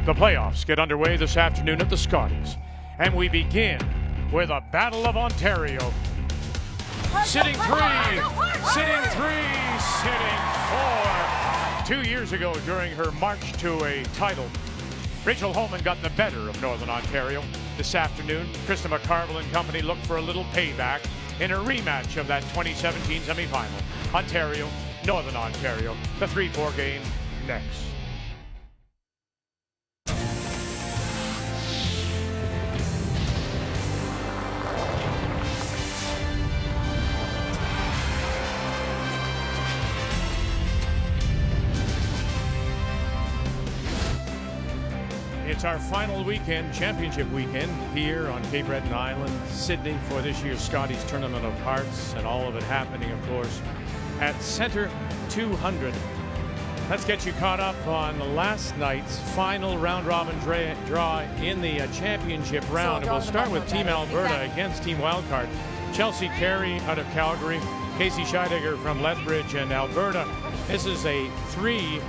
The playoffs get underway this afternoon at the Scotties, and we begin with a Battle of Ontario. Sitting three, sitting four. 2 years ago, during her march to a title, Rachel Homan got the better of Northern Ontario. This afternoon, Krista McCarville and company look for a little payback in a rematch of that 2017 semifinal. Ontario, Northern Ontario, the 3-4 game next. It's our final weekend, championship weekend, here on Cape Breton Island, Sydney, for this year's Scotties Tournament of Hearts, and all of it happening, of course, at Centre 200. Let's get you caught up on last night's final round-robin draw in the championship round. And we'll start with Team Alberta against Team Wildcard. Chelsea Carey out of Calgary, Casey Scheidegger from Lethbridge, and Alberta. This is a 3-8.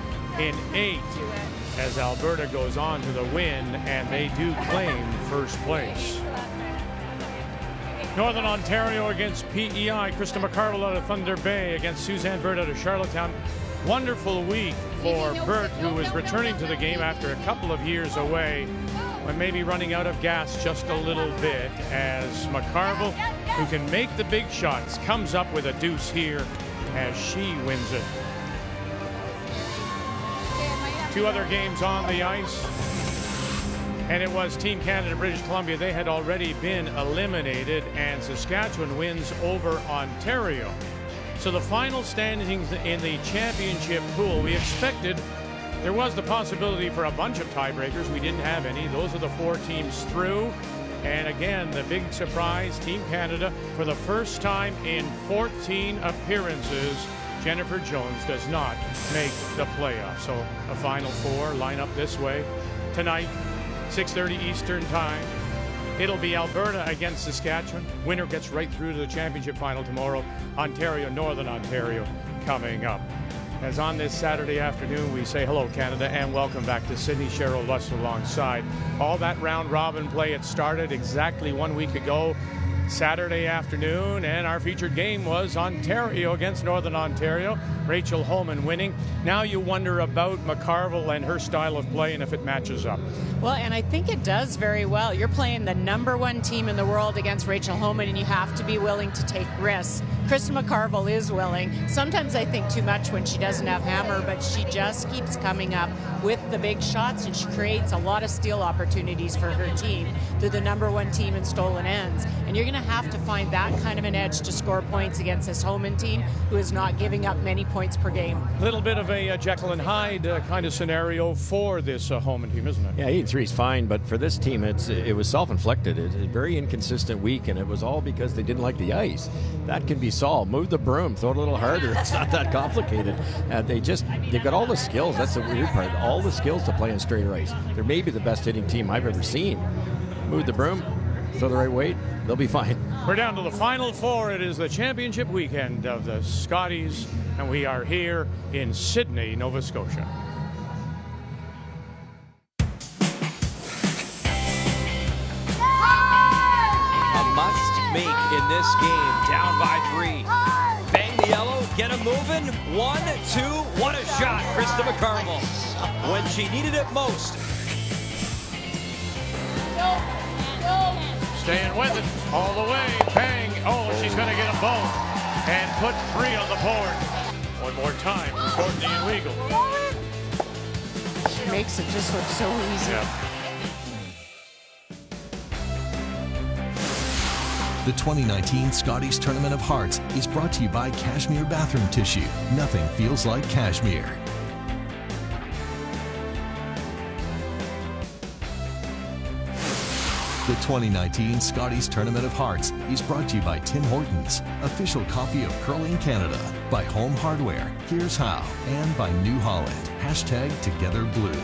As Alberta goes on to the win, and they do claim first place. Northern Ontario against PEI. Krista McCarville out of Thunder Bay against Suzanne Bird out of Charlottetown. Wonderful week for Bird, who is returning to the game after a couple of years away, when maybe running out of gas just a little bit, as McCarville, who can make the big shots, comes up with a deuce here as she wins it. Two other games on the ice, and it was Team Canada, British Columbia. They had already been eliminated, and Saskatchewan wins over Ontario. So the final standings in the championship pool, we expected there was the possibility for a bunch of tiebreakers. We didn't have any. Those are the 4 teams through. And again, the big surprise, Team Canada, for the first time in 14 appearances, Jennifer Jones does not make the playoffs. So a final 4 line up this way. Tonight, 6:30 Eastern time. It'll be Alberta against Saskatchewan. Winner gets right through to the championship final tomorrow. Ontario, Northern Ontario coming up. As on this Saturday afternoon, we say hello, Canada, and welcome back to Sydney. Cheryl Lutz alongside. All that round-robin play, it started exactly 1 week ago, Saturday afternoon, and our featured game was Ontario against Northern Ontario. Rachel Homan winning. Now you wonder about McCarville and her style of play and if it matches up. Well, and I think it does very well. You're playing the #1 team in the world against Rachel Homan, and you have to be willing to take risks. Krista McCarville is willing. Sometimes I think too much when she doesn't have hammer, but she just keeps coming up with the big shots, and she creates a lot of steal opportunities for her team. They're the #1 team in stolen ends, and you're going to have to find that kind of an edge to score points against this Homan team, who is not giving up many points per game. A little bit of a Jekyll and Hyde kind of scenario for this Homan team, isn't it? Yeah, 8-3 is fine, but for this team, it was self-inflicted. It's a very inconsistent week, and it was all because they didn't like the ice. That can be solved. Move the broom, throw it a little harder. It's not that complicated. They've got all the skills. That's the weird part. All the skills to play in straight ice. They're maybe the best hitting team I've ever seen. Move the broom, throw the right weight, they'll be fine. We're down to the final 4. It is the championship weekend of the Scotties, and we are here in Sydney, Nova Scotia. A must make in this game, down by 3. Bang the yellow, get him moving. 1, 2, what a shot, Krista McCarville. When she needed it most. Staying with it all the way. Bang. Oh, she's going to get them both and put 3 on the board. One more time for Courtney and Weigel. She makes it just look so easy. Yeah. The 2019 Scotties Tournament of Hearts is brought to you by Cashmere Bathroom Tissue. Nothing feels like cashmere. The 2019 Scotties Tournament of Hearts is brought to you by Tim Hortons, official coffee of curling Canada, by Home Hardware, Here's How, and by New Holland, #TogetherBlue.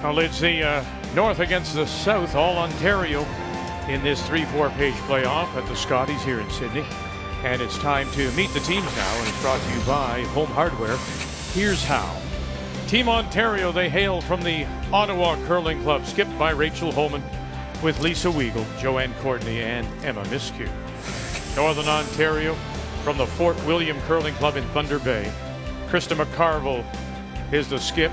Well, it's the North against the South, all Ontario, in this 3-4 page playoff at the Scotties here in Sydney. And it's time to meet the teams now, and it's brought to you by Home Hardware. Here's how. Team Ontario, they hail from the Ottawa Curling Club, skipped by Rachel Homan, with Lisa Weigel, Joanne Courtney, and Emma Miskew. Northern Ontario, from the Fort William Curling Club in Thunder Bay, Krista McCarville is the skip,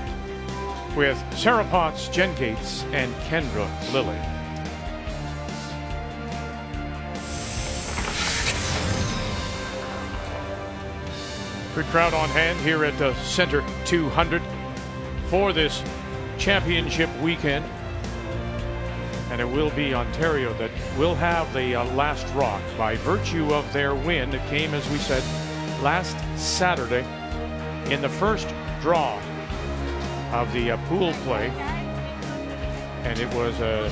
with Sarah Potts, Jen Gates, and Kendra Lilly. Good crowd on hand here at the Center 200 for this championship weekend. And it will be Ontario that will have the last rock by virtue of their win. It came, as we said, last Saturday in the first draw of the pool play. And it was a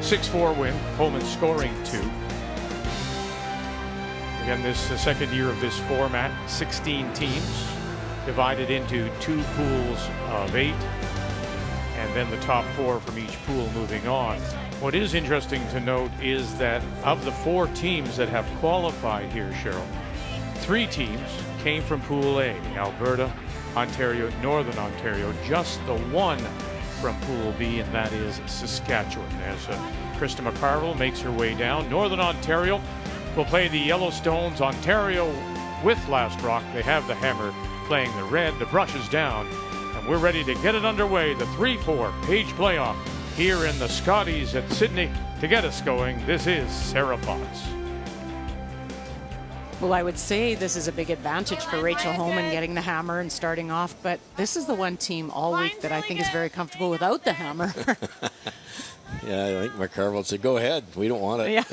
6-4 win, Homan scoring 2. Again, this is the second year of this format, 16 teams divided into 2 pools of 8, and then the top 4 from each pool moving on. What is interesting to note is that of the 4 teams that have qualified here, Cheryl, 3 teams came from Pool A, Alberta, Ontario, Northern Ontario, just the 1 from Pool B, and that is Saskatchewan. As Krista McCarville makes her way down, Northern Ontario will play the Yellowstones. Ontario with last rock. They have the hammer playing the red. The brush is down, and we're ready to get it underway. The 3-4 page playoff here in the Scotties at Sydney. To get us going, this is Sarah Potts. Well, I would say this is a big advantage for Rachel Homan getting the hammer and starting off, but this is the one team all week that I think is very comfortable without the hammer. Yeah, I think McCarville said, go ahead. We don't want it. Yeah,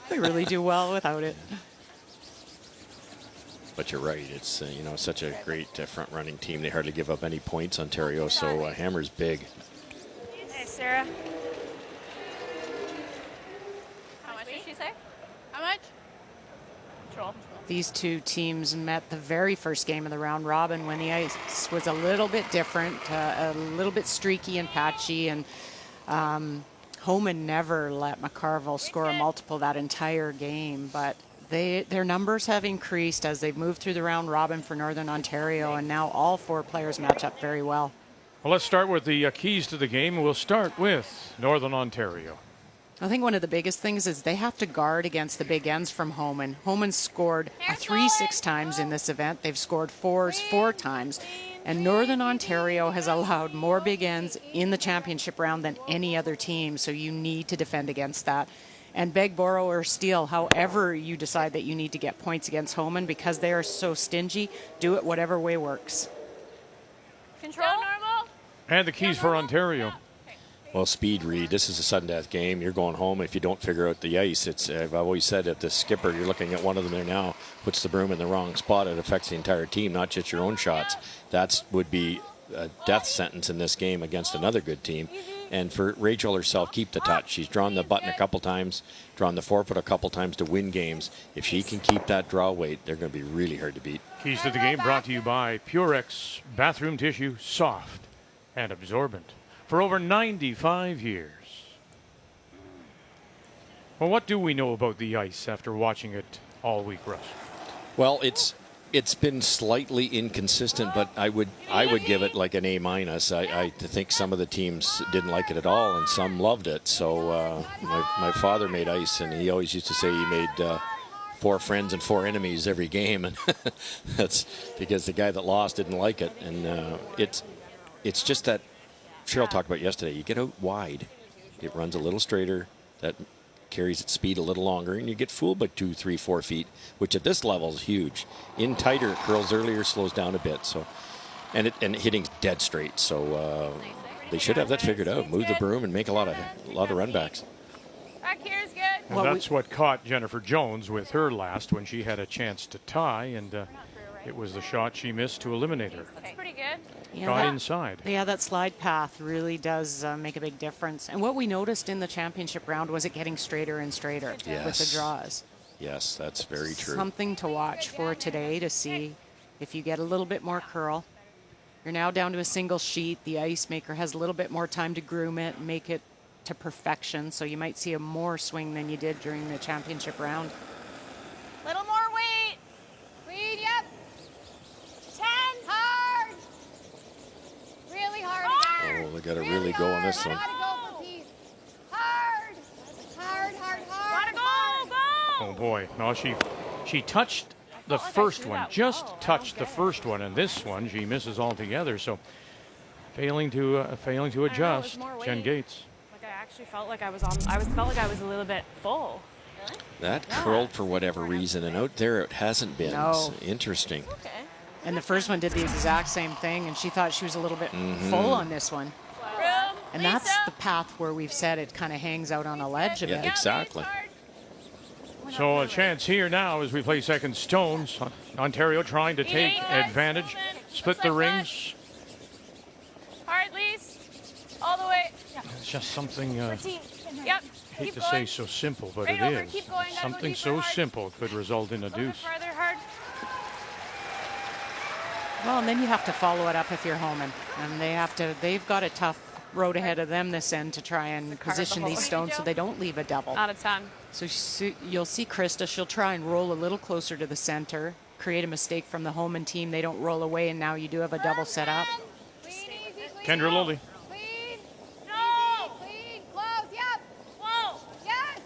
we really do well without it. But you're right. It's such a great front-running team. They hardly give up any points, Ontario, so hammer's big. Hey, Sarah. How much did she say? How much? Control. These 2 teams met the very first game of the round robin when the ice was a little bit different, a little bit streaky and patchy, and Homan never let McCarville score a multiple that entire game, but their numbers have increased as they've moved through the round robin for Northern Ontario, and now all 4 players match up very well. Well, let's start with the keys to the game. We'll start with Northern Ontario. I think one of the biggest things is they have to guard against the big ends from Homan. Homan scored 3-6 times in this event. They've scored 4s 4 times. And Northern Ontario has allowed more big ends in the championship round than any other team, so you need to defend against that. And beg, borrow, or steal, however you decide that you need to get points against Homan, because they are so stingy, do it whatever way works. Control normal. And the keys for Ontario. Well, speed, Reed. This is a sudden death game. You're going home if you don't figure out the ice. I've always said that the skipper, you're looking at one of them there now, puts the broom in the wrong spot. It affects the entire team, not just your own shots. That would be a death sentence in this game against another good team. And for Rachel herself, keep the touch. She's drawn the button a couple times, drawn the forefoot a couple times to win games. If she can keep that draw weight, they're going to be really hard to beat. Keys to the game brought to you by Purex bathroom tissue, soft and absorbent for over 95 years. Well, what do we know about the ice after watching it all week, Russ? Well, it's been slightly inconsistent, but I would give it like an A-. I think some of the teams didn't like it at all, and some loved it. So my father made ice, and he always used to say he made 4 friends and 4 enemies every game, and that's because the guy that lost didn't like it. And it's just that Cheryl talked about yesterday. You get out wide, it runs a little straighter, that carries its speed a little longer, and you get fooled by 2, 3, 4 feet, which at this level is huge. In tighter, it curls earlier, slows down a bit. So, and hitting's dead straight. So they should have that figured out. Move the broom and make a lot of run backs. Back here is good. And that's what caught Jennifer Jones with her last when she had a chance to tie, and it was the shot she missed to eliminate her. That's pretty good. Shot inside. Yeah, that slide path really does make a big difference. And what we noticed in the championship round was it getting straighter and straighter with the draws. Yes, that's very true. Something to watch for today to see if you get a little bit more curl. You're now down to a single sheet. The ice maker has a little bit more time to groom it, make it to perfection. So you might see a more swing than you did during the championship round. they got to really go on this one. Gotta go for Pete. Hard. Hard, hard, hard. Gotta go, Oh boy, no, she touched the first one, just touched the first one, and this one she misses altogether. So failing to adjust. Jen Gates. Like I actually felt like I felt like I was a little bit full. That curled for whatever reason, and out there it hasn't been. No. Interesting. Okay. And the first one did the exact same thing, and she thought she was a little bit full on this one. And that's the path where we've said it kind of hangs out on a ledge a bit. Yeah, exactly. So a chance here now as we play second stones. Ontario trying to take advantage, split the rings. Hard, Lise. All the way. It's just something, Yep. hate Keep to going. say so simple, but Right it over, is. keep going, guys, Something keep so going hard. simple could result in a A little bit deuce. farther, hard. Well, and then you have to follow it up if you're Homan. And they've got a tough road ahead of them this end to try and position these stones so they don't leave a double. Out of 10. So you'll see Krista, she'll try and roll a little closer to the center, create a mistake from the Homan team. They don't roll away, and now you do have a double set up. Clean, easy, clean. Kendra Lilly. Clean. No. Clean. Close. Yep. Whoa. Yes.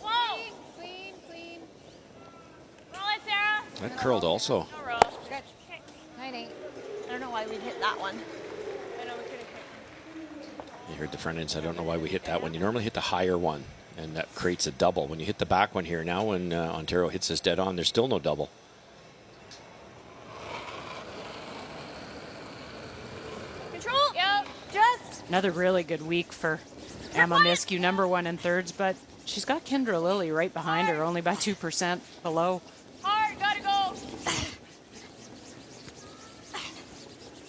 Whoa. Clean. Clean. Roll it, Sarah. That curled also. No roll. Good. 9-8. I don't know why we'd hit that one. You heard the front end. I don't know why we hit that one. You normally hit the higher one, and that creates a double. When you hit the back one here now, when Ontario hits this dead on, there's still no double. Control. Yep. Just. Another really good week for Emma Miskew, #1 in thirds, but she's got Kendra Lilly right behind her, only by 2% below. Hard. Gotta go.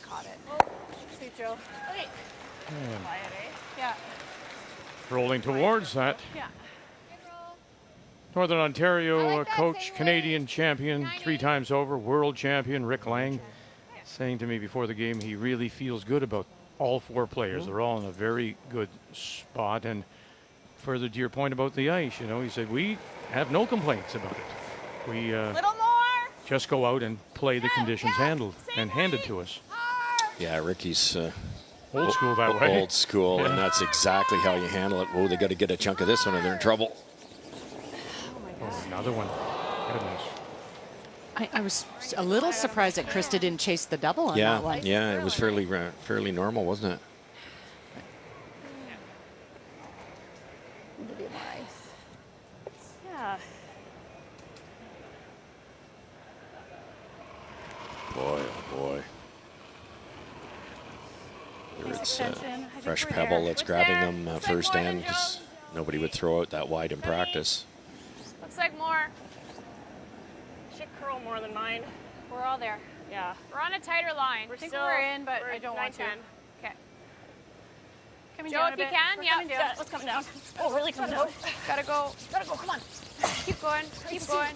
Caught it. Sweet Joe. Okay. Quiet, eh? Yeah. Rolling towards that. Yeah. Northern Ontario I like that, coach, St. Canadian Louis. champion 98. 3 times over, world champion Rick Lang, saying to me before the game he really feels good about all 4 players. They're all in a very good spot. And further to your point about the ice, he said, we have no complaints about it. We Little more. just go out and play the conditions handled and handed to us. Hard. Yeah, Ricky's Old school that way. old school, and that's exactly how you handle it. Whoa, they got to get a chunk of this one or they're in trouble. Oh, another one. Goodness. I was a little surprised that Krista didn't chase the double on that one. Yeah, it was fairly normal, wasn't it? Yeah. Boy, oh boy. Here it's extension. I think Fresh we're Pebble there. that's What's grabbing there? them Looks first like more end than because Jones. nobody would throw out that wide in practice. Looks like more. Should curl more than mine. We're all there. Yeah. We're on a tighter line. I think we're in, but I don't want to. 9-10. Okay. Coming Joe, down if a you bit. can, We're yeah. coming down. Let's come down. Oh, really come down. Gotta go. Gotta go. Come on. Keep going. Keep going.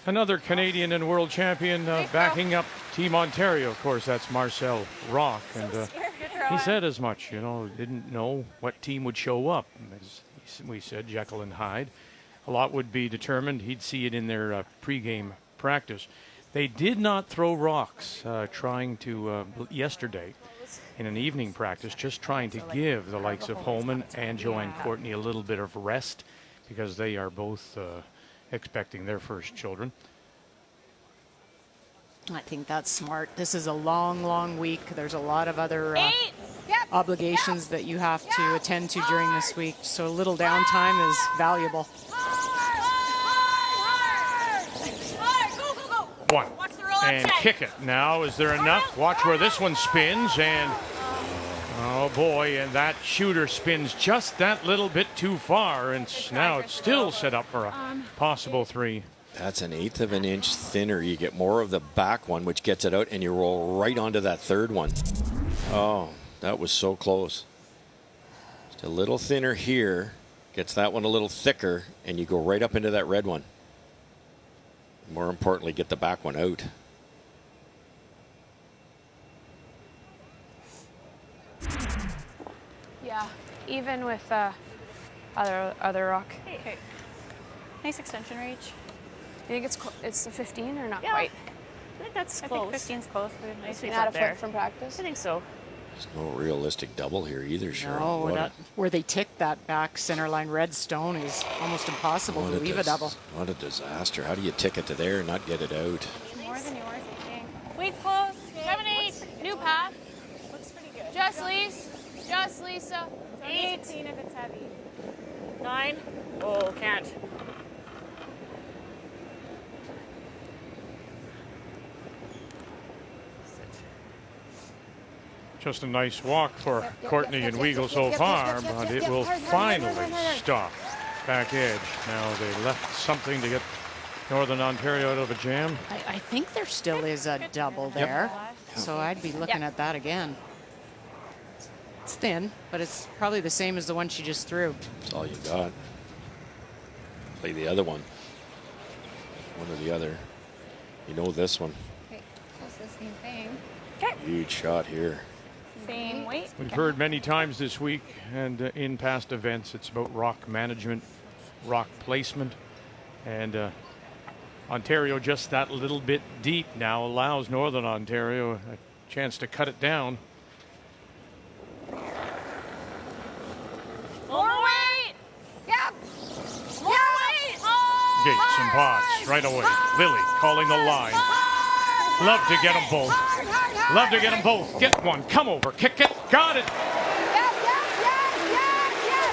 Another Canadian and world champion backing up Team Ontario. Of course, that's Marcel Rock. And he said as much, didn't know what team would show up. As we said, Jekyll and Hyde. A lot would be determined. He'd see it in their pregame practice. They did not throw rocks trying to yesterday in an evening practice, just trying to give the likes of Holman and Joanne Courtney a little bit of rest because they are both expecting their first children. I think that's smart. This is a long, long week. There's a lot of other obligations that you have to attend to during this week, so a little downtime is valuable. One. And kick it. Now, is there enough? Watch where this one spins, and oh boy, and that shooter spins just that little bit too far, and now it's still set up for a possible 3. That's an 1/8 of an inch thinner. You get more of the back one, which gets it out, and you roll right onto that third one. Oh, that was so close. Just a little thinner here, gets that one a little thicker, and you go right up into that red one. More importantly, get the back one out. Yeah, even with other rock. Hey. Nice extension reach. You think it's a 15 or not Yeah. quite? I think that's I close. think 15's close. Nice Not up a there. foot from practice. I think so. There's no realistic double here either, Cheryl. No, What not, where they tick that back center line red stone is almost impossible to leave a double. What a disaster. How do you tick it to there and not get it out? More than yours, I think. Weight's close. 7-8. New path. Looks pretty good. Just Lisa. 8. 18 if it's heavy. 9. Oh, can't. Just a nice walk for Courtney and Weagle so far, but it will finally stop. Back edge. Now they left something to get Northern Ontario out of a jam. I think there still is a double there, so I'd be looking at that again. It's thin, but it's probably the same as the one she just threw. That's all you got. Play the other one. One or the other. You know this one. Okay, that's the same thing. Huge shot here. Same weight. We've heard many times this week and in past events, it's about rock management, rock placement, and Ontario just that little bit deep now allows Northern Ontario a chance to cut it down. More weight. Yep. More weight. Oh. Gates and Potts right away. Lily calling the line. Love to get them both. Love to get them both. Get one. Come over. Kick it. Got it.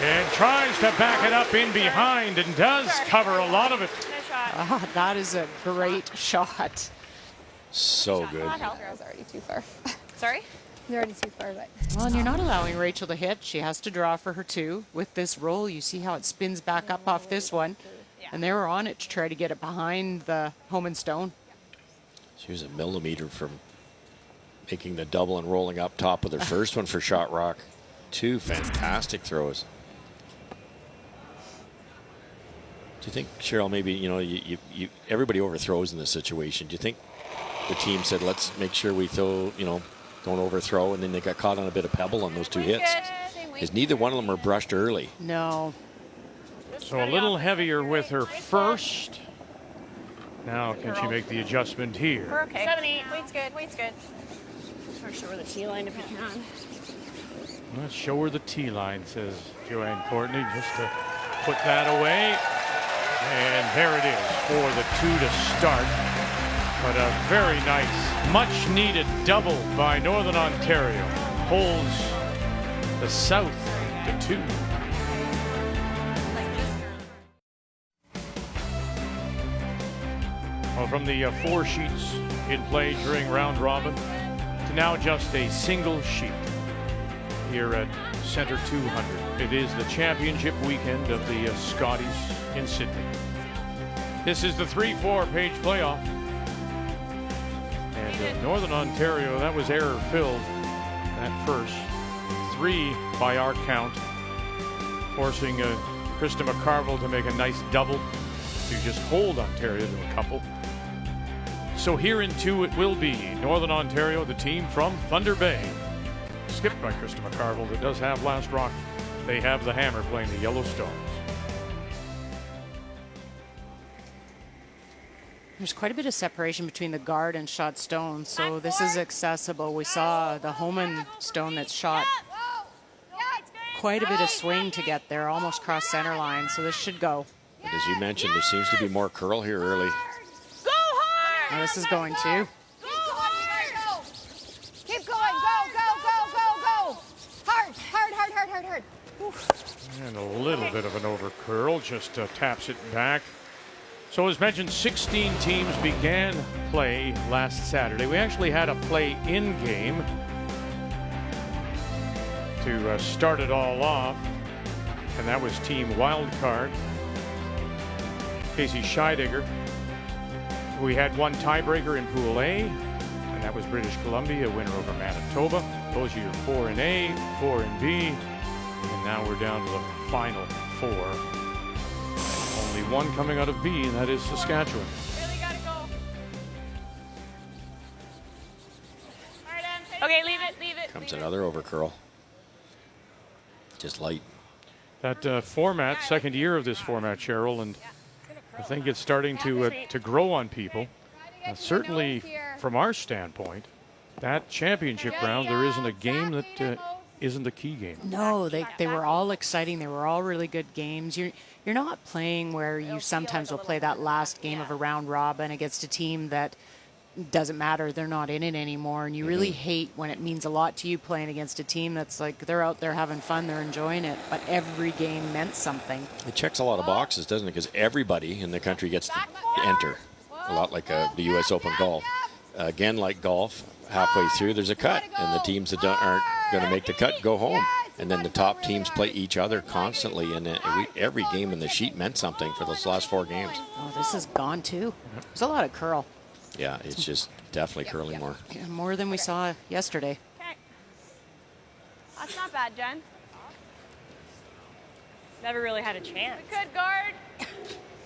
And tries to back it up in behind and does cover a lot of it. Nice shot. Ah, that is a great shot. So good. I was already too far. Sorry? You're already too far, but. Well, and you're not allowing Rachel to hit. She has to draw for her 2. With this roll, you see how it spins back up off this one. And they were on it to try to get it behind the home and stone. She was a millimeter from making the double and rolling up top of their first one for Shot Rock. 2 fantastic throws. Do you think, Cheryl, maybe, you know, everybody overthrows in this situation. Do you think the team said, let's make sure we throw, you know, don't overthrow, and then they got caught on a bit of pebble on those 2 hits? Because neither one of them were brushed early. No. So a little heavier with her first. Now can she make the adjustment here? We're okay. 7-8. Weight's good. Weight's good. Or show her the T line if you can. Let's show her the T line, says Joanne Courtney, just to put that away. And there it is for the 2 to start. But a very nice, much needed double by Northern Ontario. Holds the South to 2. Well, from the 4 sheets in play during round robin to now just a single sheet here at Center 200. It is the championship weekend of the Scotties in Sydney. This is the 3-4 page playoff. And Northern Ontario, that was error-filled at first. 3 by our count, forcing Krista McCarville to make a nice double to just hold Ontario to a couple. So here in 2 it will be. Northern Ontario, the team from Thunder Bay. Skipped by Krista McCarville that does have last rock. They have the hammer playing the Yellow Stars. There's quite a bit of separation between the guard and shot stone, so this is accessible. We saw the Homan stone that's shot. Quite a bit of swing to get there, almost cross center line, so this should go. But as you mentioned, there seems to be more curl here early. Go hard! Now this is going too. Go hard! Keep going! Go! Hard! And a little bit of an over curl, just taps it back. So as mentioned, 16 teams began play last Saturday. We actually had a play-in game to start it all off, and that was Team Wildcard. Casey Scheidegger. We had 1 tiebreaker in Pool A, and that was British Columbia, winner over Manitoba. Those are your 4 in A, 4 in B, and now we're down to the final 4. Only 1 coming out of B, and that is Saskatchewan. Really gotta go. Okay, leave it. Comes another over curl. Just light. That format, second year of this format, Cheryl, and I think it's starting to grow on people. Certainly from our standpoint, That championship round, there isn't a game that isn't a key game. No, they were all exciting. They were all really good games. You're not playing where you sometimes will play that last game of a round robin against a team that doesn't matter. They're not in it anymore. And you really hate when it means a lot to you playing against a team that's like they're out there having fun, they're enjoying it, but every game meant something. It checks a lot of boxes, doesn't it? Because everybody in the country gets to enter. A lot like the U.S. Open golf. Again, like golf, halfway through there's a cut, and the teams that aren't going to make the cut go home. And then the top teams play each other constantly, and every game in the sheet meant something for those last 4 games. Oh, this is gone too. There's a lot of curl. Yeah, it's just definitely curling more. Yeah, more than we saw yesterday. Okay. That's not bad, Jen. Never really had a chance. Good guard.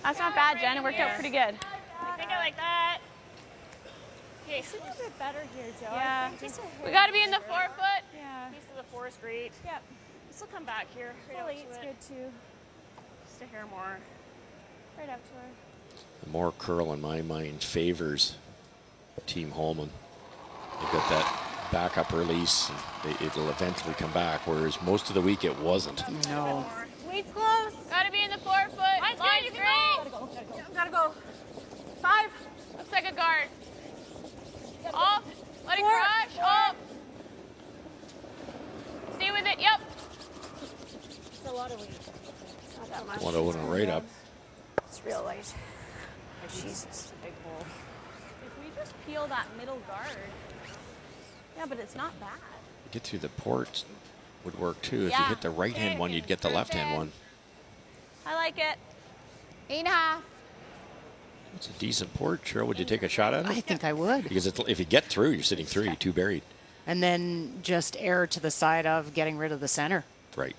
That's not bad, Jen. It worked out pretty good. I think I like that. Okay, should a bit better here, Joe. Yeah. We got to be in the 4-foot. Yeah. Piece of the 4 is great. Yep. This will come back here. Right Eight's good too. Just a hair more. Right up to her. The more curl in my mind favors Team Holman. They've got that backup release. It'll eventually come back, whereas most of the week it wasn't. No. Weight's close. Got to be in the 4-foot. Line's Line's good, you great. Gotta go. 5. Looks like a guard. Off. Let it crash. Off. Stay with it. Yep. It's a lot of weight. Not that much. What a right up. It's real light. Jesus, a big hole. If we just peel that middle guard. Yeah, but it's not bad. Get through the ports would work too. If you Yeah. hit the right-hand one, you'd get the left-hand one. I like it. 8.5. It's a decent port. Cheryl, would you take a shot at I it? think I would. Because if you get through, you're sitting 3, 2 buried. And then just err to the side of getting rid of the center. Right.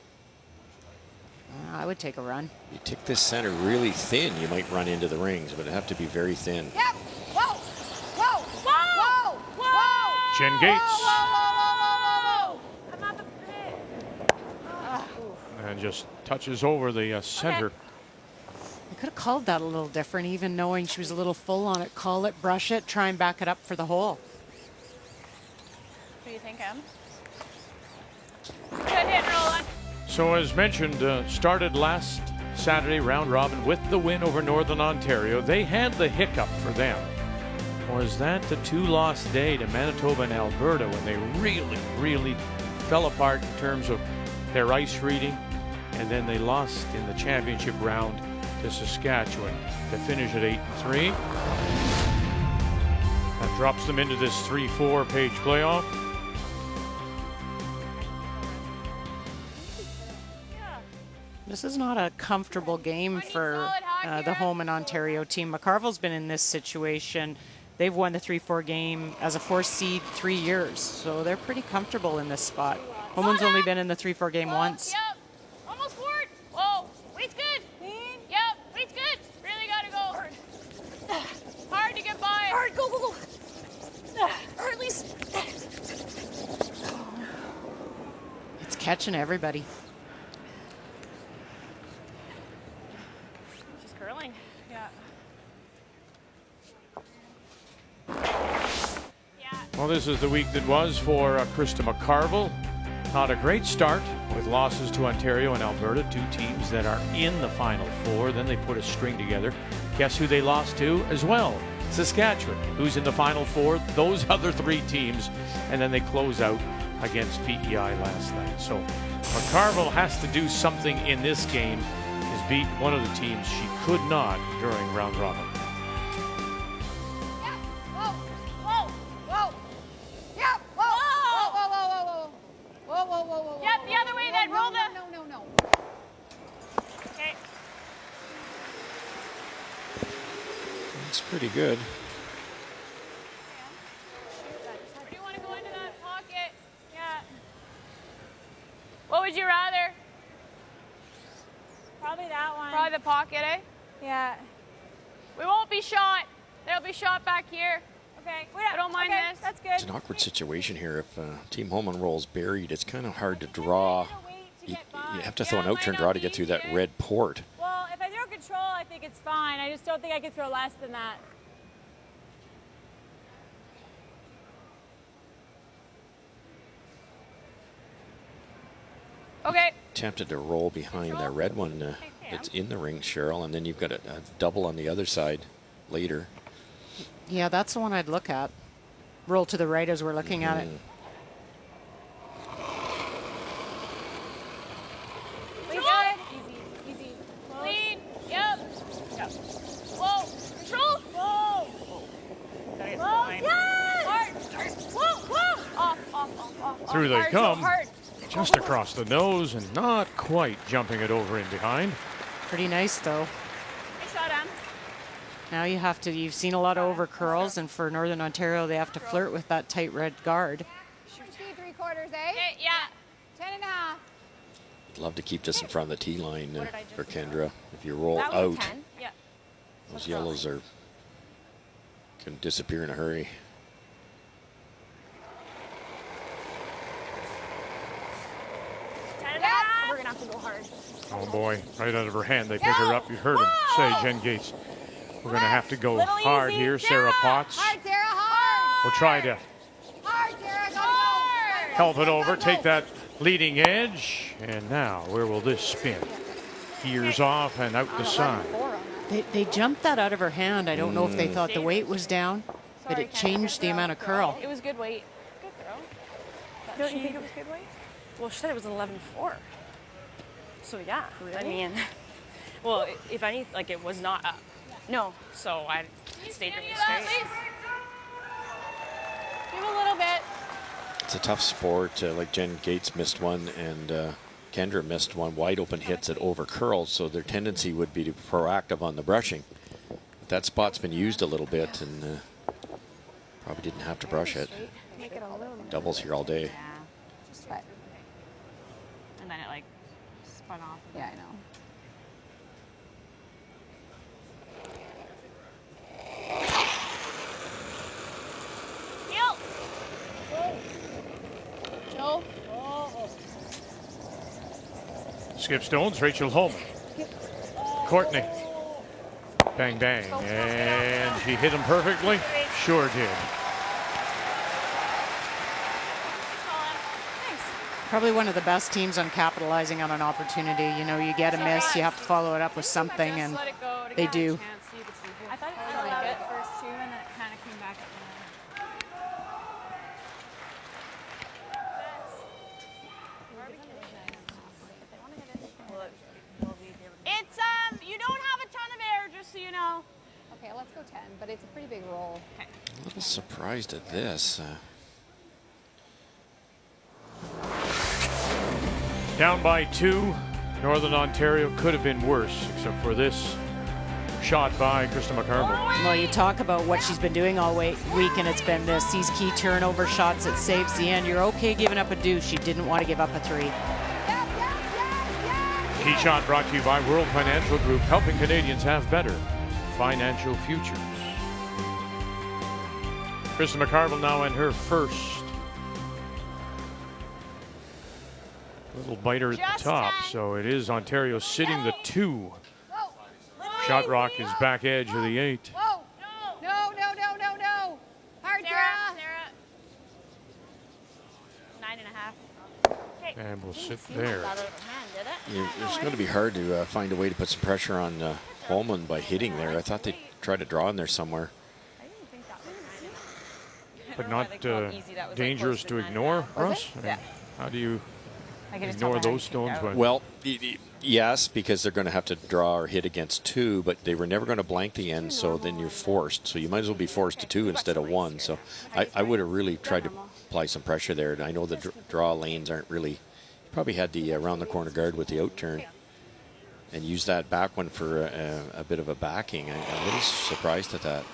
I would take a run. You tick this center really thin, you might run into the rings, but it'd have to be very thin. Yep. Whoa. Whoa. Whoa. Whoa. Whoa. Jen Gates. Whoa. I'm at the pit. And just touches over the center. I could have called that a little different, even knowing she was a little full on it. Call it, brush it, try and back it up for the hole. What do you think, Em? Good hit, Roland. So as mentioned, started last Saturday round robin with the win over Northern Ontario. They had the hiccup for them. Was that the 2-loss day to Manitoba and Alberta when they really fell apart in terms of their ice reading, and then they lost in the championship round to Saskatchewan to finish at 8-3. That drops them into this 3-4 page playoff. This is not a comfortable game for the Holman Ontario team. McCarville's been in this situation. They've won the 3-4 game as a 4 seed 3 years, so they're pretty comfortable in this spot. Holman's only been in the 3-4 game once. Yep. Almost forward. Whoa. Weight's good. Yep. Weight's good. Really got to go. Hard to get by. Hard, go. Or at least. It's catching everybody. She's curling. Yeah. Well, this is the week that was for Krista McCarville. Not a great start with losses to Ontario and Alberta, 2 teams that are in the Final Four. Then they put a string together. Guess who they lost to as well? Saskatchewan, who's in the Final Four, those other 3 teams. And then they close out against PEI last night. So McCarville has to do something in this game, is beat one of the teams she could not during round robin. Yep, the other way then. Roll the. No. Okay. It's pretty good. Where do you want to go into that pocket? Yeah. What would you rather? Probably that one. Probably the pocket, eh? Yeah. We won't be shot. There'll be shot back here. Okay. I don't mind this. That's good. It's an awkward situation here. If Team Holman rolls buried, it's kind of hard to draw. You have to throw an out-turn draw to get through that red port. Well, if I throw control, I think it's fine. I just don't think I could throw less than that. Okay. Tempted to roll behind that red one that's in the ring, Cheryl, and then you've got a double on the other side later. Yeah, that's the one I'd look at. Roll to the right as we're looking at it. We got it. Easy. Lean. Yep. Whoa. Control. Whoa. Yes. Hard. Whoa. Off. Through they Hard, come. so hard. Just across the nose and not quite jumping it over in behind. Pretty nice, though. Nice shot, Em. Now you've seen a lot of over curls, and for Northern Ontario, they have to flirt with that tight red guard. Speed 3/4, eh? Okay, yeah. 10.5. Love to keep this in front of the tee line for Kendra. If you roll That was out, 10. Yeah. those yellows can disappear in a hurry. We're gonna have to go hard. Oh boy, right out of her hand. They pick her up. You heard him say, Jen Gates. We're going to have to go Little hard easy, here. Sarah. Sarah Potts Hard, Sarah, hard. will try to Hard, Sarah, go. help it over, take that leading edge. And now, where will this spin? Gears off and out the side. They jumped that out of her hand. I don't know if they thought the weight was down, but it changed the amount of curl. It was good weight. Good throw. Don't you think it was good weight? Well, she said it was 11.4. So yeah, I mean, well, if any, like it was not up. No. So I stayed really At straight. least. Give a little bit. It's a tough sport. Like Jen Gates missed one and Kendra missed one. Wide open hits that over curls, so their tendency would be to be proactive on the brushing. But that spot's been used a little bit and probably didn't have to brush it. Make it a little bit. Doubles here all day. But, And then it like spun off. yeah, I know. Heel. No. Skip Stones, Rachel Holman. Courtney. Bang, bang. And she hit him perfectly. Sure did. Probably one of the best teams on capitalizing on an opportunity. You know, you get a miss, you have to follow it up with something, and Let it go. they do. I thought it felt like it first too, and then it kind of came back at the end. It's you don't have a ton of air, just so you know. Okay, let's go 10, but it's a pretty big roll. A little surprised at this. Down by 2. Northern Ontario could have been worse, except for this shot by Krista McCarville. Well, you talk about what she's been doing all week, and it's been these key turnover shots that saves the end. You're okay giving up a deuce. She didn't want to give up a 3. Key shot brought to you by World Financial Group, helping Canadians have better financial futures. Krista McCarville now in her first little biter at the top. So it is Ontario sitting the 2. Shot Rock is back edge of the 8. Whoa! No. Hard, Sarah. 9.5. And we'll sit there. It's going to be hard to find a way to put some pressure on Holman by hitting there. I thought they'd try to draw in there somewhere. But not dangerous to ignore, Russ? I mean, how do you ignore those stones? Well, yes, because they're going to have to draw or hit against 2, but they were never going to blank the end, so then you're forced. So you might as well be forced to 2 instead of 1. So I would have really tried to apply some pressure there. I know the draw lanes aren't really... Probably had the around the corner guard with the out turn and use that back one for a bit of a backing. I'm a little surprised at that.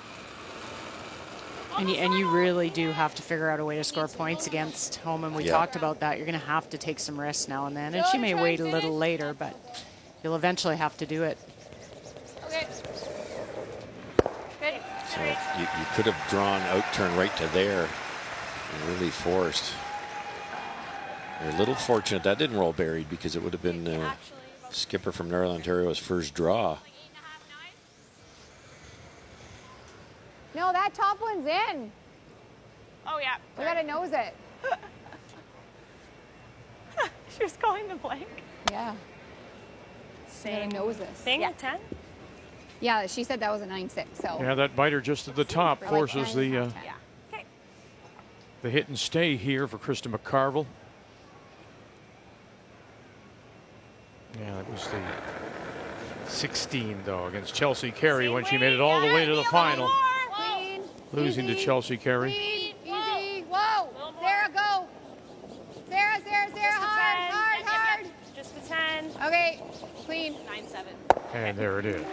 And you really do have to figure out a way to score points against Holman. We talked about that. You're going to have to take some risks now and then. And she may wait a little later, but you'll eventually have to do it. Okay. Good. So you could have drawn out turn right to there and really forced. They're a little fortunate that didn't roll buried because it would have been skipper from Northern Ontario's first draw. No, that top one's in. Oh, yeah. We gotta nose it. She was calling the blank. Yeah. Same. Knows this. Thing, Yeah. 10? Yeah, she said that was a 9-6. So. Yeah, that biter just at the top Like forces 9, the half 10. Yeah. Okay. the hit and stay here for Krista McCarville. Yeah, that was the 16 though against Chelsea Carey when she made it all the way to the final, Clean. losing to Easy. Chelsea Carey. Clean. Easy. Whoa. Sarah, go. Sarah, hard. Just the 10. Okay. Clean. 9-7. And there it is.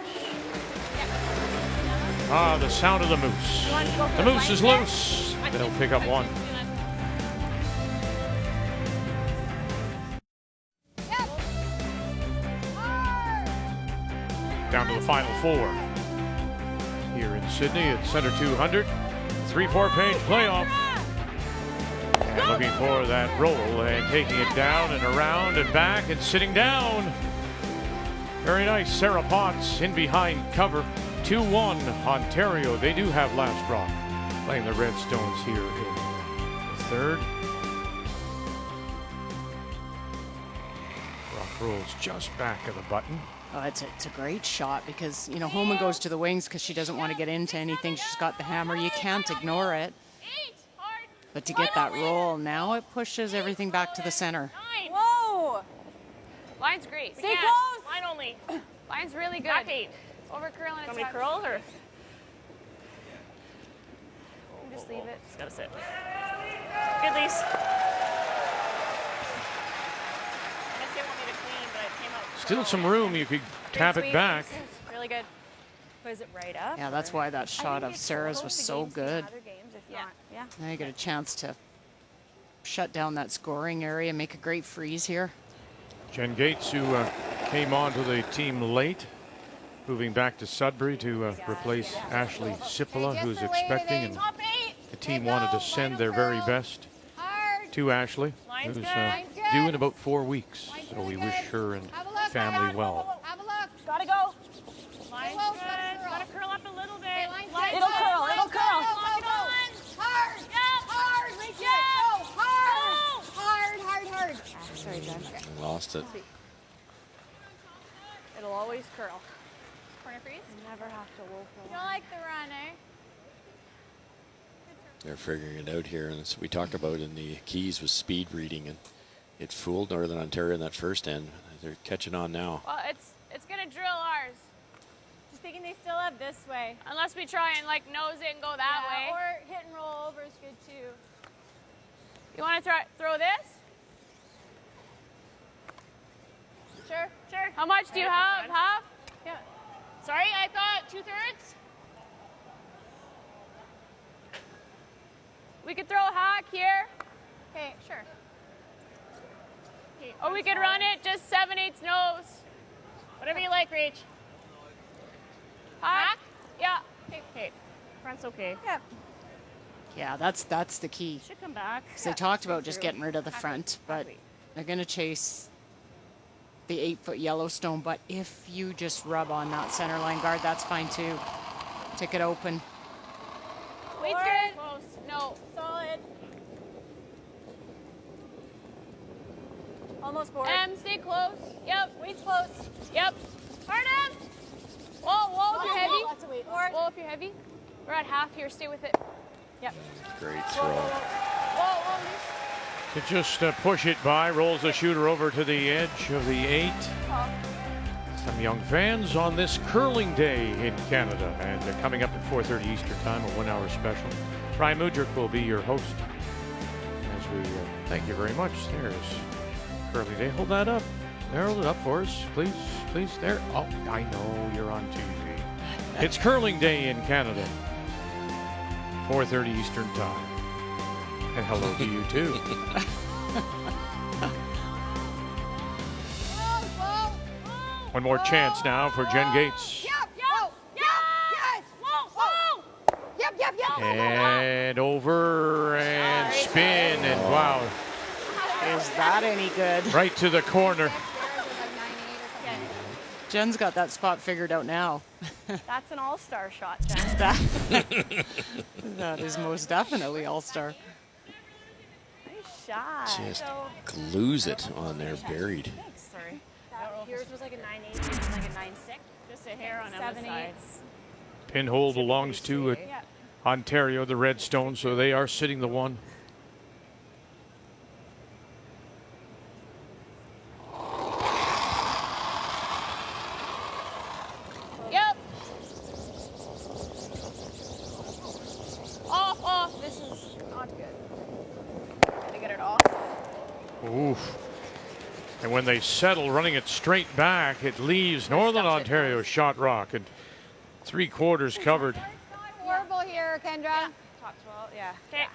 Ah, the sound of the moose. want to go for The the moose is blank loose. They'll pick up one. Yep. Hard. Down to the final four. Here in Sydney at Center 200. 3-4 page playoff. And looking for that roll and taking it down and around and back and sitting down. Very nice. Sarah Potts in behind cover. 2-1 Ontario. They do have last rock playing the Redstones here in the third. Rock rolls just back of the button. Oh, it's a great shot because, you know, Homan goes to the wings because she doesn't want to get into anything. She's got the hammer. You can't ignore it. But to get that roll, now it pushes everything back to the center. Whoa! Line's great. Stay close! Line only. Line's really good. Back 8. Over curl and Want me to attack. curl or? Just leave it. Just gotta sit. Good, Lise. Unless they want me to clean, but it came out. Still some room. You could tap it back. Really good. Was it right up? Yeah, that's why that shot of Sarah's was so good. Yeah. Yeah. Now you get a chance to shut down that scoring area, make a great freeze here. Jen Gates, who came onto the team late, moving back to Sudbury to replace Ashley Sipola, who's expecting, and the team wanted to send their very best to Ashley, who's due in about 4 weeks. So we wish her and family well. Have a look. Gotta go. Line's Close, good. let it curl. Gotta curl up a little bit. Okay, line's Line's good. It'll good. curl, Line's it'll good. curl. Lock it on. Hard. Yeah. Hard. Reach it. Go. Hard. Sorry, Jen. Lost it. It'll always curl. Corner freeze. Never have to wolf You don't like the run, eh? They're figuring it out here, and as we talked about in the Keys was speed reading, and it fooled Northern Ontario in that first end. They're catching on now. Well, it's gonna drill ours. Just thinking they still have this way. Unless we try and like nose it and go that way. Or hit and roll over is good too. You want to throw this? Sure. How much do you have? Half? Yeah. Sorry, I thought 2/3. We could throw a hack here. Okay, sure. Or we could run it just 7/8 nose. Whatever you like, Rach. Hack? Yeah. Okay. Front's okay. Yeah. Yeah, that's the key. Should come back. 'Cause they talked about just getting rid of the front, but they're going to chase the 8-foot Yellowstone. But if you just rub on that center line guard, that's fine too. Take it open. Weight's good. Close. No. Solid. Almost board. Stay close. Yep. Weight's close. Yep. Hard M. Whoa, if you're heavy. Lots of weight. Board. Whoa, if you're heavy. We're at half here. Stay with it. Yep. Great throw. Whoa. To just push it by, rolls the shooter over to the edge of the 8. Some young fans on this curling day in Canada, and they're coming up at 4:30 Eastern Time, a 1-hour special. Ryan Mudrick will be your host as we thank you very much. There's curling day. Hold that up. There, hold it up for us, please. There. Oh, I know you're on TV. It's curling day in Canada. 4:30 Eastern Time. And hello to you too. One more chance now for Jen Gates. Yep. Whoa. Yes. Whoa. Yep. And over and spin, and wow, Is that any good? right to the corner. Jen's got that spot figured out now. That's an all-star shot, Jen. That is most definitely all-star. Nice shot. Just glues it on there, buried. Thanks. Sorry. Yours was like a 9.8, yours was like a 9.6. Just a hair on Emma's sides. Pinhole belongs to Ontario, the Redstone, so they are sitting the one. Yep. Off. This is not good. Gotta get it off. Oof. And when they settle, running it straight back, it leaves Northern Ontario shot rock and 3/4 covered. Horrible here, Kendra. Top 12, yeah. Okay.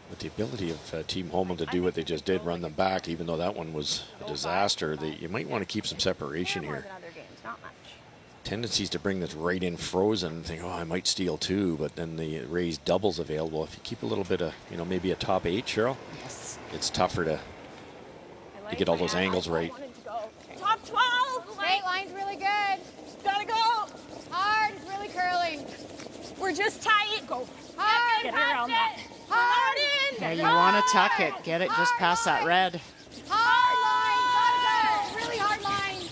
With the ability of Team Holman to do what they just did, run them back, even though that one was a disaster, you might want to keep some separation here. Other games, not much. Tendencies to bring this right in frozen and think, oh, I might steal 2, but then the raised doubles available. If you keep a little bit of, maybe a top 8, Cheryl, it's tougher to get all those angles right. Top 12. Straight line's really good. Gotta go. Hard. It's really curling. We're just tight. Go. Hard. Get around that. Hard in. Yeah, you want to tuck it. Get it just past that red. Hard line. Gotta go. Really hard line.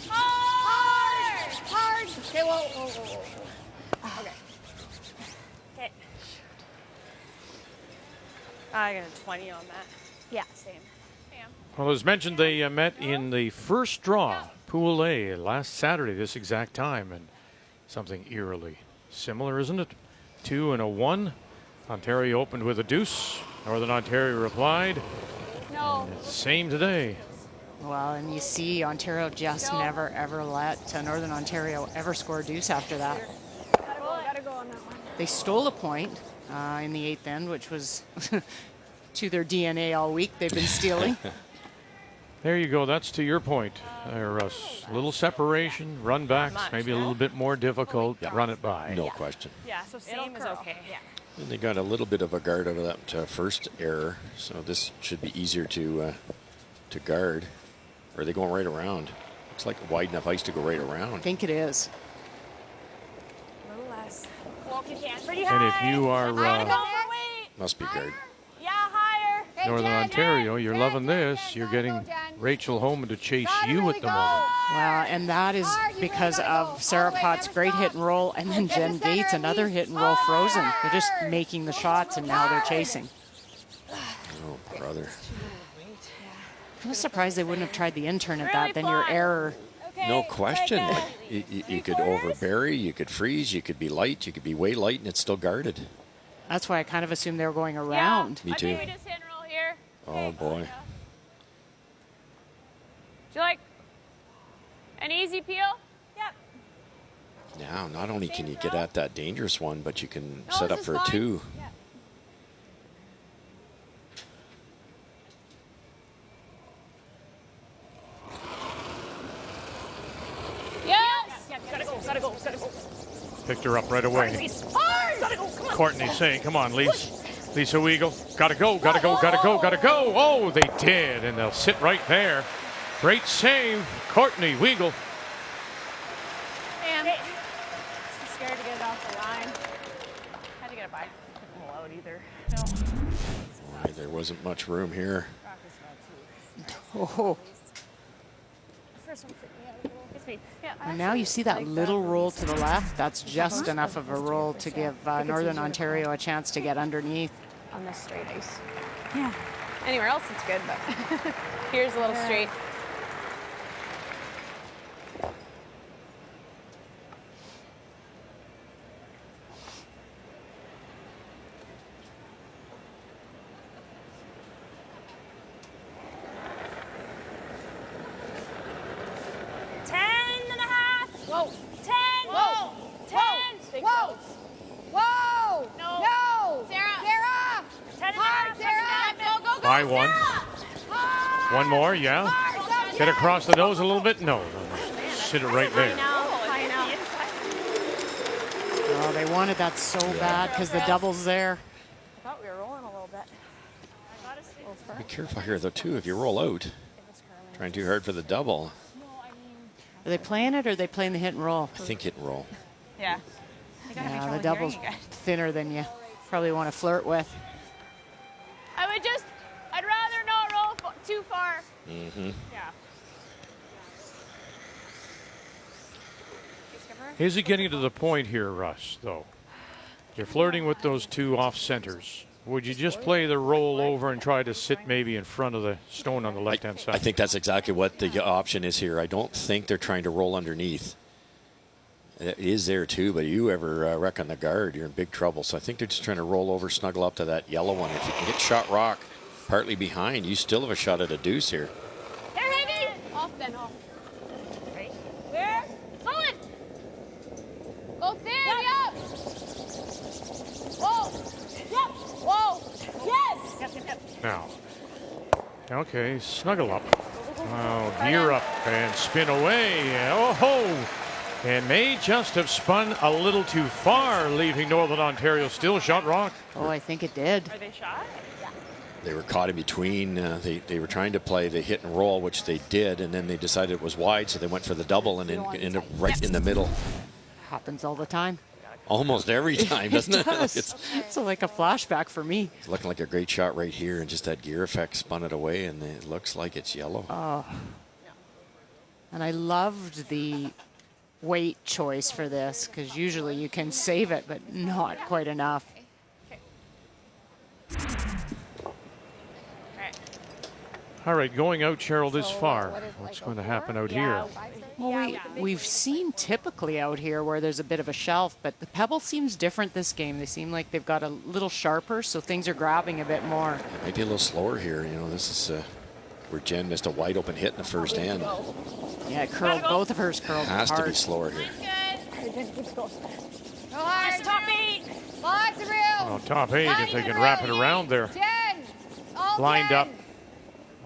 Hard. Okay, whoa. Okay. Okay. I got a 20 on that. Yeah, same. Well, as mentioned, they met in the first draw, Pool A, last Saturday, this exact time, and something eerily similar, isn't it? 2 and a 1. Ontario opened with a deuce. Northern Ontario replied. No. Same today. Well, and you see Ontario just never, ever let Northern Ontario ever score a deuce after that. Gotta go on that one. They stole a point in the 8th end, which was to their DNA all week. They've been stealing. There you go. That's to your point. There, Russ. A little separation, run backs, maybe a little bit more difficult. Run it by. No question. Yeah, so same is okay. Yeah. And they got a little bit of a guard over that first error, so this should be easier to guard. Or are they going right around? Looks like wide enough ice to go right I around. think it is. A little less. Walk you can. Pretty And high. if you are Must be guard. Yeah, higher. Hey, Northern Jen, Ontario, you're Jen, loving Jen, this. Jen, You're gotta getting go, Jen. Rachel Homan to chase Gotta you really at the go. moment. Well, and that is because of Sarah Potts' great hit and roll, and then Jen Gates, another hit and roll frozen. They're just making the shots, and now they're chasing. Oh, brother. I was surprised they wouldn't have tried the intern at that. Then your error. No question. You could overbury, you could freeze, you could be light, you could be way light, and it's still guarded. That's why I kind of assumed they were going around. Me too. I think we just hit and roll here. Oh, boy. Do you like an easy peel? Yep. Now, not only can you get at that dangerous one, but you can No, set this up is for a fine. 2. Yeah. Yes. Gotta go. Picked her up right away. Gotta go. Come on. Courtney saying, come on, Lisa Weagle. Gotta go. Oh, they did, and they'll sit right there. Great save, Courtney Weagle. Damn. I'm scared to get it off the line. Had to get it by. Couldn't blow it either. No. Boy, there wasn't much room here. Oh. First one freaked me out a little. It's me. Yeah. And now you see that little roll to the left. That's just enough of a roll to give Northern Ontario a chance to get underneath. On this straight ice. Yeah. Anywhere else it's good, but here's a little straight. Whoa. 10. Whoa. 10. Whoa. Whoa. No. Sarah. 10 Hard, Sarah. Go. By one. Hard. One more, yeah. Hard. Get across the nose a little bit. No. Sit it right there. I know. Oh, they wanted that so bad because the double's there. I thought we were rolling a little bit. Be careful here, though, too. If you roll out, trying too hard for the double, Are they playing it or are they playing the hit and roll? I think hit and roll. Yeah. Yeah, the double's thinner than you probably want to flirt with. I would too far. Mm-hmm. Yeah. Is it getting to the point here, Russ, though? You're flirting with those two off centers. Would you just play the roll over and try to sit maybe in front of the stone on the left-hand side? I think that's exactly what the option is here. I don't think they're trying to roll underneath. It is there too, but you ever wreck on the guard, you're in big trouble. So I think they're just trying to roll over, snuggle up to that yellow one. If you can get shot rock partly behind, you still have a shot at a deuce here. They're heavy. Off then, off. Right. Where? Solid. Go thin, yep. Whoa. Yep. Whoa. Yes. Yep. Now, okay, snuggle up. Oh, gear up and spin away. Oh ho! And may just have spun a little too far, leaving Northern Ontario still shot rock. Oh, I think it did. Are they shot? They were caught in between. They were trying to play the hit and roll, which they did, and then they decided it was wide, so they went for the double and ended up right in the middle. Happens all the time. Almost every time, doesn't it? Does. It's It's like a flashback for me. looking like a great shot right here, and just that gear effect spun it away, and it looks like it's yellow. Oh. And I loved the weight choice for this, because usually you can save it, but not quite enough. All right, going out, Cheryl, this far. What's going to happen out here? Well, we've seen typically out here where there's a bit of a shelf, but the pebble seems different this game. They seem like they've got a little sharper, so things are grabbing a bit more. Maybe a little slower here. You know, this is where Jen missed a wide open hit in the first end. Yeah, it curled. Both of hers curled Has to be hard. slower here. Go hard. Top 8. Lots of room. Oh, top 8, if they can wrap it around there. 10. All Lined 10. up.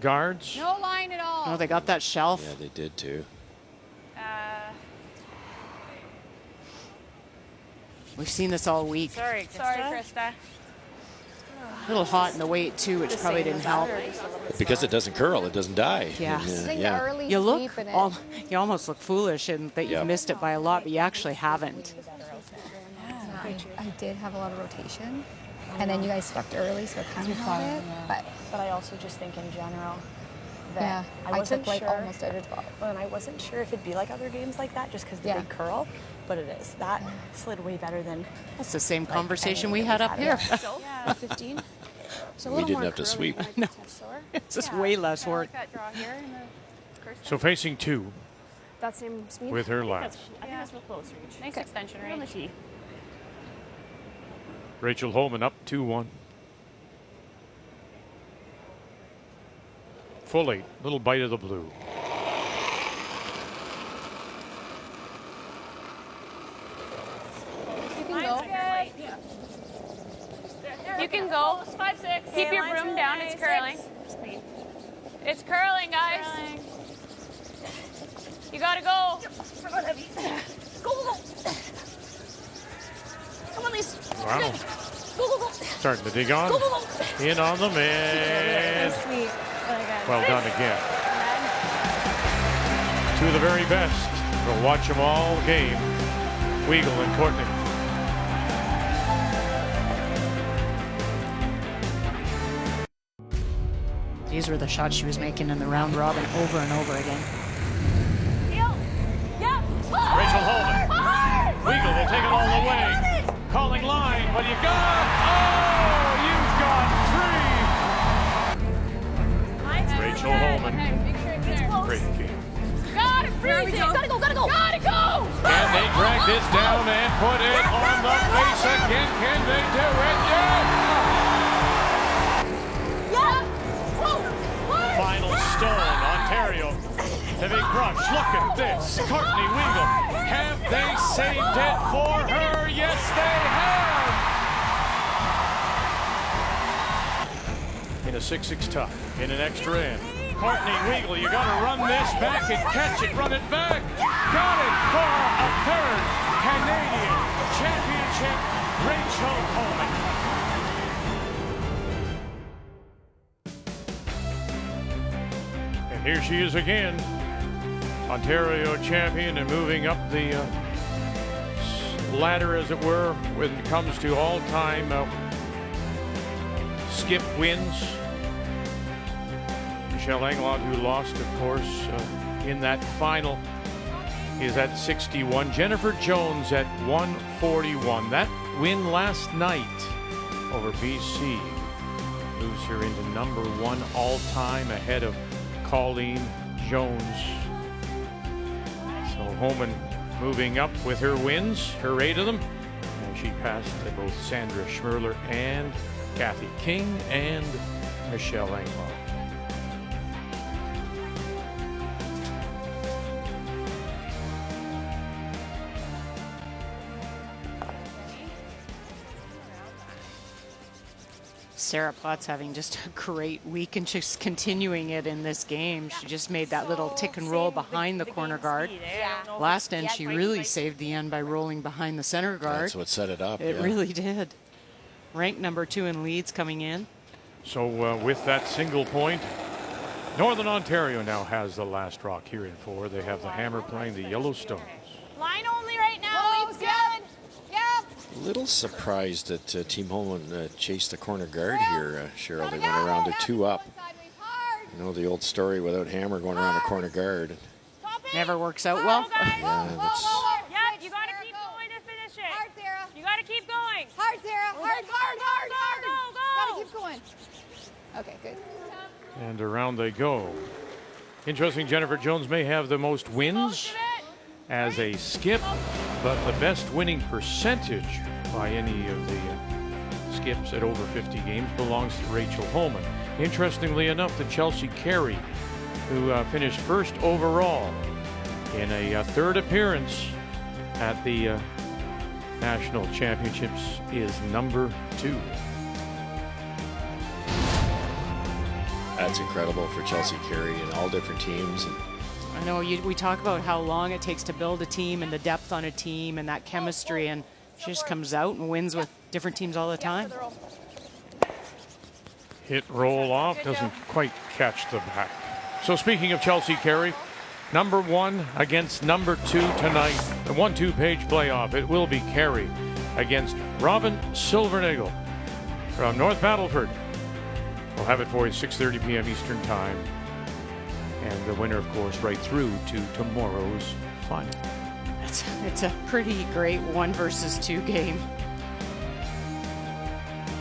Guards. No line at all. Oh, they got that shelf. Yeah, they did too. We've seen this all week. Sorry, Krista. A little hot in the weight too, which probably didn't help. Because it doesn't curl, it doesn't die. Yeah. And, yeah. You look, you almost look foolish in that you've missed it by a lot, but you actually haven't. I did have a lot of rotation, and then you guys stepped early, so it kind of caught it. But I also just think in general that Yeah, I wasn't took like sure. almost every spot. And I wasn't sure if it'd be like other games like that, just because the Yeah. big curl. But it is. That slid way better than. That's the same conversation we had up here. Yeah, 15. So We didn't have to sweep. No, it's just way less work. That draw here in the So facing 2 that same speed. with her I last. think that's real close reach. Nice extension On the range. tee. Rachel Holman up 2-1. Full 8, little bite of the blue. You can go. 5-6. Keep your broom down. It's curling. It's curling, guys. You gotta go. Go. Come on, Lisa. Wow. Go. Starting to dig on. In on the man. Sweet. Well done again. Two of the very best. We'll watch them all game. Weagle and Courtney. These were the shots she was making in the round robin over and over again. Rachel Holman. Weagle will take it all the way. Calling line. What do you got? Oh, you've got 3. Rachel Holman. Great game. Gotta freeze it. Gotta go. Gotta go. Can they drag this down and put it on the face again? Can they do it? Yeah! Final stone, Ontario. The big crush. Look at this. Courtney Weagle. Have they saved it for her? Yes, they have. In a 6-6 tie, in an extra end. Courtney Weagle, you got to run this back and catch it. Run it back. Got it for a third Canadian championship. Rachel Holman. And here she is again. Ontario champion and moving up the ladder, as it were, when it comes to all-time skip wins. Michelle Englot, who lost, of course, in that final, is at 61. Jennifer Jones at 141. That win last night over BC moves her into #1 all-time, ahead of Colleen Jones. So Homan moving up with her wins, her 8 of them. And she passed both Sandra Schmerler and Kathy King and Michelle Englot. Sarah Potts having just a great week and just continuing it in this game. She just made that little tick and roll behind the corner guard. Last end, she really saved the end by rolling behind the center guard. That's what set it up. It really did. Ranked #2 in leads coming in. So with that single point, Northern Ontario now has the last rock here in 4. They have the Hammer playing the Yellowstones. Line only right now. Lead's good. Yep. A little surprised that Team Homan chased the corner guard here, Cheryl. They went around to 2 up. You know the old story without Hammer going around the corner guard. Never works out well. Yeah, that's... Yep, you got to keep going to finish it. Hard, Sarah. You got to keep going. Hard, Sarah. Hard. Go. Gotta keep going. Okay, good. And around they go. Interesting, Jennifer Jones may have the most wins as a skip, but the best winning percentage by any of the skips at over 50 games belongs to Rachel Homan. Interestingly enough, the Chelsea Carey, who finished 1st overall in a 3rd appearance at the National Championships, is #2. That's incredible for Chelsea Carey and all different teams. And I know we talk about how long it takes to build a team and the depth on a team and that chemistry, and she just comes out and wins with different teams all the time. Hit roll off, doesn't quite catch the back. So speaking of Chelsea Carey, #1 against #2 tonight. The 1-2 page playoff. It will be Carey against Robin Silvernagle from North Battleford. We'll have it for you 6:30 p.m. Eastern Time. And the winner, of course, right through to tomorrow's final. It's a pretty great 1 versus 2 game.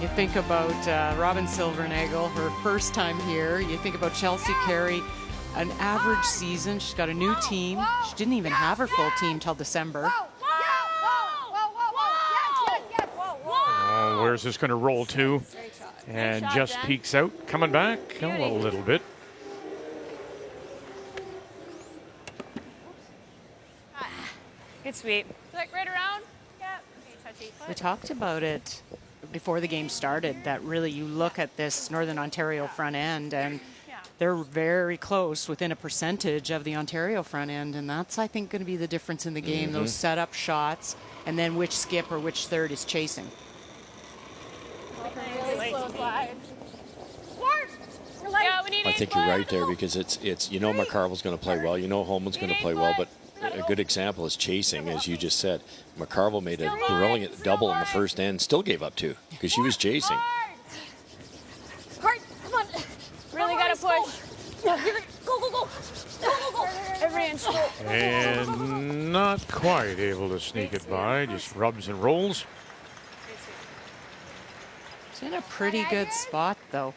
You think about Robin Silvernagle, her first time here. You think about Chelsea Carey, an average season. She's got a new team. She didn't even have her full team till December. Oh, where's this going to roll to? And just peeks out, coming back a little bit. Good sweep. Flick right around. Yep. We talked about it before the game started, that really you look at this Northern Ontario front end and they're very close, within a percentage of the Ontario front end, and that's, I think, going to be the difference in the game, those setup shots, and then which skip or which third is chasing. Really slow slide. I think you're right there, because it's you know McCarville's going to play well, you know Homan's going to play well, but a good example is chasing, as you just said. McCarville made a brilliant double in the first end, still gave up 2 because she was chasing. Hard, come on. Really got to push. Go. Every inch. And not quite able to sneak it by, just rubs and rolls. It's in a pretty good spot, though.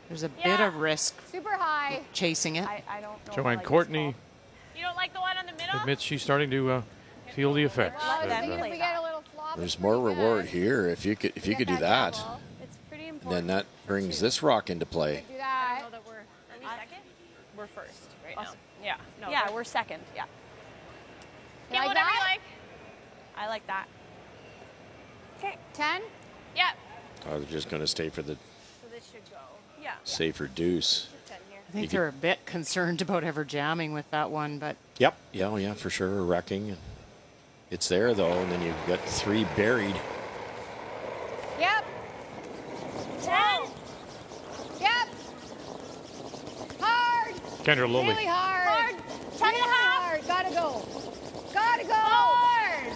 There's a bit of risk Super high. chasing it. I don't know. Joanne Courtney You don't like the one on the middle? admits she's starting to feel the effects. There's more reward here if you could do that. It's pretty important. Then that brings this rock into play. Do that. I know that are we second? We're first right Awesome. now. Yeah. No, Yeah, we're- we're second. Yeah. Get like whatever you that? like. I like that. Okay. 10. Yep. Oh, they're just going to stay for the So this should go. Yeah. safer deuce. 10 here. I think they're a bit concerned about ever jamming with that one, but Yep. Yeah, for sure. Wrecking. It's there, though, and then you've got 3 buried. Yep. 10. Yep. Hard. Kendra Lilly. Really hard. Hard. 10 and a half. Hard. Gotta go. Gotta go. Hard.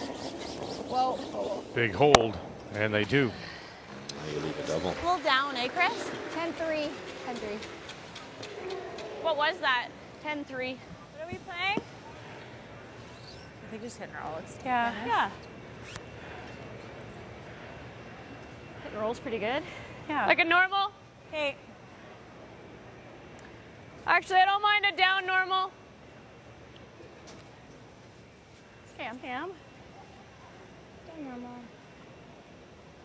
Whoa. Big hold, and they do. you leave a double. Pull down, eh, Chris? 10-3. 10-3. What was that? 10-3. What are we playing? I think just hit and roll. It's Yeah. Hit and roll's pretty good. Yeah. Like a normal? Okay. Actually, I don't mind a down normal. Cam. Down normal.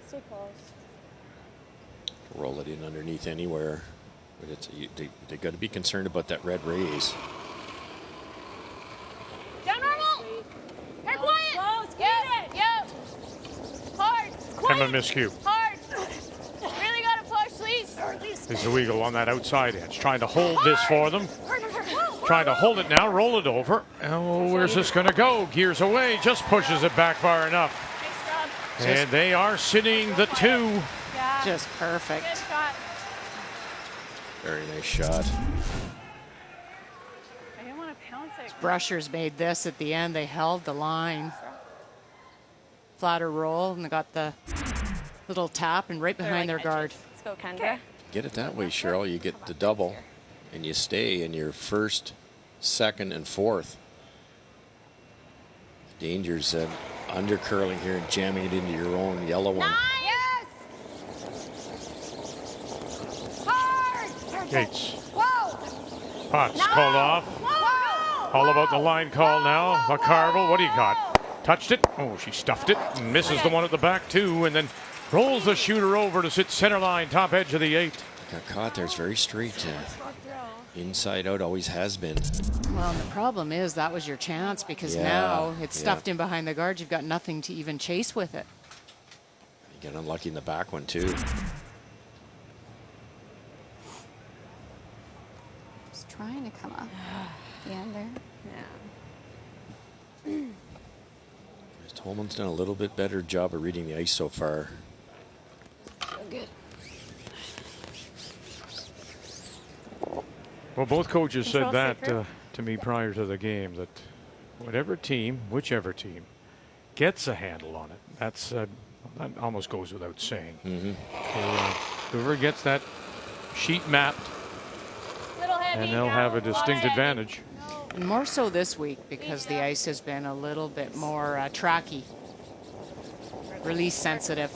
Stay close. Roll it in underneath anywhere. But it's they got to be concerned about that red raise. Down normal. Hey, quiet. Close. Yep. Hard. Emma Miscue. Hard. Really got to push, please. Is the Eagle on that outside edge, trying to hold this for them. Trying to hold it now, roll it over. Oh, where's this going to go? Gears away, just pushes it back far enough. And they are sitting the 2. Yeah. Just perfect. Good shot. Very nice shot. I didn't want to pounce it. Brushers made this at the end. They held the line. Flatter roll, and they got the little tap and right behind their guard. Let's go, Kendra. Get it that way, Cheryl. You get the double, and you stay in your first, second, and fourth. Danger's under curling here and jamming it into your own yellow one. Yes! Hard! Gates. Whoa! Potts called off. Whoa! All about the line call now. McCarville, what do you got? Touched it. Oh, she stuffed it. And misses the one at the back, too. And then rolls the shooter over to sit center line, top edge of the 8. Got caught there. It's very straight. Inside out, always has been. Well, and the problem is that was your chance because now it's stuffed in behind the guard. You've got nothing to even chase with it. You get unlucky in the back one, too. Just trying to come up. The end there. Yeah. Tolman's done a little bit better job of reading the ice so far. So good. Well, both coaches said Control that secret. to me prior to the game, that whichever team gets a handle on it, that almost goes without saying. Whoever gets that sheet mapped, Little heavy. and they'll have a distinct advantage. And more so this week because the ice has been a little bit more tracky, release sensitive.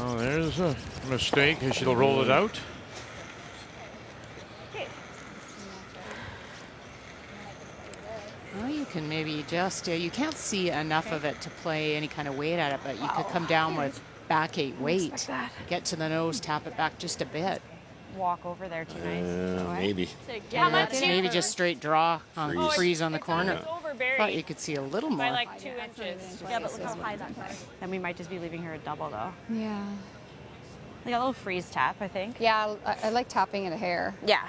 Oh, there's a mistake as she'll roll it out. Well, you can maybe just, you can't see enough of it to play any kind of weight at it, but you could come down with back 8 weight, get to the nose, tap it back just a bit. Walk over there too nice. Maybe. Maybe just straight draw on freeze on the corner. It's overburied Thought you could see a little by more. like 2 inches. Yeah, but look how high that goes. And we might just be leaving her a double though. Yeah. Like a little freeze tap, I think. Yeah, I like tapping at a hair. Yeah.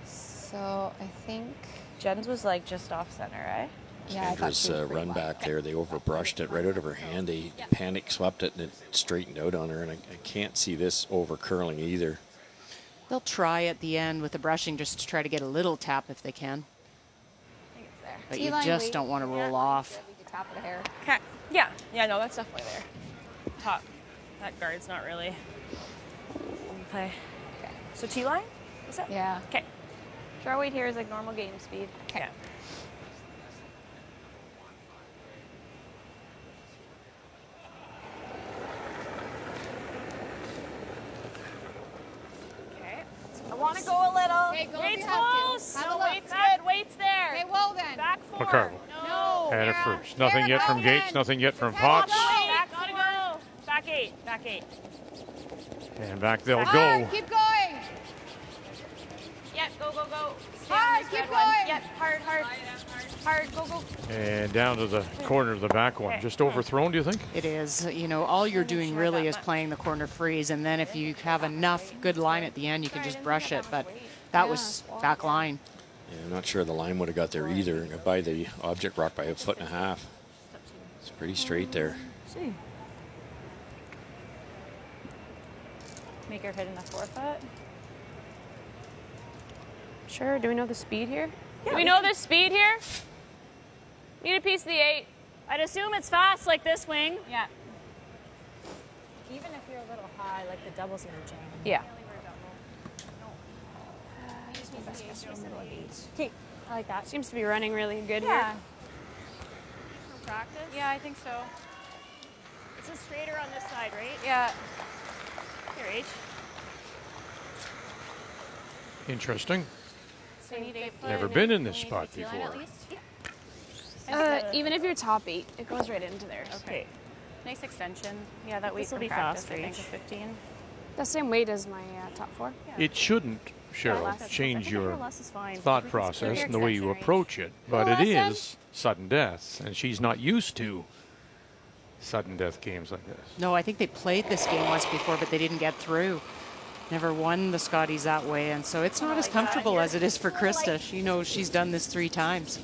So I think. Jen's was like just off center, right? Yeah, I thought Kendra's she was pretty run wide. back there, they overbrushed it right out of her hand. They panic swept it and it straightened out on her. And I can't see this over curling either. They'll try at the end with the brushing just to try to get a little tap if they can. I think it's there. But you T-line just weight. don't want to roll off. We could tap at a hair. Okay. Yeah. Yeah, no, that's definitely there. Top. That guard's not really. Okay. Okay. So T-line? Is that? Yeah. Okay. Draw weight here is like normal game speed. Okay. Okay. I want to go a little. Okay, go if Weight's you have to. close. Have a No, look. weight's good. Weight's there. Okay, well then. Back 4. McCarville. No. And a Yeah. first. Nothing yet from Gates, nothing yet from Potts. Back, gotta go. Back 8. Back 8. And back they'll Hard, go. keep going. Yep, go, go, go. Stay Hard, on this keep red one. going. Yep, hard, hard. Hard, go, go. And down to the corner of the back one. Just overthrown, do you think? It is, all you're doing really is playing the corner freeze, and then if you have enough good line at the end, you can just brush it. But that was back line. Yeah, I'm not sure the line would have got there either. Got by the object rock by 1.5 feet. It's pretty straight there. See. Make her hit in the 4-foot. Sure. Do we know the speed here? Do we know the speed here? Need a piece of the 8. I'd assume it's fast like this wing. Yeah. Even if you're a little high, like the double's gonna jam. Yeah. Okay, I like that. Seems to be running really good Yeah. here. For practice? Yeah, I think so. This is straighter on this side, right? Yeah. Here, H. Interesting. So you need 8 foot. Never been in this spot before. Even if you're top 8, it goes right into there. Okay. Nice extension. Yeah, that weight This will from be practice, fast I for think, each. of 15. The same weight as my top 4. It shouldn't, Cheryl, less. change your Less is fine. thought process and the way you approach it, but it is sudden death, and she's not used to sudden death games like this. No, I think they played this game once before, but they didn't get through. Never won the Scotties that way, and so it's not as comfortable as it is for Krista. She knows she's done this 3 times.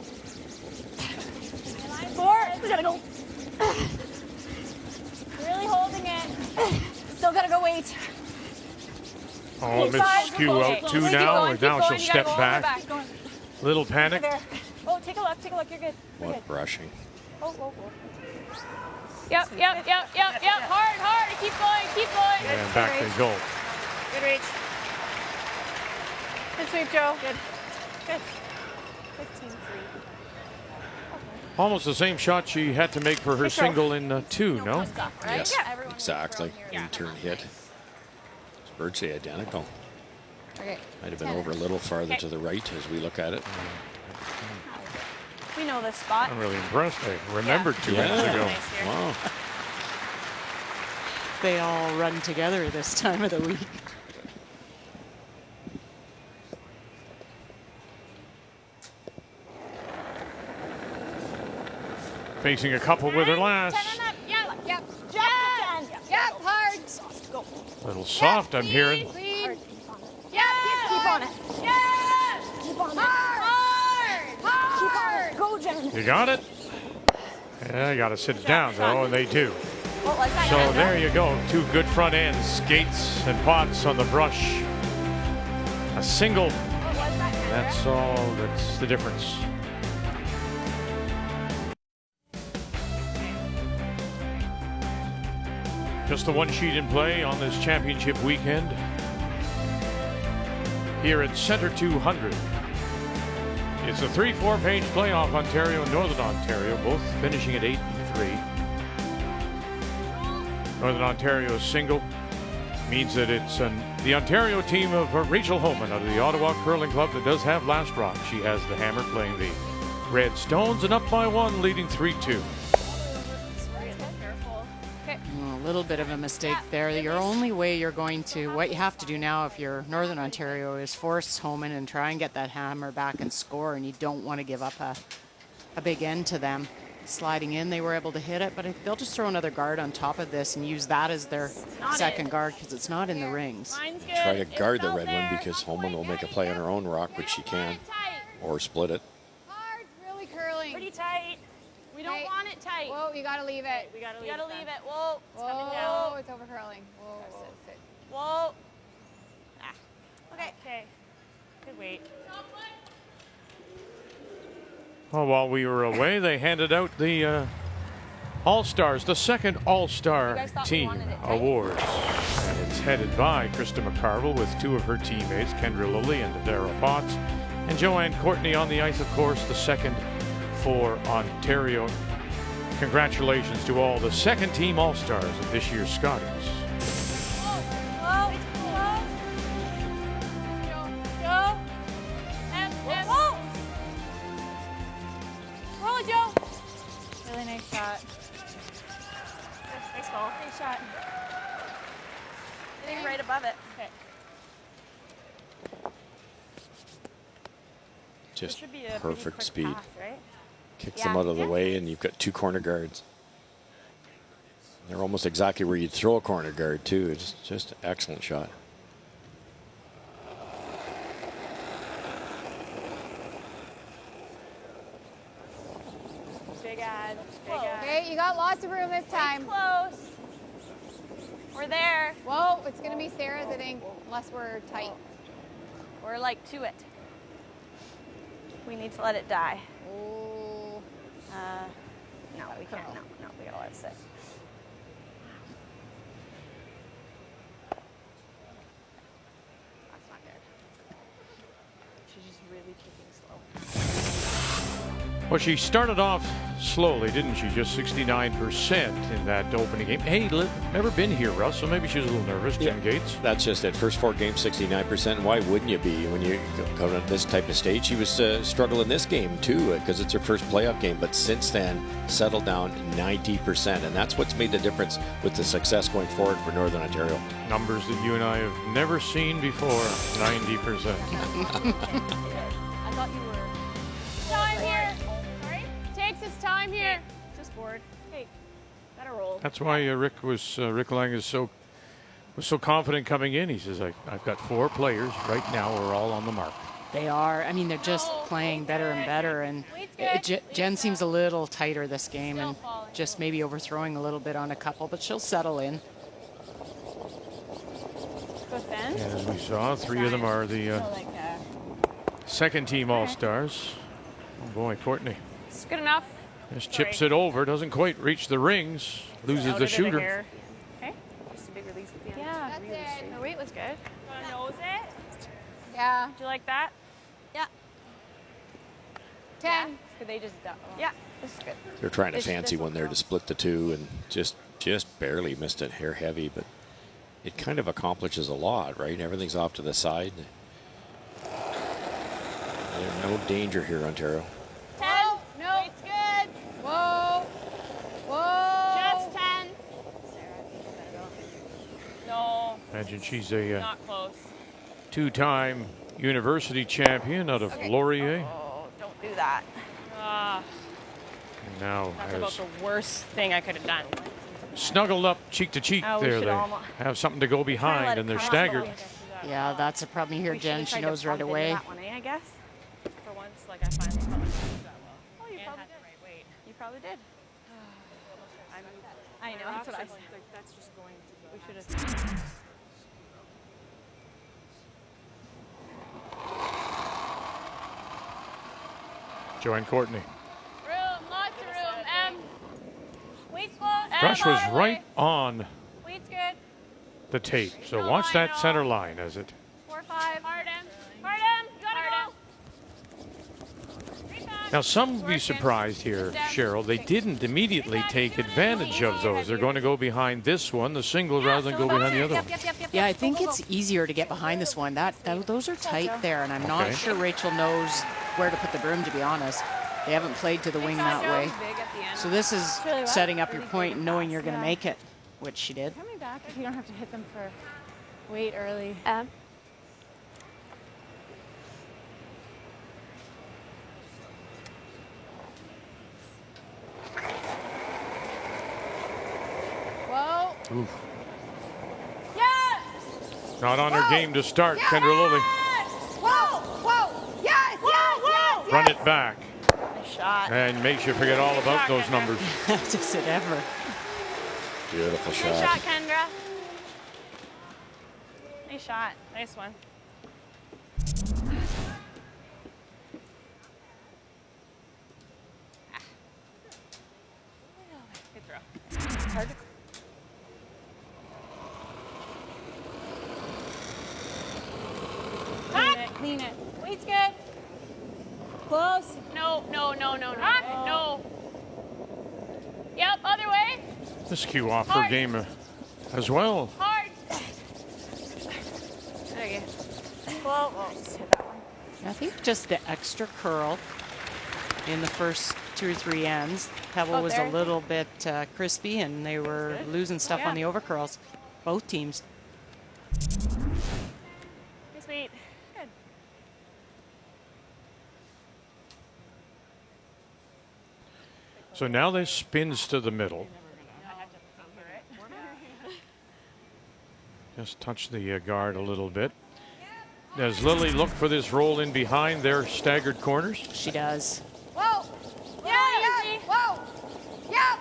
4. We gotta go. Really holding it. Still gotta go wait. Oh, Miss Skew out too now, and now she'll step back. Little panic. Oh, take a look. Take a look. You're good. You're good. What brushing? Oh, whoa, whoa. Yep. Hard. Keep going. And back they go. Good reach. Good sweep, Joe. Good. 15-3. Almost the same shot she had to make for her single in 2, no? Yes, exactly. In-turn hit. It's virtually identical. Okay. Might have been over a little farther to the right as we look at it. We know this spot. I'm really impressed. I remembered 2 minutes ago. Wow. They all run together this time of the week. Facing a couple with her last. Yep. Hard. A little soft, I'm hearing. Clean. Keep on it. Keep on it. Hard. Go, Jen. You got it? Yeah, you got to sit it down, though, and they do. Oh, like that. So there you go. 2 good front ends. Skates and Potts on the brush. A single. That's all. That's the difference. Just the 1 sheet in play on this championship weekend here at Center 200. It's a 3-4 page playoff. Ontario and Northern Ontario both finishing at 8-3. Northern Ontario's single means that it's the Ontario team of Rachel Homan out of the Ottawa Curling Club that does have last rock. She has the hammer playing the Red Stones and up by 1, leading 3-2. A little bit of a mistake there. Your only way you're going to, what you have to do now if you're Northern Ontario is force Homan and try and get that hammer back and score, and you don't want to give up a big end to them. Sliding in, they were able to hit it, but they'll just throw another guard on top of this and use that as their second guard because it's not in the rings. Try to guard the red one because Homan will make a play on her own rock, which she can, or split it. Hard. Really curling. Pretty tight. We don't want it tight. Whoa, you gotta leave it. We gotta You gotta leave it. it. Whoa. It's coming Whoa, down. it's over curling. Whoa. Sit. Whoa. Okay. Good weight. Well, while we were away, they handed out the All-Stars, the second All-Star Team Awards. And it's headed by Krista McCarville with 2 of her teammates, Kendra Lilly and Daryl Potts. And Joanne Courtney on the ice, of course, the second for Ontario. Congratulations to all the second team All-Stars of this year's Scotties. Roll it, Joe. Really nice shot. Nice ball. Nice shot. I think right above it. Okay. Just Should be a perfect pretty quick speed. pass, right? Kicks them out of the way, and you've got 2 corner guards. They're almost exactly where you'd throw a corner guard, too. It's just an excellent shot. Big ad. Okay, you got lots of room this time. Close. We're there. Whoa, it's gonna be Sarah's, I think, unless we're tight. We're like to it. We need to let it die. Oh. No, we can't. No, we gotta let it sit. That's not good. She's just really kicking slow. Well, she started off slowly, didn't she? Just 69% in that opening game. Hey, never been here, Russ, so maybe she was a little nervous, Jen Gates. That's just it. First 4 games, 69%. Why wouldn't you be when you go to this type of stage? She was struggling this game, too, because it's her first playoff game. But since then, settled down 90%. And that's what's made the difference with the success going forward for Northern Ontario. Numbers that you and I have never seen before, 90%. I thought you were. Time here. Sorry? Takes its time here. Just bored. Hey, gotta roll. That's why Rick Lang was so confident coming in. He says, I've got 4 players right now. We're all on the mark. They are. I mean, they're just playing better and better. And Jen seems a little tighter this game and just maybe overthrowing a little bit on a couple, but she'll settle in. And as we saw, 3 of them are the second team All-Stars. Oh boy, Courtney. It's good enough. Just chips it over, doesn't quite reach the rings, loses the shooter. Okay. Just a big release at the end. Yeah, that's it. The weight was good. Nose it. Yeah. Did you like that? Yeah. 10. Could they just? Yeah. This is good. They're trying to fancy one there to split the 2 and just barely missed it, hair heavy, but it kind of accomplishes a lot, right? Everything's off to the side. There's no danger here, Ontario. 10. No. It's good. Whoa. Whoa. Just 10. No. Imagine she's a Not close. 2-time university champion out of Laurier. Oh, don't do that. And now That's has about the worst thing I could have done. snuggled up cheek to cheek Oh, we there. should They almost- have something to go behind, and they're staggered. Yeah, that's a problem here, Jen. She knows right away. That one, I guess. For once, like I finally felt like I did that well. Oh, you probably did. Right weight. You probably did. I know, that's what I said. Like, that's just going to we should have. Joanne Courtney. Room. Lots of room. Weight's close. Rush was right on Weight's good. the tape, so watch that center line as it 4-5. Hard him. Hard him. You gotta go. Now, some will be surprised here, Cheryl. They didn't immediately take advantage of those. They're going to go behind this one, the single, rather than go behind the other one. Yeah, I think it's easier to get behind this one. Those are tight there, and I'm not sure Rachel knows where to put the broom, to be honest. They haven't played to the wing that way. So this is setting up your point and knowing you're going to make it, which she did. Coming back if you don't have to hit them for weight early. Whoa. Oof. Yes. Not on her game to start, Kendra Lilly. Whoa. Whoa. Yes. Yes. Run it back. Nice shot. And makes you forget all about those numbers. Does it ever? Beautiful Good shot. shot, Kendra. Nice shot. Nice one. Good throw. Hard to Clean it. Weight's good. Close. No. No. Yep. Other way. This cue off her game as well. Hard. There you go. Whoa. Just hit that one. I think just the extra curl in the first 2 or 3 ends. Pebble was a little bit crispy, and they were losing stuff on the overcurls. Both teams. Nice weight. Good. So now this spins to the middle. Just touch the guard a little bit. Does Lily look for this roll in behind their staggered corners? She does. Whoa. Yeah. Whoa. Yep.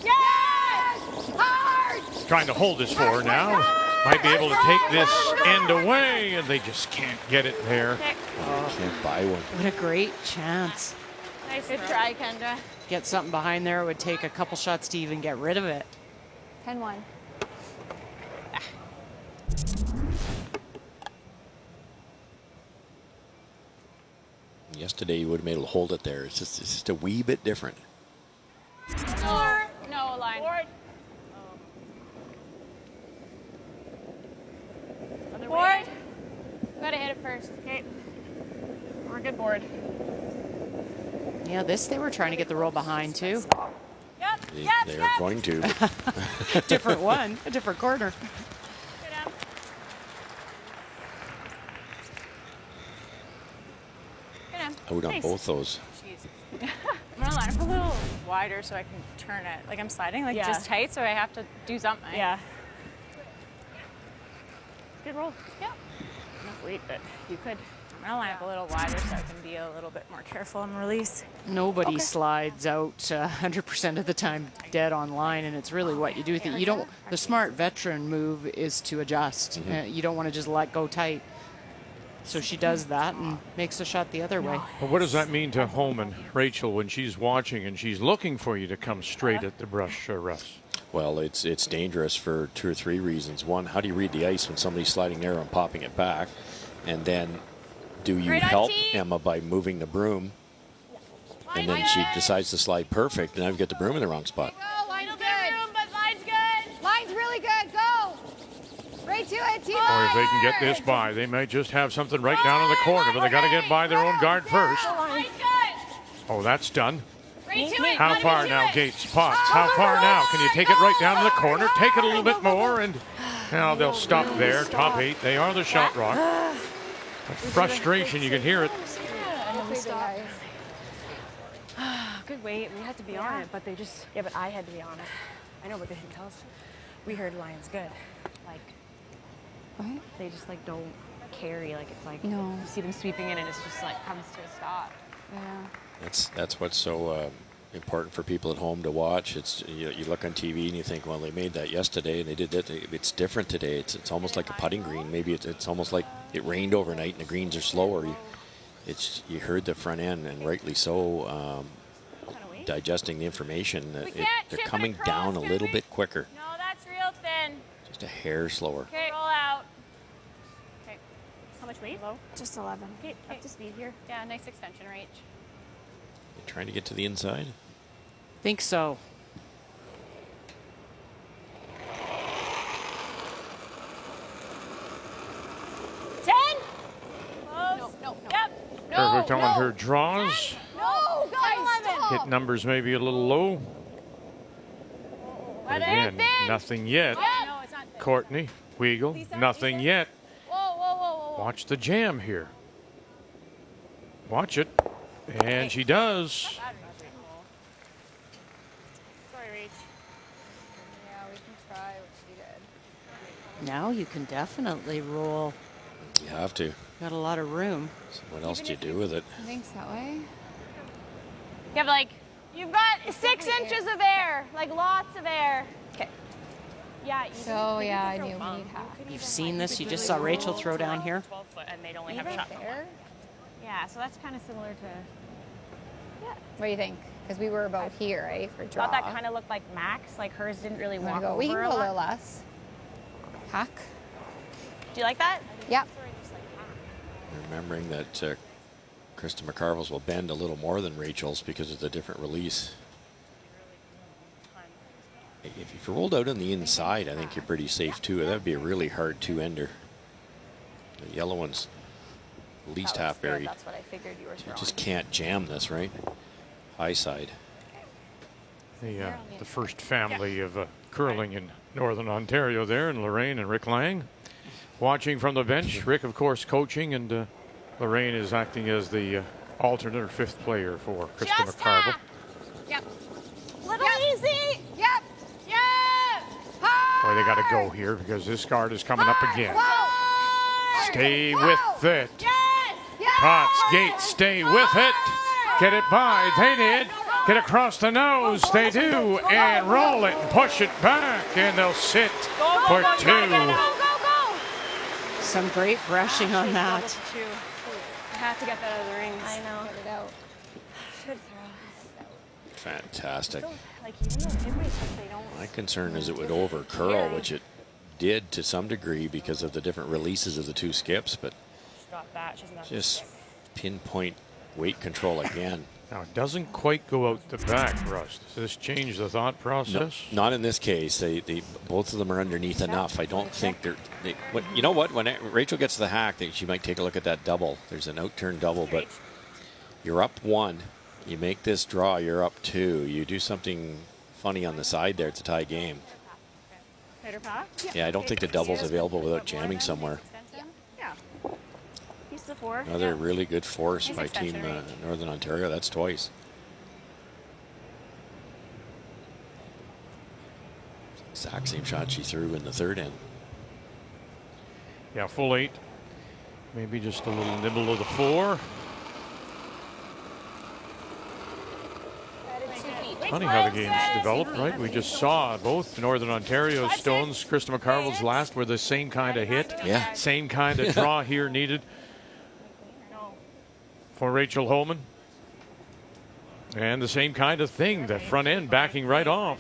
Yes. Hard. Trying to hold this for her now. Might be able to take this end away, and they just can't get it there. Can't buy one. What a great chance. Nice Good throw. try, Kendra. Get something behind there. It would take a couple shots to even get rid of it. 10-1. Yesterday, you would have been able to hold it there. It's just a wee bit different. No, line. Other Board. way. Gotta hit it first. Okay. We're good board. Yeah, this they were trying to get the roll behind too. Yep. They're going to. Different one, a different corner. Good up. Good up. Out on Nice. both those. I'm gonna line up a little wider so I can turn it. Like I'm sliding like Yeah. just tight, so I have to do something. Yeah. Good roll. Yep. Enough weight, but you could. I'm gonna line up a little wider so I can be a little bit more careful and release. Nobody slides out 100% of the time dead on line, and it's really what you do with it. You don't. The smart veteran move is to adjust. You don't want to just let go tight. So she does that and makes the shot the other way. Well, what does that mean to Homan, Rachel, when she's watching and she's looking for you to come straight at the brush, Russ? Well, it's dangerous for 2 or 3 reasons. One, how do you read the ice when somebody's sliding there and popping it back? And then, do you Right on, help T. Emma by moving the broom? And then she decides to slide perfect, and now you've got the broom in the wrong spot. Go, line's good. Room, but line's good. Line's really good. Go. Right to it, team. Or if they can get this by, they may just have something right down in the corner, but they got to get by their own guard first. Line's good. Oh, that's done. Right to it. How Let far him do now, it. Gates? Potts. How far now? Can you take it right down to the corner? Take it a little bit more, and now they'll stop there. Top 8. They are the shot rock. The frustration, you can hear it. Good weight. We had to be on it, but they just. Yeah, but I had to be on it. I know, but they didn't tell us. We heard Lions good. Like, What? they just like don't carry. Like it's like No. you see them sweeping in, and it's just like comes to a stop. Yeah. That's what's so important for people at home to watch. It's you look on TV and you think, well, they made that yesterday and they did that. It's different today. It's almost like a putting green. Maybe it's almost like it rained overnight and the greens are slower. You heard the front end, and rightly so. Digesting the information, that they're coming down a little bit quicker, No, that's real thin. just a hair slower. Okay, roll out. Okay. How much weight? Low. Just 11. Okay, up to speed here. Yeah, nice extension range. You're trying to get to the inside. Think so. Close. No. Yep. Perfect on her draws. No, guys. Hit numbers maybe a little low. But again, nothing yet. No, it's not. Courtney, Weagle, nothing yet. Whoa. Watch the jam here. Watch it. And she does. Sorry, Reach. Yeah, we can try what she did. Now you can definitely roll. You have to. Got a lot of room. So what else do you do with it? Thanks that way. You have you've got 6 inches of air, like lots of air. Okay. Yeah. So yeah, I knew we need half. You've seen this. You just saw Rachel throw down here. 12 foot, and they'd only have Even shot from there? Yeah, so that's kind of similar to. What do you think? Because we were about here, right, for draw. Thought that kind of looked like Max. Like hers didn't really Wanna walk go? over We can a go a lot. little less. Hack. Do you like that? Yep. Remembering that Krista McCarville's will bend a little more than Rachel's because of the different release. If you rolled out on the inside, I think you're pretty safe too. That would be a really hard 2-ender. The yellow one's at least half buried. That's what I figured you were You throwing. just can't jam this, right? High side. The first family of curling in Northern Ontario there, and Lorraine and Rick Lang. Watching from the bench, Rick, of course, coaching, and Lorraine is acting as the alternate or 5th player for Krista Just McCarville. tap. Yep. Little easy. Yep. Boy, they got to go here because this guard is coming up again. Stay with it. Potts, Gates, stay with it. Get it by. They did. Get across the nose. They do. And roll it and push it back. And they'll sit for 2. Some great brushing on that. I have to get that out of the rings. I know. Get it out. Fantastic. Like, even though they don't. My concern is it would over curl, which it did to some degree because of the different releases of the two skips, but Stop that. She's not just pinpoint weight control again. Now, it doesn't quite go out the back, Russ. Does this change the thought process? No, not in this case. They both of them are underneath enough. I don't think you know what? When Rachel gets the hack, she might take a look at that double. There's an outturn double, but you're up 1. You make this draw, you're up 2. You do something funny on the side there. It's a tie game. Yeah, I don't think the double's available without jamming somewhere. Yeah. Piece of the 4. Another really good force by Team Northern Ontario. That's twice. Exact same shot she threw in the third end. Yeah, full 8. Maybe just a little nibble of the 4. Funny how the game's developed, right? We just saw both Northern Ontario stones, Krista McCarville's last, were the same kind of hit. Yeah. Same kind of draw here needed for Rachel Homan. And the same kind of thing, the front end backing right off.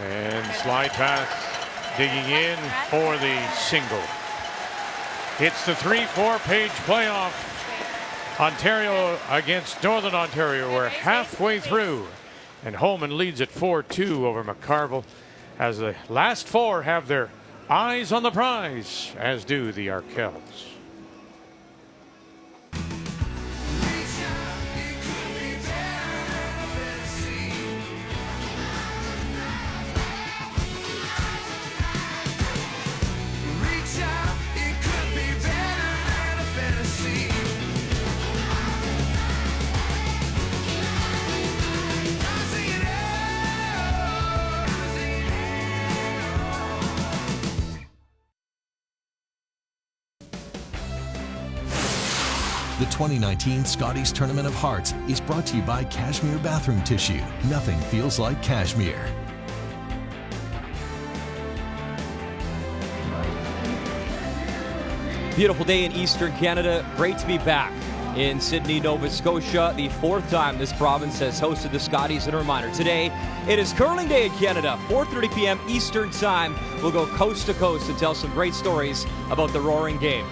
And slide pass digging in for the single. It's the 3-4 page playoff. Ontario against Northern Ontario. We're halfway through, and Homan leads at 4-2 over McCarville as the last 4 have their eyes on the prize, as do the Arkells. The 2019 Scotties Tournament of Hearts is brought to you by Cashmere Bathroom Tissue. Nothing feels like cashmere. Beautiful day in Eastern Canada. Great to be back in Sydney, Nova Scotia. The 4th time this province has hosted the Scotties. And a reminder, today it is curling day in Canada. 4:30 p.m. Eastern time. We'll go coast to coast and tell some great stories about the roaring game.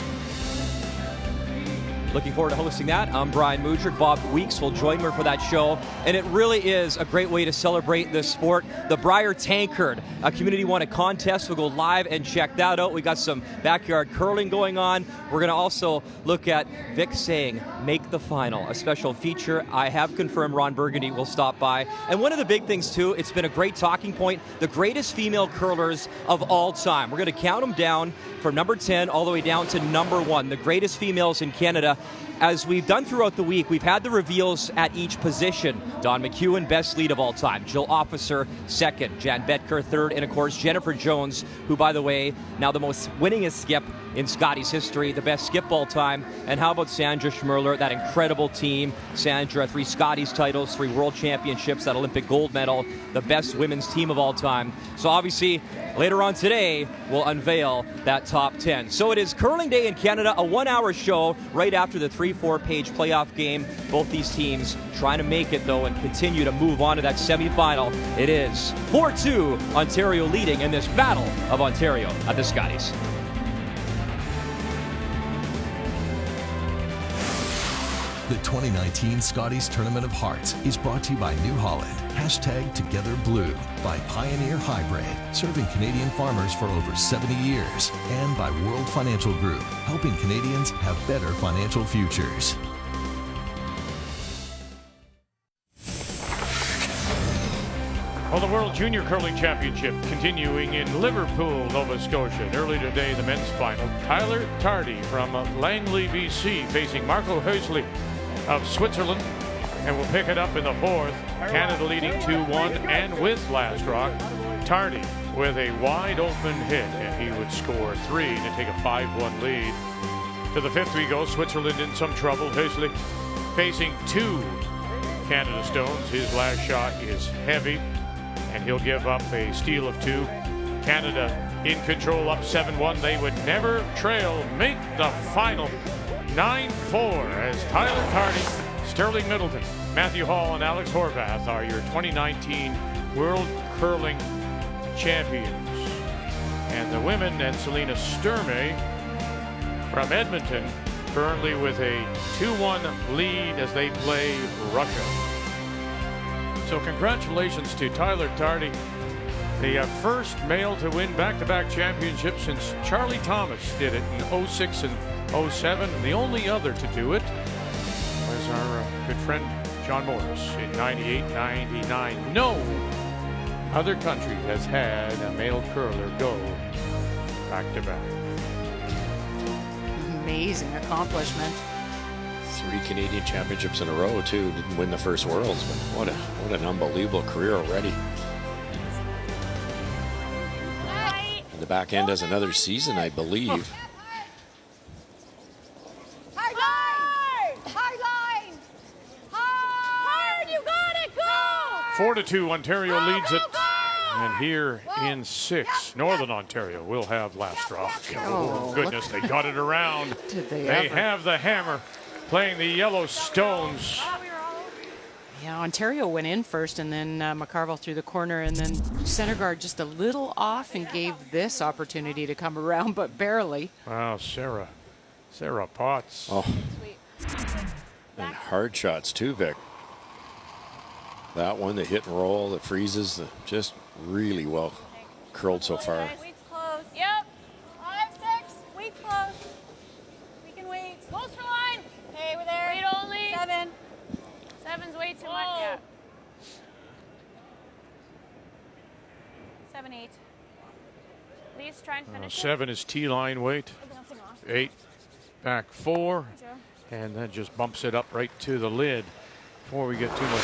Looking forward to hosting that. I'm Brian Mudrick. Bob Weeks will join me for that show. And it really is a great way to celebrate this sport. The Briar Tankard, a community won a contest. We'll go live and check that out. We got some backyard curling going on. We're going to also look at Vic saying, make the final, a special feature. I have confirmed Ron Burgundy will stop by. And one of the big things, too, it's been a great talking point, the greatest female curlers of all time. We're going to count them down from number 10 all the way down to number 1, the greatest females in Canada. As we've done throughout the week, we've had the reveals at each position. Dawn McEwen, best lead of all time. Jill Officer, second. Jan Betker, third. And, of course, Jennifer Jones, who, by the way, now the most winningest skip in Scotties history, the best skip all time. And how about Sandra Schmerler, that incredible team. Sandra, 3 Scotties titles, 3 World Championships, that Olympic gold medal, the best women's team of all time. So, obviously, later on today, we'll unveil that top 10. So it is curling day in Canada, a 1-hour show right after the 3-4 page playoff game. Both these teams trying to make it, though, and continue to move on to that semifinal. It is 4-2, Ontario leading in this Battle of Ontario at the Scotties. The 2019 Scotties Tournament of Hearts is brought to you by New Holland. #TogetherBlue, by Pioneer Hybrid, serving Canadian farmers for over 70 years, and by World Financial Group, helping Canadians have better financial futures. Well, the World Junior Curling Championship continuing in Liverpool, Nova Scotia. And early today, the men's final. Tyler Tardy from Langley, BC, facing Marco Hösli of Switzerland. And we'll pick it up in the 4th. Canada leading 2-1 and with last rock. Tardy with a wide open hit, and he would score 3 to take a 5-1 lead. To the 5th we go. Switzerland in some trouble. Hösli facing 2 Canada stones. His last shot is heavy, and he'll give up a steal of 2. Canada in control, up 7-1. They would never trail, make the final 9-4 as Tyler Tardy, Sterling Middleton, Matthew Hall, and Alex Horvath are your 2019 World Curling Champions. And the women and Selena Sturmey from Edmonton currently with a 2-1 lead as they play Russia. So congratulations to Tyler Tardy, the first male to win back-to-back championships since Charlie Thomas did it in 06 and 07. And the only other to do it was our good friend John Morris in 98, 99. No other country has had a male curler go back-to-back. Amazing accomplishment. 3 Canadian championships in a row too. Didn't win the first Worlds, but what an unbelievable career already. And the back end has another season, I believe. Hard line! Hard line! Hard! You got it! Go! 4-2, Ontario leads it. And here in 6, Northern Ontario will have last draw. Oh, goodness, they got it around. Did they ever? Have the hammer playing the Yellowstones. Yeah, Ontario went in first, and then McCarville threw the corner, and then center guard just a little off and gave this opportunity to come around, but barely. Wow, Sarah Potts. Oh, and hard shots too, Vic. That one, the hit and roll, the freezes, just really well curled so far. Weight's close. Yep. 5, 6. Weight's close. We can wait. Close for line. Okay, we're there. Weight only. 7. 7's way too much. Yeah. 7, 8. Please try and finish 7 is T-line weight. 8 back 4, and that just bumps it up right to the lid before we get too much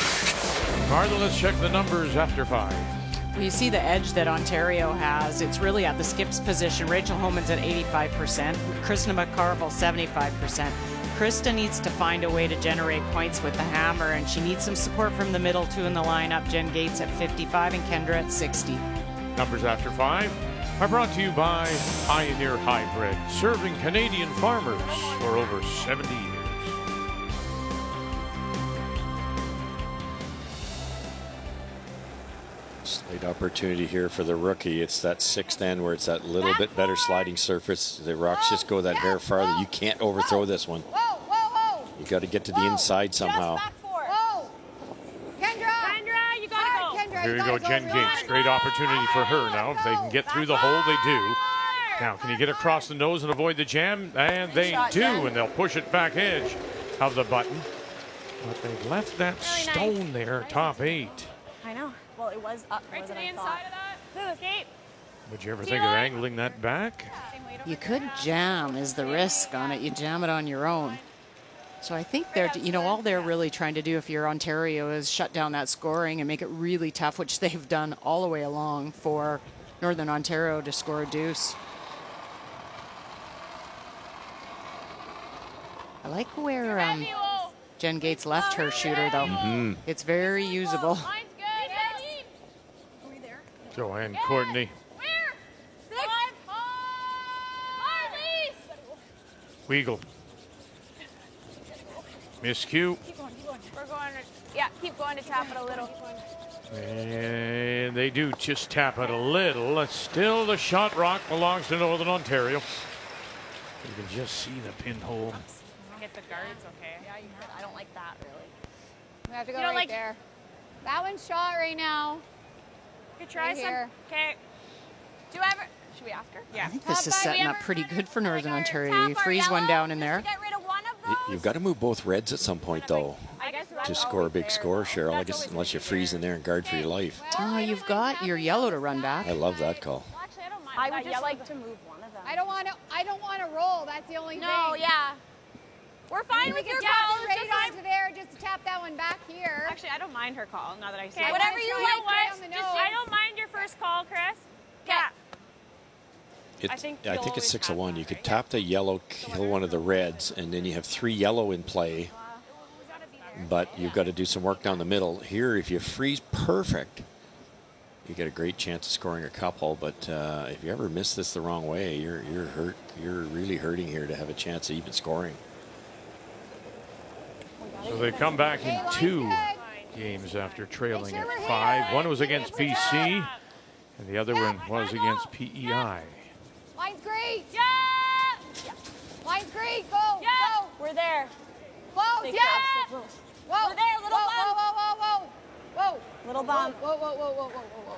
farther. Let's check the numbers after 5. Well, you see the edge that Ontario has. It's really at the skips position. Rachel Homan's at 85%. Krista McCarville, 75%. Krista needs to find a way to generate points with the hammer, and she needs some support from the middle two in the lineup. Jen Gates at 55 and Kendra at 60. Numbers after 5 are brought to you by Pioneer Hybrid, serving Canadian farmers for over 70 years. Slight opportunity here for the rookie. It's that 6th end where it's that little bit better sliding surface. The rocks just go that hair farther. You can't overthrow this one. You got to get to the inside somehow. Kendra, you gotta go. Kendra, Here you go, Jen Gates. Great opportunity for her now. If they can get through the hole, they do. Now, can you get across the nose and avoid the jam? And they do, and they'll push it back edge of the button. But they've left that stone there, top 8. I know. Well, it was up right to the inside of that. Escape. Would you ever think of angling that back? You could jam is the risk on it. You jam it on your own. So I think they're, all they're really trying to do if you're Ontario is shut down that scoring and make it really tough, which they've done all the way along for Northern Ontario to score a deuce. I like where Jen Gates left her shooter, though. It's very usable. Joanne Courtney. Weagle. Miscue. We're going to, keep going to tap it a little. And they do just tap it a little. Still the shot rock belongs to Northern Ontario. You can just see the pinhole. Get the guards, okay? Yeah, you could. I don't like that, really. We have to go there. That one's shot right now. You could try some. Okay. Should we ask her? Yeah. I think this is setting up pretty good for Northern Ontario. You freeze one down in there. Get rid of one of those. You've got to move both reds at some point, though, I guess to score a big score, Cheryl. I guess unless you freeze in there and guard for your life. Oh, you've got your yellow to run back. I love that call. Well, actually, I don't mind. I would just like to move one of them. I don't want to roll. That's the only thing. No, yeah. We're fine with your call. Right onto there, just to tap that one back here. Actually, I don't mind her call now that I see Okay, it. whatever you like. I don't mind your first call, Chris. Yeah. I think it's 6 of 1. You could tap the yellow, kill one of the reds, and then you have 3 yellow in play. But you've got to do some work down the middle. Here, if you freeze perfect, you get a great chance of scoring a couple. But if you ever miss this the wrong way, you're hurt. You're really hurting here to have a chance of even scoring. So they come back in 2 games after trailing at 5. One was against BC, and the other one was against PEI. Line's great. Yeah. Line's great. Go. Yeah. Go. We're there. Close. Big Yeah. drops, big moves. Whoa. We're there, little whoa, bump. whoa, whoa, whoa, whoa. Whoa. Little bump. Whoa, whoa, whoa, whoa, whoa, whoa,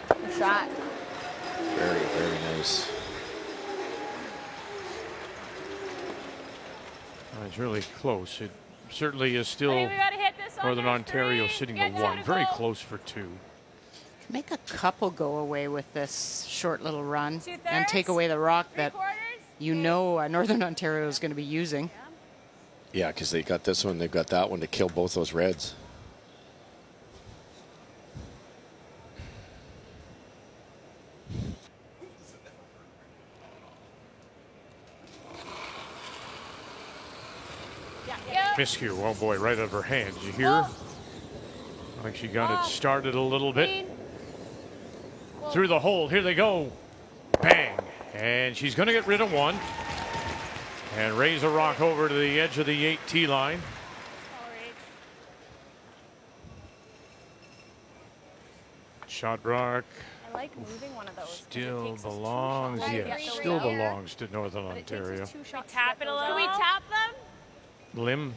whoa. Good shot. Very, very nice. It's really close. It certainly is still I think we gotta hit this on Northern your Ontario 3. sitting Get to two 1. to Very go. close for 2. Make a couple go away with this short little run 2/3? and take away the rock that 3/4? Northern Ontario is going to be using. Yeah, because they got this one, they've got that one to kill both those reds. Miscue, oh boy, right out of her hands. You hear? I think she got it started a little bit. Through the hole, here they go. Bang. And she's going to get rid of one. And raise a rock over to the edge of the 8T line. Shot rock. I like moving one of those. Still belongs, yes, still belongs to Northern Ontario. Tap it a little. Can we tap them? Limb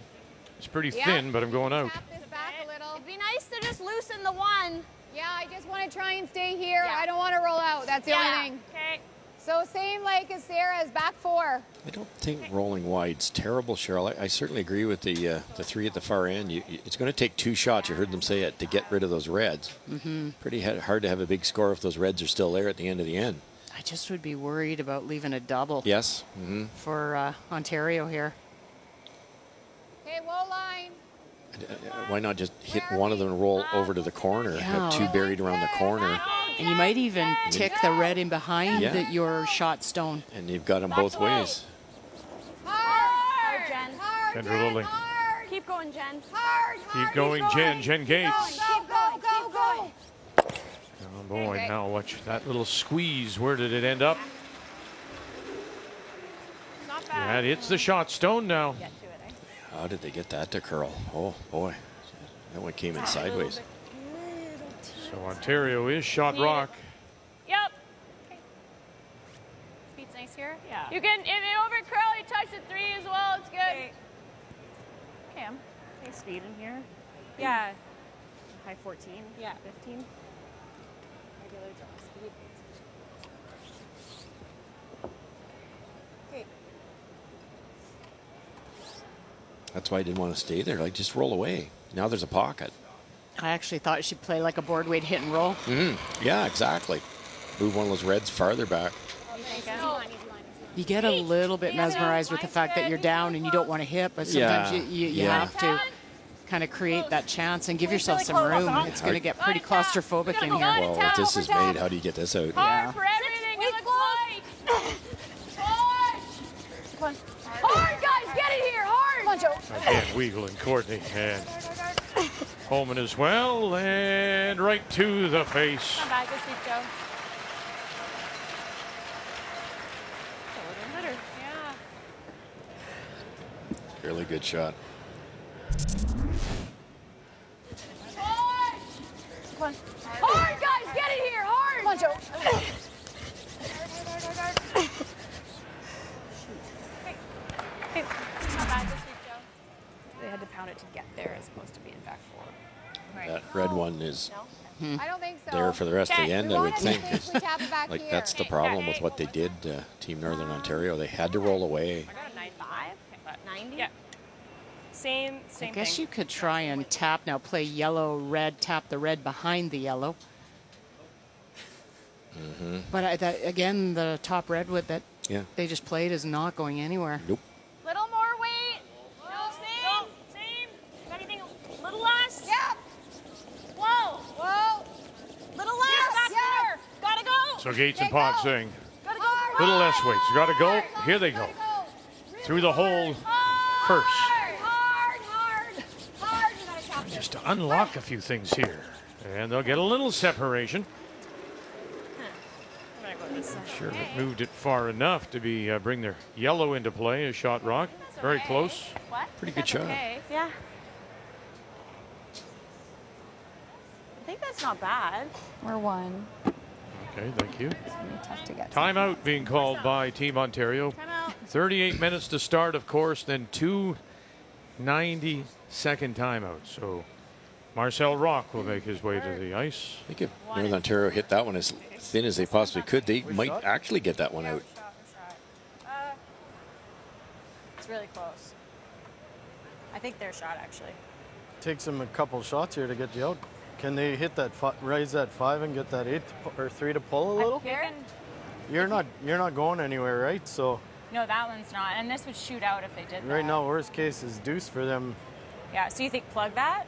is pretty thin, but I'm going out. Tap this back a little. It'd be nice to just loosen the one. Yeah, I just want to try and stay here. I don't want to roll out. That's the only thing. Okay. So same like as Sarah's, back 4. I don't think rolling wide's terrible, Cheryl. I certainly agree with the 3 at the far end. It's going to take 2 shots, you heard them say it, to get rid of those reds. Pretty hard to have a big score if those reds are still there at the end of the end. I just would be worried about leaving a double Yes. for Ontario here. Okay, low line. Why not just hit one of them and roll over to the corner? Have 2 buried around the corner. And you might even tick the red in behind Yeah. your shot stone. And you've got them both ways. Hard, Jen. hard, Kendra Lilly. hard, Keep going, Jen. hard, Keep going, Jen. Jen Gates. Go, go, go, go. Oh boy, now watch that little squeeze. Where did it end up? Not bad. That hits the shot stone now. Get to it, How did they get that to curl? Oh, boy. That one came in sideways. So Ontario is shot rock. Yep. Okay. Speed's nice here. Yeah. You can, if you over curl, you touch the 3 as well. It's good. Cam, nice speed in here. Yeah. High 14. Yeah. 15. Regular drop speed. Okay. That's why I didn't want to stay there. Like, just roll away. Now there's a pocket. I actually thought she'd play like a board weight hit and roll. Yeah, exactly. Move one of those reds farther back. You get a little bit mesmerized with the fact that you're down and you don't want to hit, but sometimes you have to kind of create that chance and give yourself some room. It's going to get pretty claustrophobic in here. Well, what this is made, how do you get this out? Hard for everything. It looks like. Hard, guys. Get it here. Hard. Come on, Joe. Again, Weagle and Courtney. And Holman as well. And right to the face. Come back this week, Joe. Yeah. Really good shot. Hard, guys. Get it here. Hard. Come on, Joe. Come back this week, Joe. They had to pound it to get there as opposed to being back 4. That red one is I don't think so. there for the rest of the end, I would think. We tap it back Like, here. that's the problem with what they did, Team Northern Ontario. They had to roll away. I got a 9.5. 90? Yeah. Same I thing. guess you could try and tap now, play yellow, red, tap the red behind the yellow. But again, the top red with that they just played is not going anywhere. Nope. Little more weight. No, same. Same. Got anything a little less? Yep. Whoa. Whoa. Little less. Back there. Gotta go. So Gates and Potts saying, Gotta go. little less weight. You got to go. Here they go. Through the hole first. Hard. You gotta tap Just to unlock a few things here. And they'll get a little separation. I'm gonna go this side. Sure, they moved it far enough to bring their yellow into play as shot rock. Very close. What? Pretty good shot. Okay. Yeah. I think that's not bad. We're one. Okay, thank you. It's gonna be tough to get. Timeout being called by Team Ontario. Timeout. 38 minutes to start, of course, then 2 90-second timeouts. So Marcel Rock will make his way to the ice. I think if Northern Ontario hit that one as thin as they possibly could, they might actually get that one out. It's really close. I think their shot actually. Takes them a couple shots here to get you out. Can they hit that raise that 5 and get that 8 or 3 to pull a little? You're not going anywhere, right? So No, that one's not. And this would shoot out if they did that. right now, worst case is deuce for them. Yeah, so you think plug that?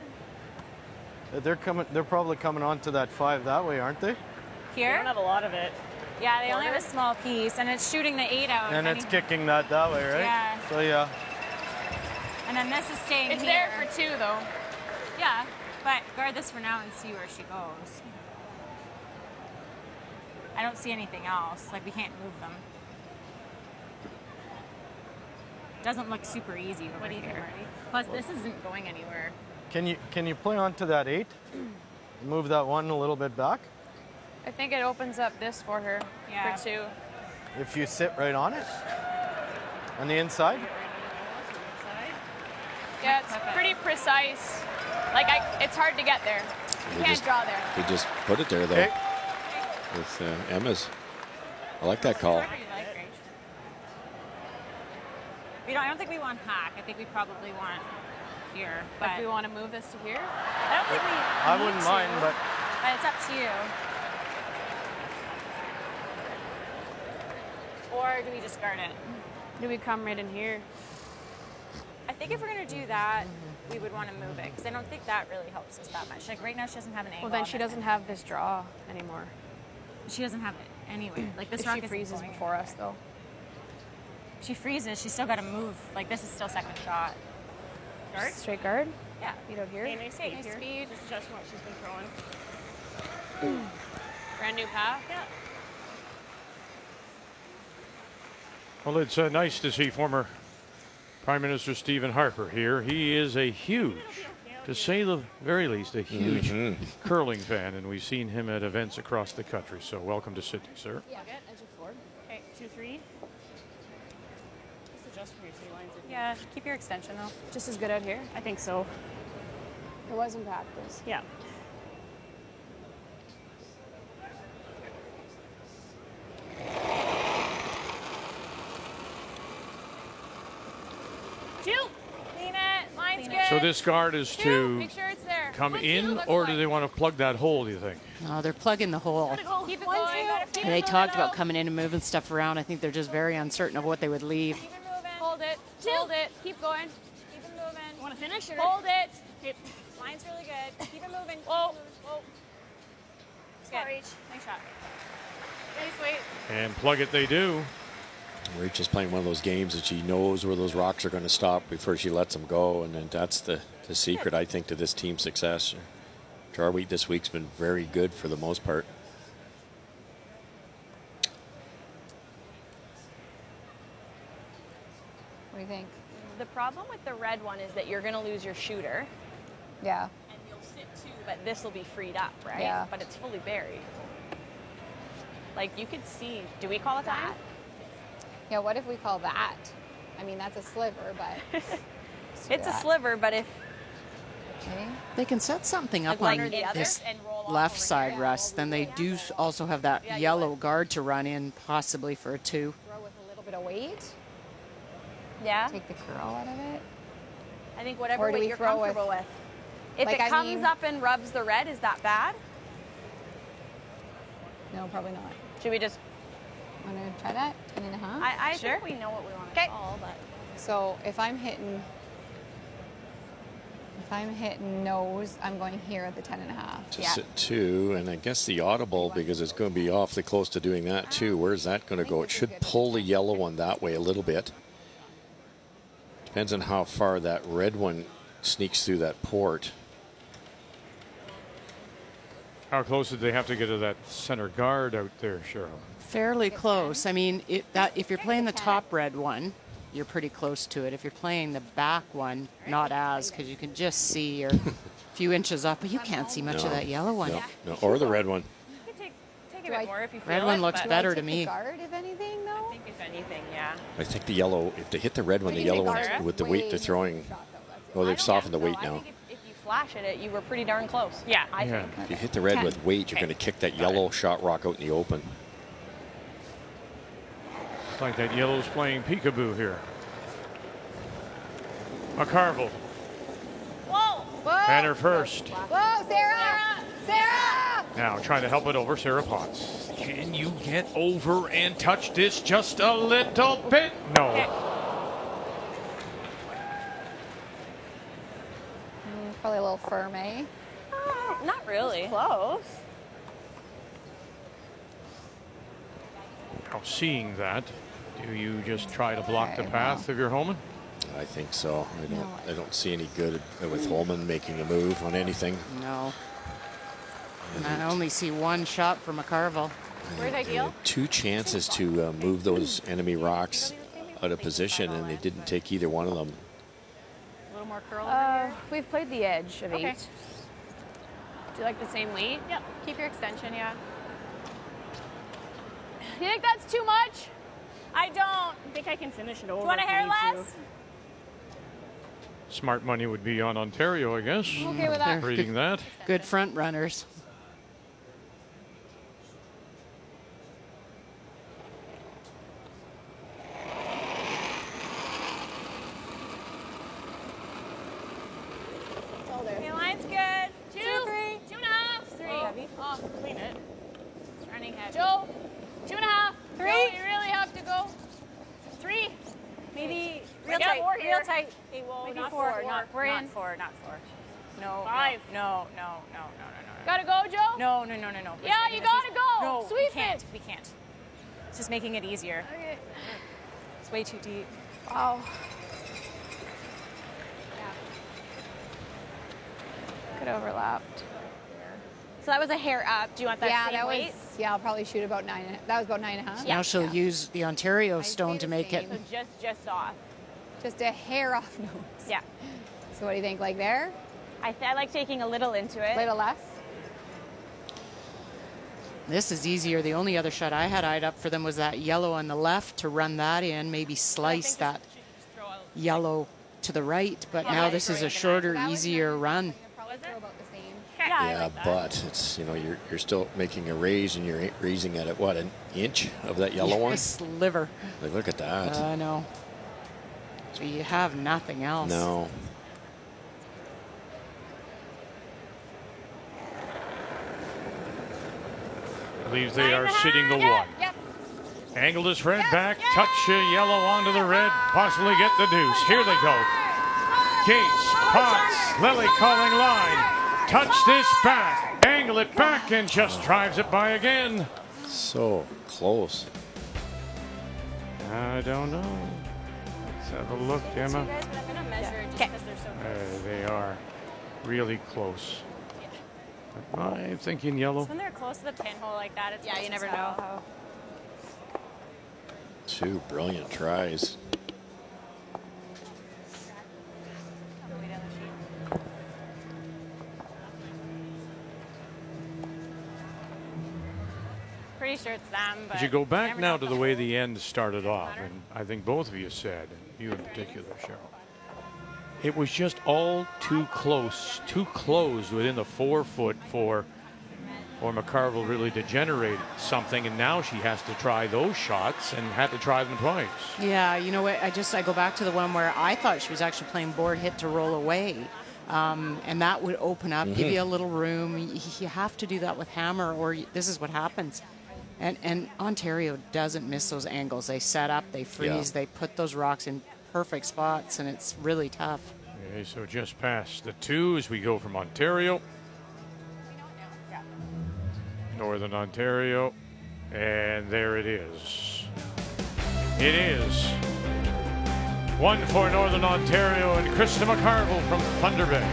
They're probably coming onto that 5 that way, aren't they? Here? They don't have a lot of it. Yeah, they only have a small piece, and it's shooting the 8 out. And it's kicking that way, right? Yeah. So yeah. And then this is staying It's here. there for 2, though. Yeah, but guard this for now and see where she goes. I don't see anything else. Like, we can't move them. Doesn't look super easy over here. Plus, this isn't going anywhere. Can you play onto that 8? Move that 1 a little bit back. I think it opens up this for her. Yeah. For 2. If you sit right on it. On the inside. Yeah, it's pretty precise. Like, it's hard to get there. You can't draw there. They just put it there, though. Okay. With Emma's. I like that call. Whatever you like, Rach. I don't think we want hack. I think we probably want here. But Like, we want to move this to here? I don't think we I need wouldn't to, mind, but it's up to you. Or do we just guard it? Do we come right in here? I think if we're going to do that, we would want to move it, because I don't think that really helps us that much. Like, right now, she doesn't have an angle. Well, then on she this doesn't end. have this draw anymore. She doesn't have it anyway. Like, this If rock she isn't freezes going before us, though. If she freezes, she's still got to move. Like, this is still second shot. Guard? Straight guard? Yeah. Feet out here. Okay, nice speed Nice here. speed. Just adjusting what she's been throwing. Brand new path. Yeah. Well, it's nice to see former Prime Minister Stephen Harper here. He is a huge, to say the very least, a huge curling fan, and we've seen him at events across the country. So welcome to Sydney, sir. Yeah. Okay, 2-3. Just adjust for your 3 lines. Yeah, keep your extension though. Just as good out here? I think so. It was in practice. Yeah. Clean it. Line's good. So this guard is to Make sure it's there. come 1, 2, in, looks or like. do they want to plug that hole, do you think? No, they're plugging the hole. Keep it going. And they talked about coming in and moving stuff around. I think they're just very uncertain of what they would leave. Keep it moving. Hold it. Hold it. Keep going. Keep it moving. Want to finish or? Hold it. Line's really good. Keep it moving. Whoa. Whoa. Good. Nice shot. Nice weight. And plug it they do. Rachel's playing one of those games that she knows where those rocks are going to stop before she lets them go, and then that's the secret, I think, to this team's success. Jarweet this week's been very good for the most part. What do you think? The problem with the red one is that you're going to lose your shooter, Yeah. and you'll sit 2, but this will be freed up, right? Yeah. But it's fully buried. Like, you could see, do we call it that? Yeah, what if we call that? I mean, that's a sliver, but It's a sliver, but if Okay. They can set something up Like on one or the other this and roll off left over side, here. Russ. Then they do also have that yellow guard to run in, possibly for a 2. Throw with a little bit of weight. yeah, Take the curl out of it. I think whatever Or do weight we you're throw with- comfortable with. If Like, it I comes mean- up and rubs the red, is that bad? No, probably not. Should we just? Want to try that? 10.5? I Sure. think we know what we want to call, but So if I'm hitting nose, I'm going here at the 10.5. Just sit 2, and I guess the audible, because it's going to be awfully close to doing that too. Where's that going to go? It should pull the yellow one that way a little bit. Depends on how far that red one sneaks through that port. How close did they have to get to that center guard out there, Cheryl? Fairly close. I mean, if you're playing the top red one, you're pretty close to it. If you're playing the back one, not as, because you can just see you're a few inches up, but you can't see much of that yellow one. No, or the red one. You can take a bit more if you feel Red one looks but better to me. Guard, if anything, though. I think if anything, yeah. I think the yellow, if they hit the red one, the you yellow think one, ours with the is weight way they're throwing, shot, though, that's well, it. they've softened the weight I now. think if you flash at it, you were pretty darn close. Yeah. I Yeah. think. If you hit the red with weight, you're going to kick that yellow shot rock out in the open. It's like that yellow's playing peekaboo here. McCarville. Whoa! Banner first. Whoa, Sarah! Sarah! Now trying to help it over Sarah Potts. Can you get over and touch this just a little bit? No. Probably a little firm, eh? Not really. Close. Now seeing that, do you just try to block the path of your Homan? I think so. I don't see any good with Holman making a move on anything. No. And I only see one shot for McCarville. Where's ideal? 2 chances to move those enemy rocks out of position, and they didn't take either one of them. A little more curl over here. We've played the edge of Okay. 8. Do you like the same weight? Yep. Keep your extension, yeah. You think that's too much? I don't. I think I can finish it over. Do you want a if hair we need less? Smart money would be on Ontario, I guess. Okay with that. Reading that. Good front runners. Okay, line's good. 2, 3, 2.5, 3. Oh, clean it. It's running heavy. Joe, 2.5, 3. Joe, You really have to go. 3. Maybe Real yeah, tight, 4 real here. tight. Hey, well, Maybe not 4, 4. not- We're not in 4, not 4. No. 5. No. Gotta go, Joe? No. Yeah, We're you making this gotta easy. go. No, Sweep we can't. it. We can't. It's just making it easier. Okay. It's way too deep. Wow. Could overlapped. So that was a hair up. Do you want that Yeah, same that weight? was. Yeah, I'll probably shoot about 9. That was about 9.5. Now she'll use the Ontario stone to make it. So just off. Just a hair off nose. Yeah. So what do you think? Like there? I like taking a little into it. A little less? This is easier. The only other shot I had eyed up for them was that yellow on the left to run that in, maybe slice that yellow to the right. But Yeah, now I this is agree. a shorter, That was easier nice. run. Probably throw about the same. Yeah, I Yeah, like that. but it's, you're still making a raise, and you're raising it at what, an inch of that yellow one? A sliver. Like, look at that. I know. So you have nothing else. No. Believes they are 9.5. sitting the Yep, one. Yep. Angle this red back, touch yellow onto the red, possibly get the deuce. Here they go. Gates, Potts, Lily calling line. Touch this back, angle it back, and just drives it by again. So close. I don't know. Let's have a look, Emma. You guys, but I'm gonna measure just because they're so close. They are really close. I'm thinking yellow. When they're close to the pinhole like that, it's Yeah, hard you to never tell. know how. 2 brilliant tries. Pretty sure it's them, but As you go back never now know to if the the way hole- the end started off, matter. and I think both of you said, and you in particular, Cheryl, it was just all too close, too closed within the 4 foot for McCarville really to generate something, and now she has to try those shots and had to try them twice. Yeah, you know what? I go back to the one where I thought she was actually playing board hit to roll away. And that would open up, give you a little room. You have to do that with hammer, or this is what happens. And Ontario doesn't miss those angles. They set up, they freeze, they put those rocks in perfect spots, and it's really tough. Okay, so just past the 2 as we go from Ontario. Northern Ontario, and there it is. It is 1 for Northern Ontario and Krista McCarville from Thunder Bay.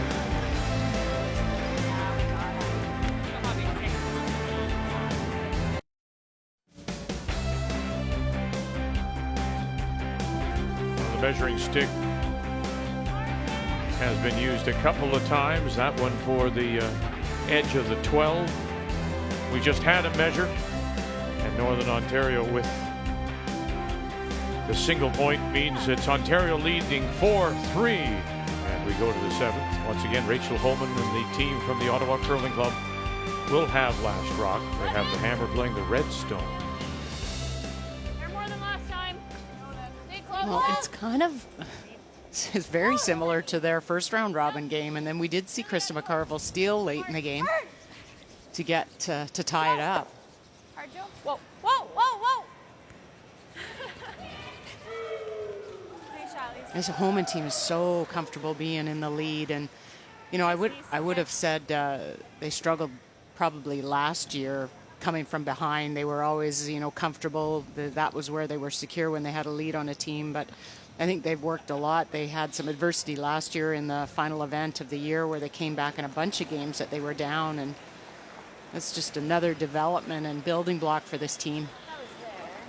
measuring stick has been used a couple of times. That one for the edge of the 12. We just had a measure, and Northern Ontario with the single point means it's Ontario leading 4-3. And we go to the 7th. Once again, Rachel Holman and the team from the Ottawa Curling Club will have last rock. They have the Hammer playing the Redstone. They're more than last time. Stay close. Well, it's kind of it's very similar to their first round robin game, and then we did see Krista McCarville steal late in the game to get to tie it up. Hard, Joe. Whoa, whoa, whoa, whoa. This Holman team is so comfortable being in the lead, and you know, I would have said they struggled probably last year coming from behind. They were always, you know, comfortable. That was where they were secure when they had a lead on a team, but I think they've worked a lot. They had some adversity last year in the final event of the year where they came back in a bunch of games that they were down, and it's just another development and building block for this team.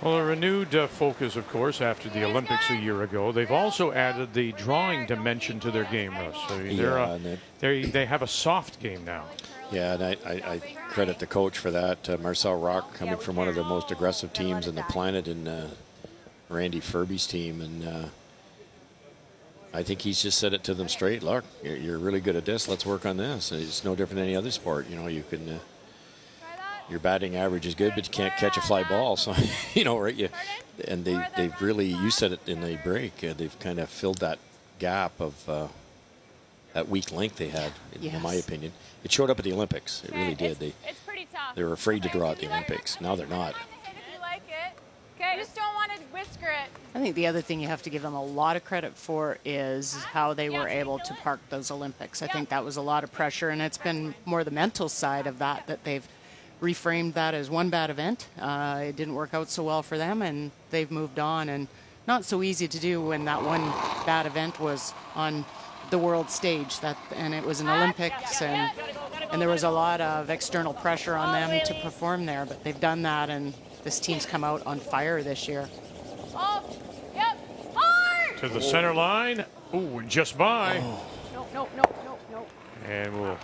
Well, a renewed focus, of course, after the Olympics a year ago. They've also added the drawing dimension to their game, Russ. I mean, they have a soft game now. Yeah, and I credit the coach for that. Marcel Rock, coming from one of the most aggressive teams on the planet, in Randy Furby's team, and I think he's just said it to them straight. Look, you're really good at this. Let's work on this. It's no different than any other sport. You know, you can. Your batting average is good, but you can't catch a fly ball. So, you know, right? And they've really, you said it in the break, they've kind of filled that gap of that weak link they had, in my opinion. It showed up at the Olympics. It really did. It's pretty tough. They were afraid to draw at the Olympics. Now they're not. If you like it. Okay, just don't want to whisker it. I think the other thing you have to give them a lot of credit for is how they were able to park those Olympics. I think that was a lot of pressure, and it's been more the mental side of that they've reframed that as one bad event. It didn't work out so well for them, and they've moved on. And not so easy to do when that one bad event was on the world stage, and it was an Olympics, and there was a lot of external pressure on them to perform there. But they've done that, and this team's come out on fire this year. To the center line. Ooh, just by. No. And we'll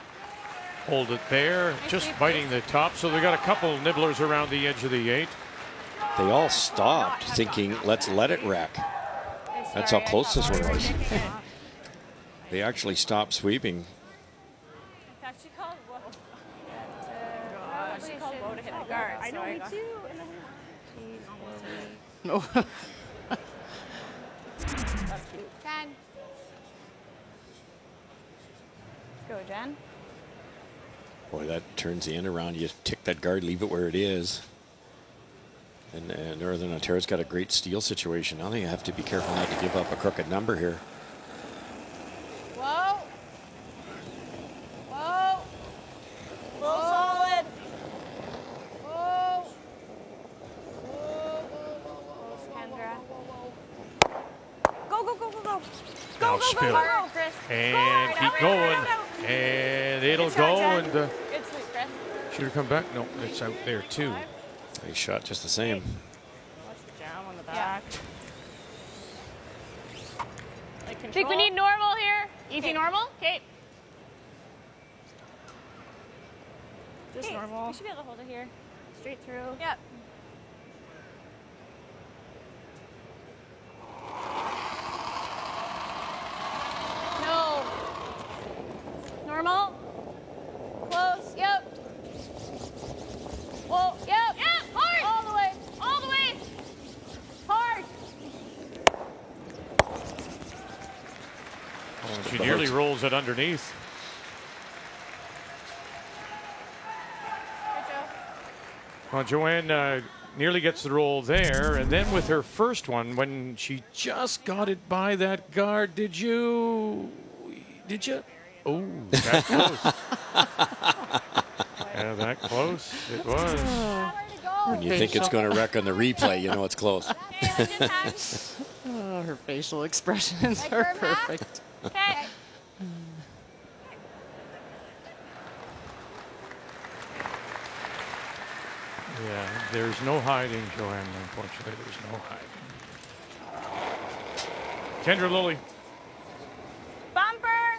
hold it there, just biting the top. So they got a couple nibblers around the edge of the 8. They all stopped thinking, let's let it wreck. That's how close this one was. They actually stopped sweeping. She called Whoa to hit the guard. I know, me too. No. That's cute. Jen. Let's go, Jen. Boy, that turns the end around. You tick that guard, leave it where it is. And Northern Ontario's got a great steal situation. Now they have to be careful not to give up a crooked number here. Whoa. Whoa. Full solid. Whoa. Kendra. Go. Now spill. Chris. And keep going. And it'll go. And Good sweep, Chris. should have come back. No, it's out there too. He shot just the same. Watch the jam on the back. Like I think we need normal here. Easy normal. Okay. Just normal. We should be able to hold it here. Straight through. Yep. No. Normal. Close. Yep. Whoa. Yep. Hard. All the way. Hard. Oh, she nearly rolls it underneath. Well, Joanne nearly gets the roll there, and then with her first one, when she just got it by that guard, did you? Oh, that close. Yeah, that close. It was. When you think it's going to wreck on the replay, you know it's close. Oh, her facial expressions are perfect. Okay. Yeah, there's no hiding, Joanne, unfortunately. There's no hiding. Kendra Lilly. Bumper.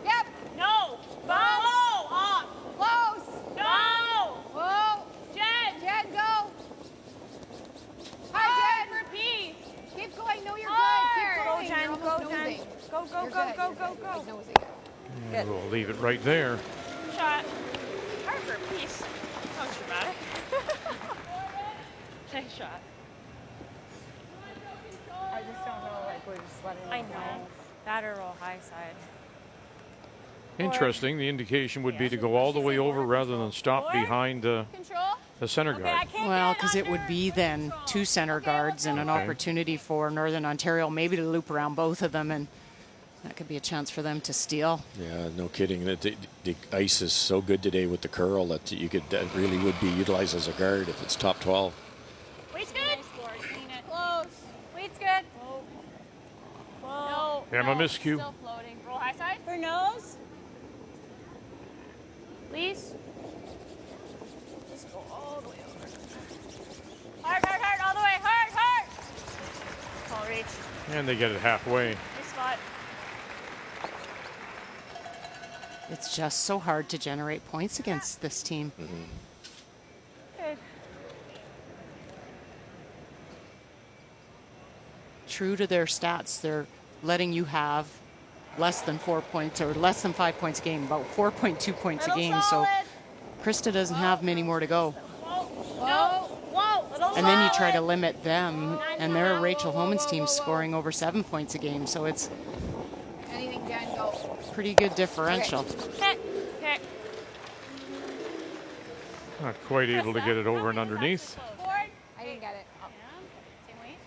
Yep. No. Bump. Off. Close. No. Whoa. Jen. Jen, go. Hi, Jen. Repeat. Keep going. No, you're good. Keep going. Go, Jen. Go, Jen. Go, go, go, go, go, go. Nosing. And we'll leave it right there. Shot. Hard for a piece. That was dramatic. Nice shot. I just don't know, like, we're just letting it I know. That or roll high side. Interesting. The indication would be to go all the way over rather than stop behind the center guard. Well, because it would be then 2 center guards and an opportunity for Northern Ontario maybe to loop around both of them, and that could be a chance for them to steal. Yeah, no kidding. The ice is so good today with the curl that you could that really would be utilized as a guard if it's top 12. Wait's good. Close. Wait's good. Whoa. Yeah, my miscue. Still floating. Roll high side. For nose. Please. Just go all the way over. Hard, hard, hard, all the way. Hard, hard. Ball reach. And they get it halfway. Nice spot. It's just so hard to generate points against this team. Good. True to their stats, they're letting you have less than 4 points or less than 5 points a game, about 4.2 points a game. So Krista doesn't have many more to go. Whoa. Whoa. And then you try to limit them, and they're Rachel Homan's team scoring over 7 points a game. So it's Anything, Jen, go. pretty good differential. Okay. Not quite able to get it over and underneath. I didn't get it. Same weight.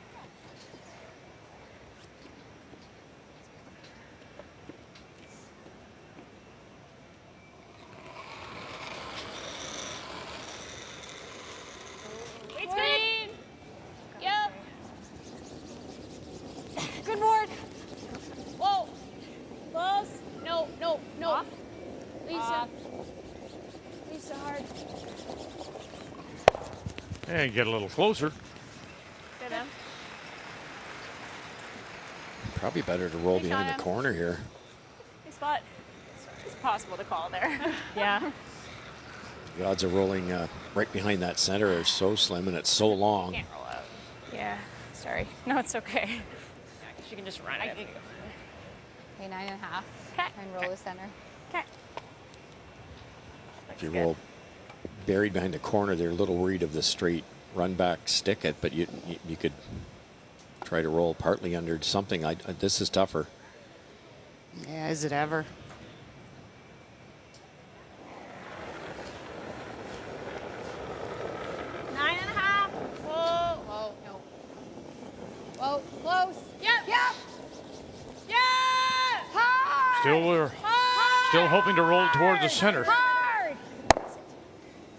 Wait's good. Yep. Good board. Whoa. Close. No, no, no. Off. Lisa. Lisa, hard. And get a little closer. Good, Em. Probably better to roll behind the corner here. Nice spot. It's possible to call there. Yeah. The odds of rolling right behind that center are so slim and it's so long. Can't roll out. Yeah. Sorry. No, it's okay. Yeah, I guess you can just run it. Okay, 9.5. Okay. And roll the center. Okay. If you roll buried behind the corner, they're a little worried of the straight run back stick it, but you could try to roll partly under something. This is tougher. Yeah, is it ever? Whoa. Whoa, no. Whoa, close. Yep. Yep. Yeah. Hard. Still hoping to roll toward the center. Hard.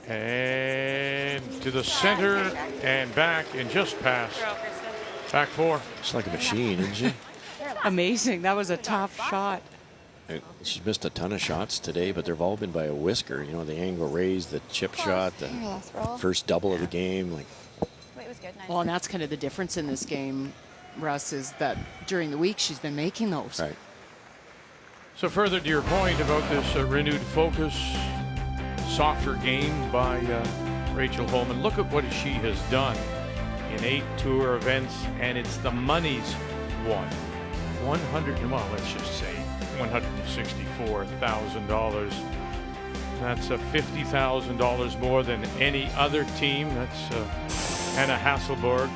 And to the center and back and just past. Back 4. It's like a machine, isn't she? Amazing. That was a tough shot. She's missed a ton of shots today, but they've all been by a whisker. You know, the angle raise, the chip shot, the first double of the game. Like, Wait, it was good. Nice. Well, and that's kind of the difference in this game, Russ, is that during the week she's been making those. right. So further to your point about this renewed focus, softer game by Rachel Homan, look at what she has done in 8 tour events, and it's the money's won. Let's just say $164,000. That's $50,000 more than any other team. That's Anna Hasselborg,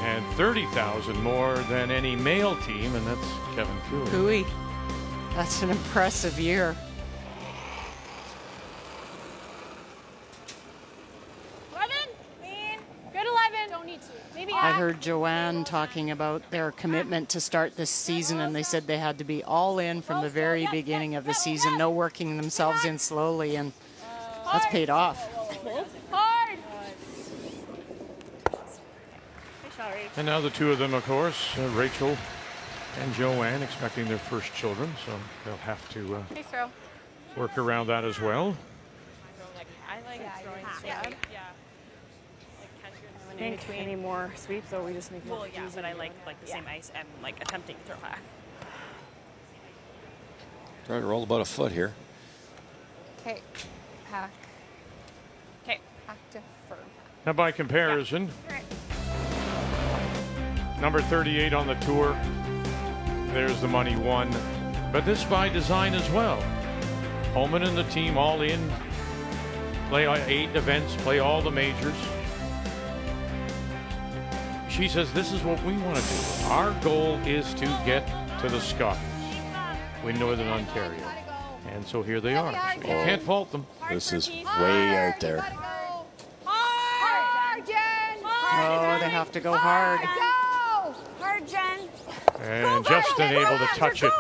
and $30,000 more than any male team, and that's Kevin Cooey. Cooey. That's an impressive year. 11. Lean. Good 11. Don't need to. Maybe I heard Joanne talking about their commitment to start this season, and they said they had to be all in from the very beginning of the season, no working themselves in slowly, and that's paid off. hard. And now the two of them, of course, Rachel and Joanne, expecting their first children, so they'll have to Nice throw. work around that as well. I like throwing sword. Yeah. Like Kendra, when think between. any more sweeps, though, we just make it Well, yeah, easy. but I like the same ice and like attempting to throw back. Try to roll about a foot here. Okay. Pack. Okay. Pack to firm. Now, by comparison, number 38 on the tour, there's the money won. But this by design as well. Homan and the team all in, play 8 events, play all the majors. She says this is what we want to do. Our goal is to get to the Scotties, win Northern Ontario. And so here they are. So you can't fault them. This is way out there. Hard, Jen. Oh, they have to go hard. Go. Hard, Jen. And Justin able to touch it.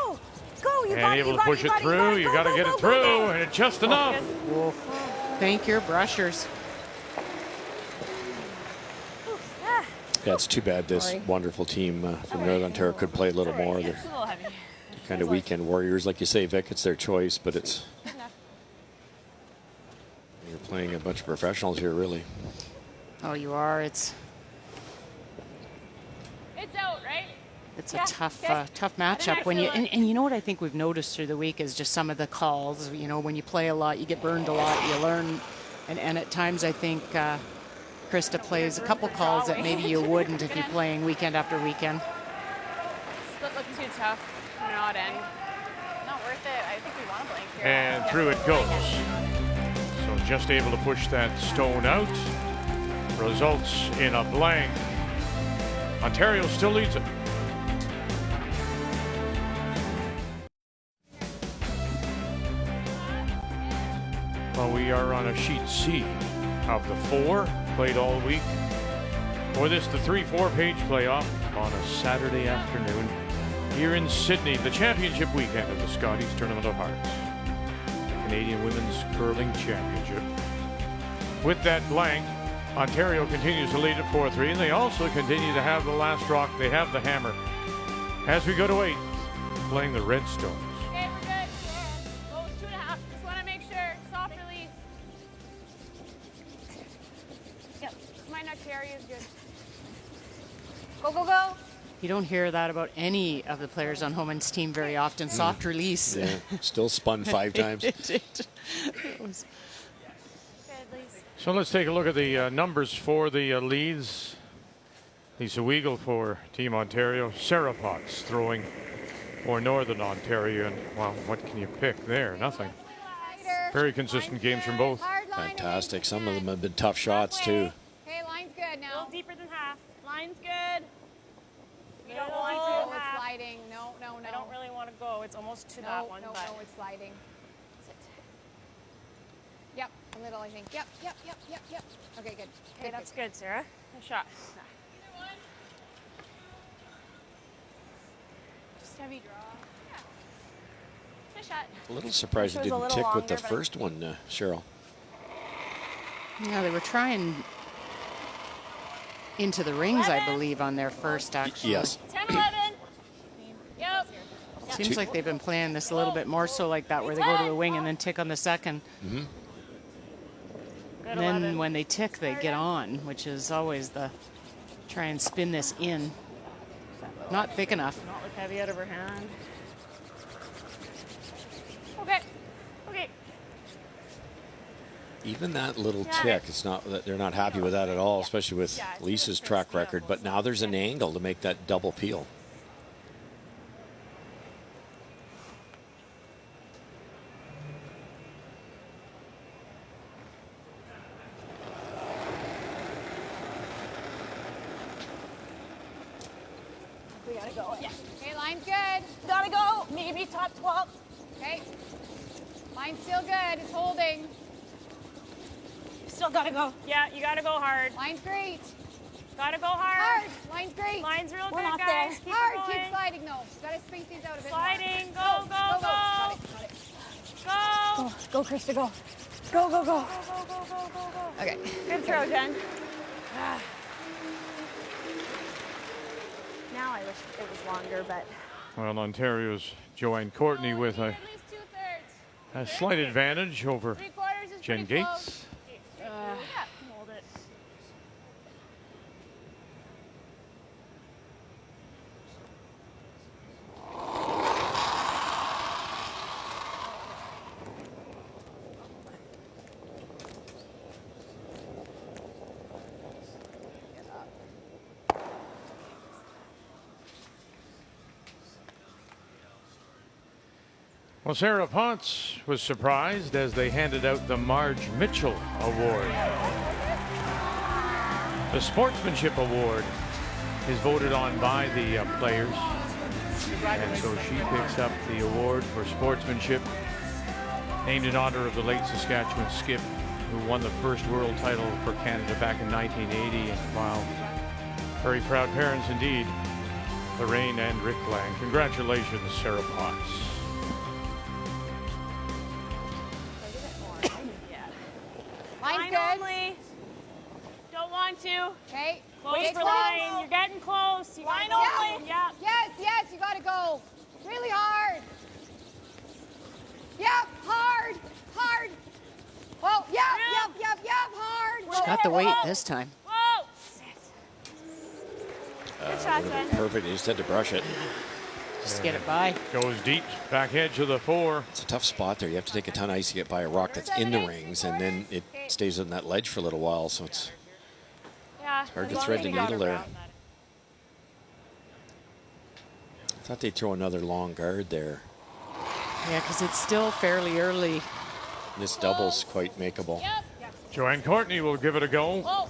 Go, you And able to push it through. You got to get it through. And it's just enough. Thank your brushers. Yeah, it's too bad this wonderful team from Northern Ontario could play a little more. They're It's a little heavy. kind of weekend warriors, like you say, Vic. It's their choice, but it's you're playing a bunch of professionals here, really. Oh, you are. It's out, right? a tough matchup when you and you know what I think we've noticed through the week is just some of the calls. You know, when you play a lot, you get burned a lot. You learn, and at times I think Krista plays a couple calls that maybe you wouldn't if you're playing weekend after weekend. Split looked too tough. Not in. Not worth it. I think we want to blank here. And through it goes. So just able to push that stone out. Results in a blank. Ontario still leads it. Well, we are on a sheet C of the 4 played all week. For this, the 3-4 page playoff on a Saturday afternoon here in Sydney, the championship weekend of the Scotties Tournament of Hearts, the Canadian Women's Curling Championship. With that blank, Ontario continues to lead at 4-3, and they also continue to have the last rock. They have the hammer. As we go to 8, playing the Redstones. Okay, we're good. Oh, it's 2.5. Just want to make sure. Soft release. Yep. This might not carry as good. Go, go, go. You don't hear that about any of the players on Homan's team very often. Soft release. Yeah, still spun 5 times. So let's take a look at the numbers for the leads. Lisa Weigel for Team Ontario. Sarah Potts throwing for Northern Ontario. And, well, what can you pick there? Nothing. Very consistent games from both. Fantastic. Some of them have been tough shots, too. Okay, line's good A now. little deeper than half. Line's good. We don't Oh, want to it's half. sliding. No, no, no. I don't really want to go. It's almost to No, that one, no, but no, it's sliding. Yep, a little, I think. Yep. Okay, good. okay, that's good, Sarah. Nice shot. Just heavy draw. Yeah. Nice shot. A little surprised it Wish it was a didn't little tick with the longer, but- first one, Cheryl. Yeah, they were trying into the rings, I believe, on their first, actually. Yes. 10-11. Yep. Seems like they've been playing this a little bit more so like that, where they go to the wing and then tick on the second. Mm-hmm. And then when they tick, they get on, which is always the try and spin this in. Not thick enough. Not look heavy out of her hand. Okay. Okay. Even that little tick, it's not that they're not happy with that at all, especially with Lisa's track record. But now there's an angle to make that double peel. We gotta go. Yeah. Okay, line's good. Gotta go. Maybe top 12. Okay. Line's still good. It's holding. Still gotta go. Yeah, you gotta go hard. Line's great. Gotta go hard. Hard. Line's great. Line's real We're good, not guys. there. Keep Hard. it going. Keep sliding, though. Gotta space these out a bit Sliding. more. Go, go, go. Got it. Go. Go, Krista, go. Go, go, go. Go, go, go, go, go, go. Okay. Good throw, Jen. Now I wish it was longer, but Well, Ontario's Joanne Courtney with a slight advantage over 3/4 is Jen pretty Gates. close. Hold it. Well, Sarah Potts was surprised as they handed out the Marge Mitchell Award. The Sportsmanship Award is voted on by the players. And so she picks up the award for sportsmanship, named in honor of the late Saskatchewan skip who won the first world title for Canada back in 1980. Wow. Very proud parents indeed, Lorraine and Rick Lang. Congratulations, Sarah Potts. Line's Line good. only. Don't want to. Okay. Wait for line. You're getting close. You line only. Yeah. Yes, yes, you gotta go. Really hard. Yep, hard, hard. Oh, yep, hard. She's got the weight this time. Whoa. Good shot, perfect. You just had to brush it. Just get it by. Goes deep, back edge of the 4. It's a tough spot there. You have to take a ton of ice to get by a rock that's in the rings, and then it stays on that ledge for a little while, so it's hard to thread the needle there. I thought they'd throw another long guard there. Yeah, because it's still fairly early. This double's quite makeable. Joanne Courtney will give it a go.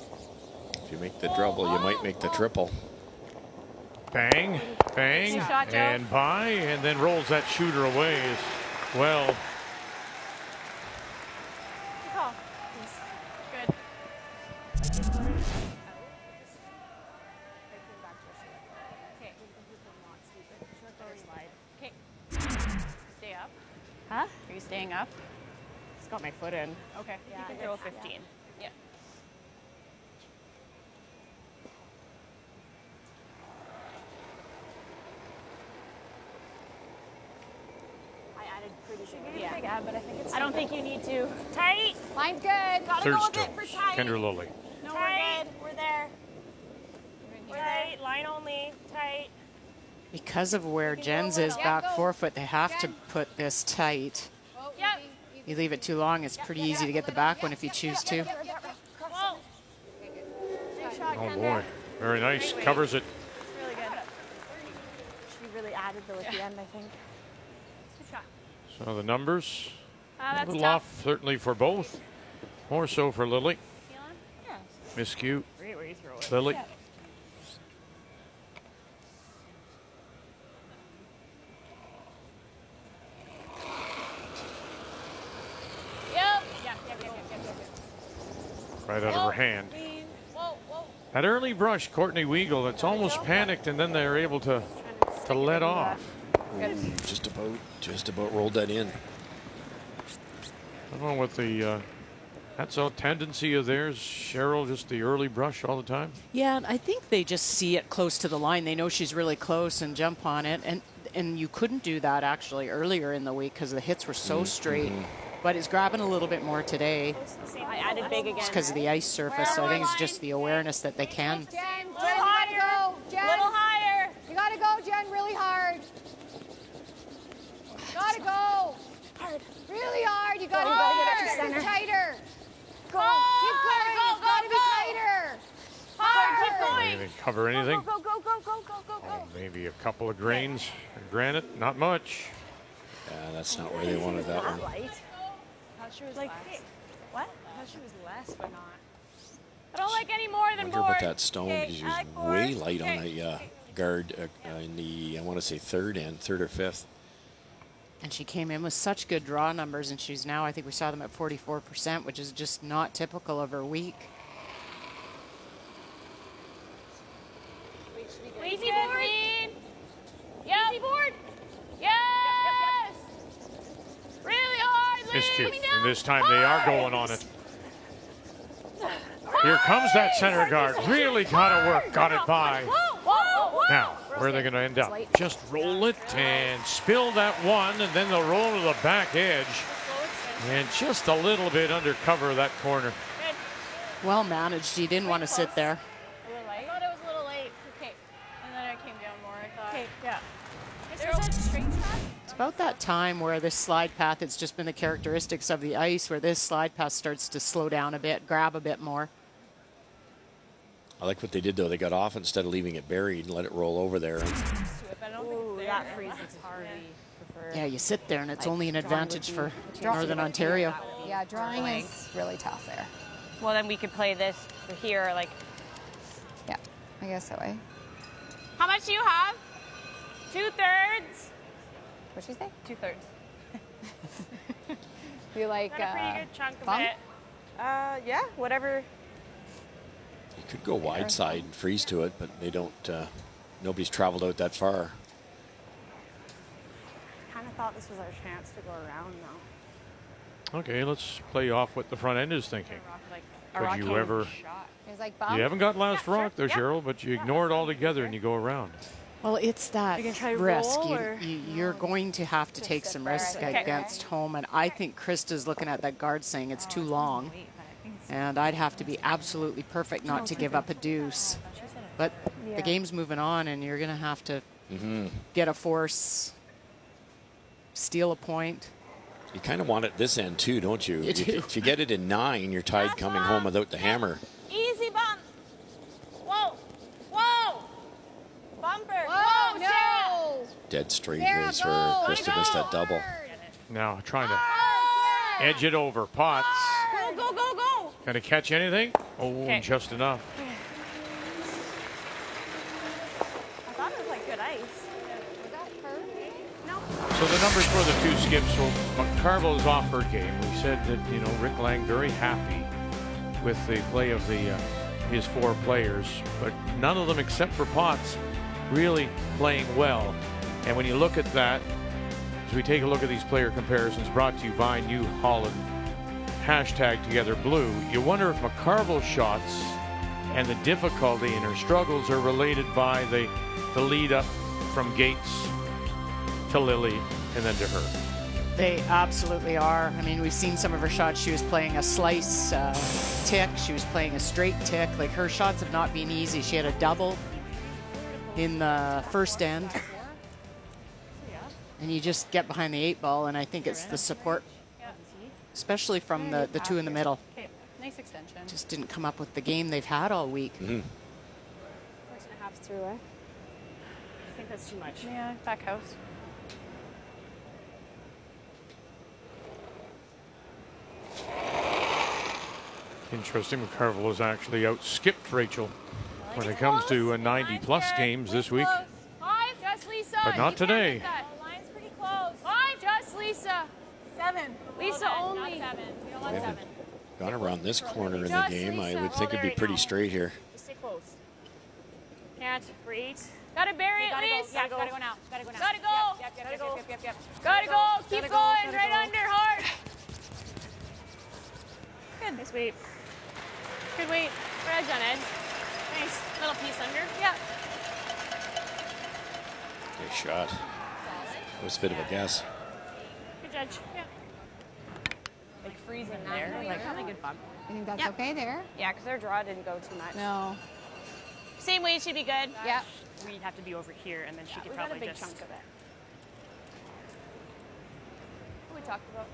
If you make the double, you might make the triple. Bang, bang, and by, and then rolls that shooter away as well. Good call. Good. Okay. Stay up. Huh? Are you staying up? Just got my foot in. Okay. Yeah, You can throw a 15. Yeah. Yeah, but I think it's. I don't think you need to. Tight. Line's good. Gotta Third go with it strokes, for tight. Kendra Lilly. No, we're good. We're there. We're tight. Line only. Tight. Because of where Jen's is back forefoot, they have to put this tight. Yep. You leave it too long, it's pretty easy to get the back one if you choose to. Whoa. Big shot, Oh Kendra. boy, very nice. Covers it. Really good. She really added though at the end, I think. Good shot. So the numbers, a That's little tough. off certainly for both. More so for Lily. Feeling? Yeah. Miscue, Great where you throw it. Lily. Yeah. Right out of her hand. Whoa, whoa. That early brush, Courtney Weagle, it's almost panicked, and then they're able to let off. Ooh, just about rolled that in. I don't know what the, that's a tendency of theirs, Cheryl, just the early brush all the time. Yeah, I think they just see it close to the line. They know she's really close and jump on it. And you couldn't do that actually earlier in the week because the hits were so straight. But it's grabbing a little bit more today. I added big again. Just because of the ice surface. So I think it's just the awareness that they can. Jen, Little higher. Jen. Little higher. You gotta go, Jen, really hard. Gotta go. Hard. Really hard. You gotta Go, go. you gotta get up to Keep center. tighter. Go. Keep going. It's gotta be tighter. Hard. Keep going. Anything, cover anything? Go, go, go, go, go, go, go. Maybe a couple of grains. Granite, not much. Yeah, that's not where they wanted that one. Light. I thought she was Like, less. hey, what? I thought she was less, but not. I don't like any more I than wonder board. about that stone Okay, because she I was like board. way light on Okay. a guard in the, I want to say third or fifth. And she came in with such good draw numbers, and she's now, I think we saw them at 44%, which is just not typical of her week. Easy board. Yep. Easy board. Yes. Really hard. Miscue. Coming And down. this time they are going on it. Here comes that center guard. Really got to work. Got it by. Whoa, whoa, whoa. Now, where are they going to end up? Just roll it and spill that one, and then they'll roll to the back edge. And just a little bit under cover of that corner. Well managed. He didn't want to sit there. I thought it was a little late. Okay. And then I came down more, I thought. Okay, yeah. There's a straight shot. It's about that time where this slide path, it's just been the characteristics of the ice, where this slide path starts to slow down a bit, grab a bit more. I like what they did though. They got off instead of leaving it buried and let it roll over there. Ooh, that freeze is Harvey for. Yeah, you sit there and it's like, only an advantage for Northern Ontario. Yeah, drawing is really tough there. Well, then we could play this for here, like. Yeah, I guess that way. How much do you have? 2/3. What'd she say? 2/3. You like Got a pretty good chunk of bump? it. Yeah, whatever. You could go wide side and freeze to it, but they don't. Nobody's traveled out that far. Kind of thought this was our chance to go around though. Okay, let's play off what the front end is thinking. Like, Could you ever? It was like bump. You haven't got last rock there, Cheryl, but you ignore it altogether and you go around. Well, it's that You can try risk. roll, or- You're going to have to take some risk Okay. against home, and I think Krista's looking at that guard saying it's too long, and I'd have to be absolutely perfect not to give up a deuce. But the game's moving on, and you're going to have to get a force, steal a point. You kind of want it this end too, don't you? You do. If you get it in 9, you're tied coming home without the hammer. Easy bump. Whoa. Whoa. Bumper. Whoa, no! Dead straight Sarah, is go! for Krista missed that double. Now trying to edge it over. Potts. Go, go, go, go. Gonna catch anything? Oh, just enough. I thought it was like good ice. Was that her? No. So the numbers for the two skips. So McCarville's off her game. We said that, you know, Rick Lang very happy with the play of his 4 players, but none of them except for Potts really playing well. And when you look at that, as we take a look at these player comparisons brought to you by New Holland, #TogetherBlue, you wonder if McCarville's shots and the difficulty in her struggles are related by the lead up from Gates to Lily and then to her. They absolutely are. I mean, we've seen some of her shots. She was playing a slice tick. She was playing a straight tick. Like, her shots have not been easy. She had a double in the first end. And you just get behind the 8 ball, and I think it's the support, especially from the 2 in the middle. Okay, nice extension. Just didn't come up with the game they've had all week. 4.5 through, eh? I think that's too much. Yeah, back house. Interesting, McCarville has actually out-skipped Rachel when it comes to 90-plus games this week. 5, just Lisa. But not You can't today. get that. The line's pretty close. 5, just Lisa. 7. Lisa Well, only. Not 7. We don't want Well, 7. Gone around this corner in the Just game. I Lisa. would think it'd be pretty straight here. Just stay close. Can't. Breathe. Gotta bury it, Gotta go. Lisa. Yeah, gotta go now. Gotta go now. Gotta go. Yep, Gotta yep, go. yep, yep, yep. Gotta go. Keep Gotta going. gotta Right go. under. Hard. Good. Nice weight. Good weight. Edge on edge. Nice. Little piece under. Yeah. Nice shot. That was a bit of a guess. Good judge. Yeah. Like freezing there. Like, Really good bump. You think that's okay there? yeah, because their draw didn't go too much. No. Same weight should be good. Yep. We'd have to be over here, and then she could We got a probably big just. chunk of it. What we talked about.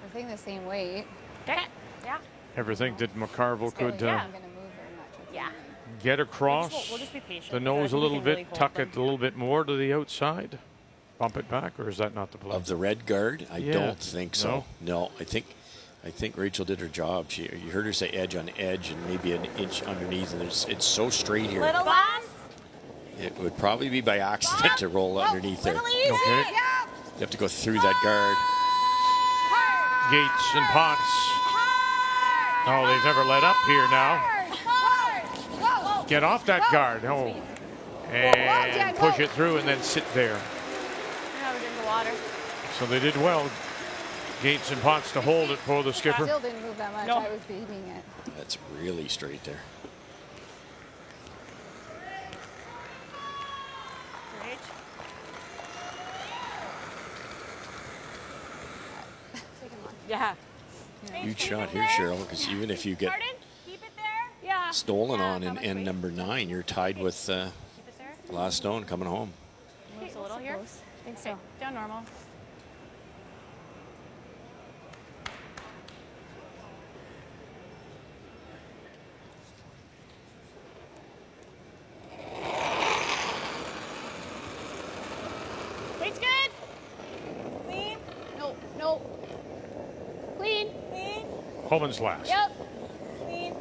We're thinking the same weight. Okay. Yeah. Ever think that McCarville could Yeah. I'm gonna move very much. with Yeah. get across We'll just be patient. the because I nose a think we little can bit, really hold tuck them. it a little bit more to the outside, bump it back, or is that not the play? Of the red guard, I Yeah. don't think so. No, I think Rachel did her job. You heard her say edge on edge and maybe an inch underneath, and it's so straight here. Little less. It would probably be by accident to roll underneath there. Little easy. Okay. Yeah. You have to go through that guard. Gates and Potts. Oh, they've never let up here now. Hard. Get off that guard. Oh. And push it through and then sit there. Now we're in the water. So they did well. Gates and Potts to hold it for the skipper. Still didn't move that much. No. I was beating it. That's really straight there. Great. Yeah. Huge shot here, Cheryl, because even if you get Pardon? Keep it there. Yeah. stolen on in end number 9, you're tied with Keep it there. last stone coming home. Moves a little here. I think so. Down normal. Homan's last. Yep. Clean.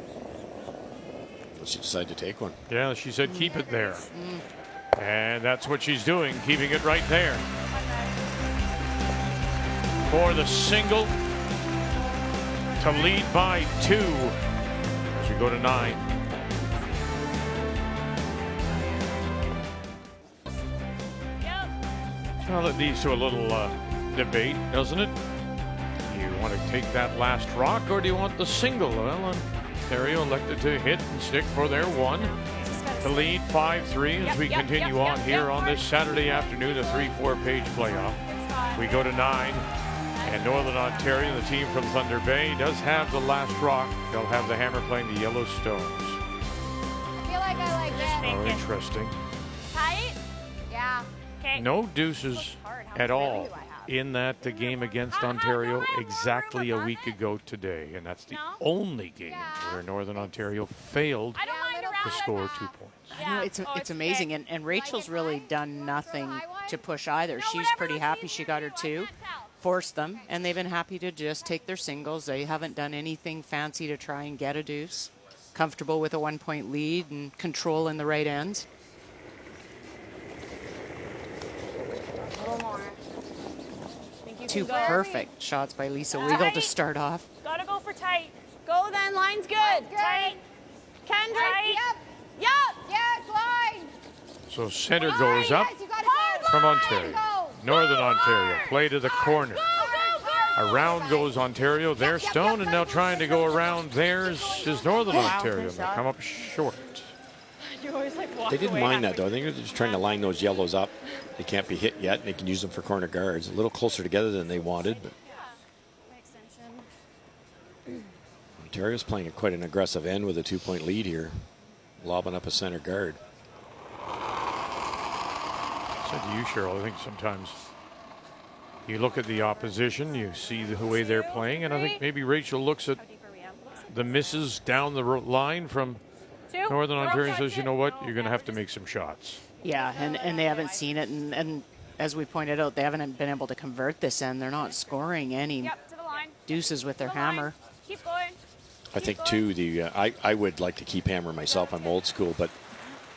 She decided to take one. Yeah, she said keep it there. And that's what she's doing, keeping it right there. For the single to lead by 2 as we go to 9. Well, it leads to a little debate, doesn't it? Do you want to take that last rock or do you want the single? Well, Ontario elected to hit and stick for their 1 to lead 5-3 as we continue on here on this Saturday afternoon, a 3-4 page playoff. We go to 9, and Northern Ontario, the team from Thunder Bay, does have the last rock. They'll have the Hammer playing the Yellowstones. I feel like I like this. Oh, interesting. Tight? Yeah. Okay. No deuces at all in that the game against Ontario exactly a week ago today, and that's the only game where Northern Ontario failed to score 2 points. I know, it's amazing, and Rachel's really done nothing to push either. She's pretty happy she got her 2, forced them, and they've been happy to just take their singles. They haven't done anything fancy to try and get a deuce. Comfortable with a 1-point lead and control in the right ends. A little more. 2 perfect shots by Lisa Weigel to start off. Gotta go for tight. Go then, line's good. Tight. Kendrick. Tight. Yep. Yes, line. So center goes up from Ontario. Northern Ontario, play to the corner. Around goes Ontario, their Stone, and now trying to go around theirs is Northern Ontario. They come up short. They didn't mind that, though. I think they're just trying to line those yellows up. They can't be hit yet, and they can use them for corner guards. A little closer together than they wanted. But Ontario's playing at quite an aggressive end with a 2-point lead here, lobbing up a center guard. I said to you, Cheryl, I think sometimes you look at the opposition, you see the way they're playing, and I think maybe Rachel looks at the misses down the line from Northern Ontario and says, you know what, you're going to have to make some shots. Yeah, and they haven't seen it, and as we pointed out, they haven't been able to convert this end. They're not scoring any deuces with their hammer. Keep going. I think, too, I would like to keep hammer myself. I'm old school, but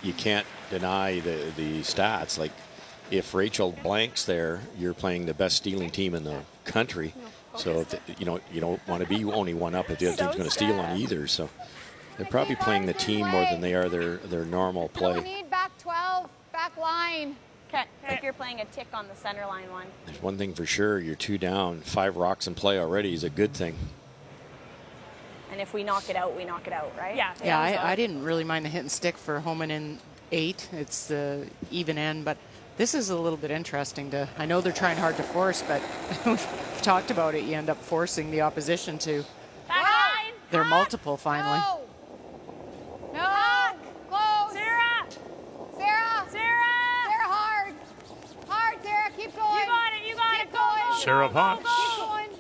you can't deny the stats. Like, if Rachel blanks there, you're playing the best stealing team in the country. So, you don't want to be only one up if the other team's going to steal on either. So they're probably playing the team more than they are their normal play. We need back 12, back line. Okay, I think you're playing a tick on the center line one. There's one thing for sure, you're 2 down. 5 rocks in play already is a good thing. And if we knock it out, we knock it out, right? Yeah. Yeah, I didn't really mind the hit and stick for Homan in 8. It's the even end, but this is a little bit interesting. I know they're trying hard to force, but we've talked about it. You end up forcing the opposition to their multiple finally. No. Close. Sarah. Hard. Sarah. Keep going. You got it. Go. Sarah Potts. Keep going.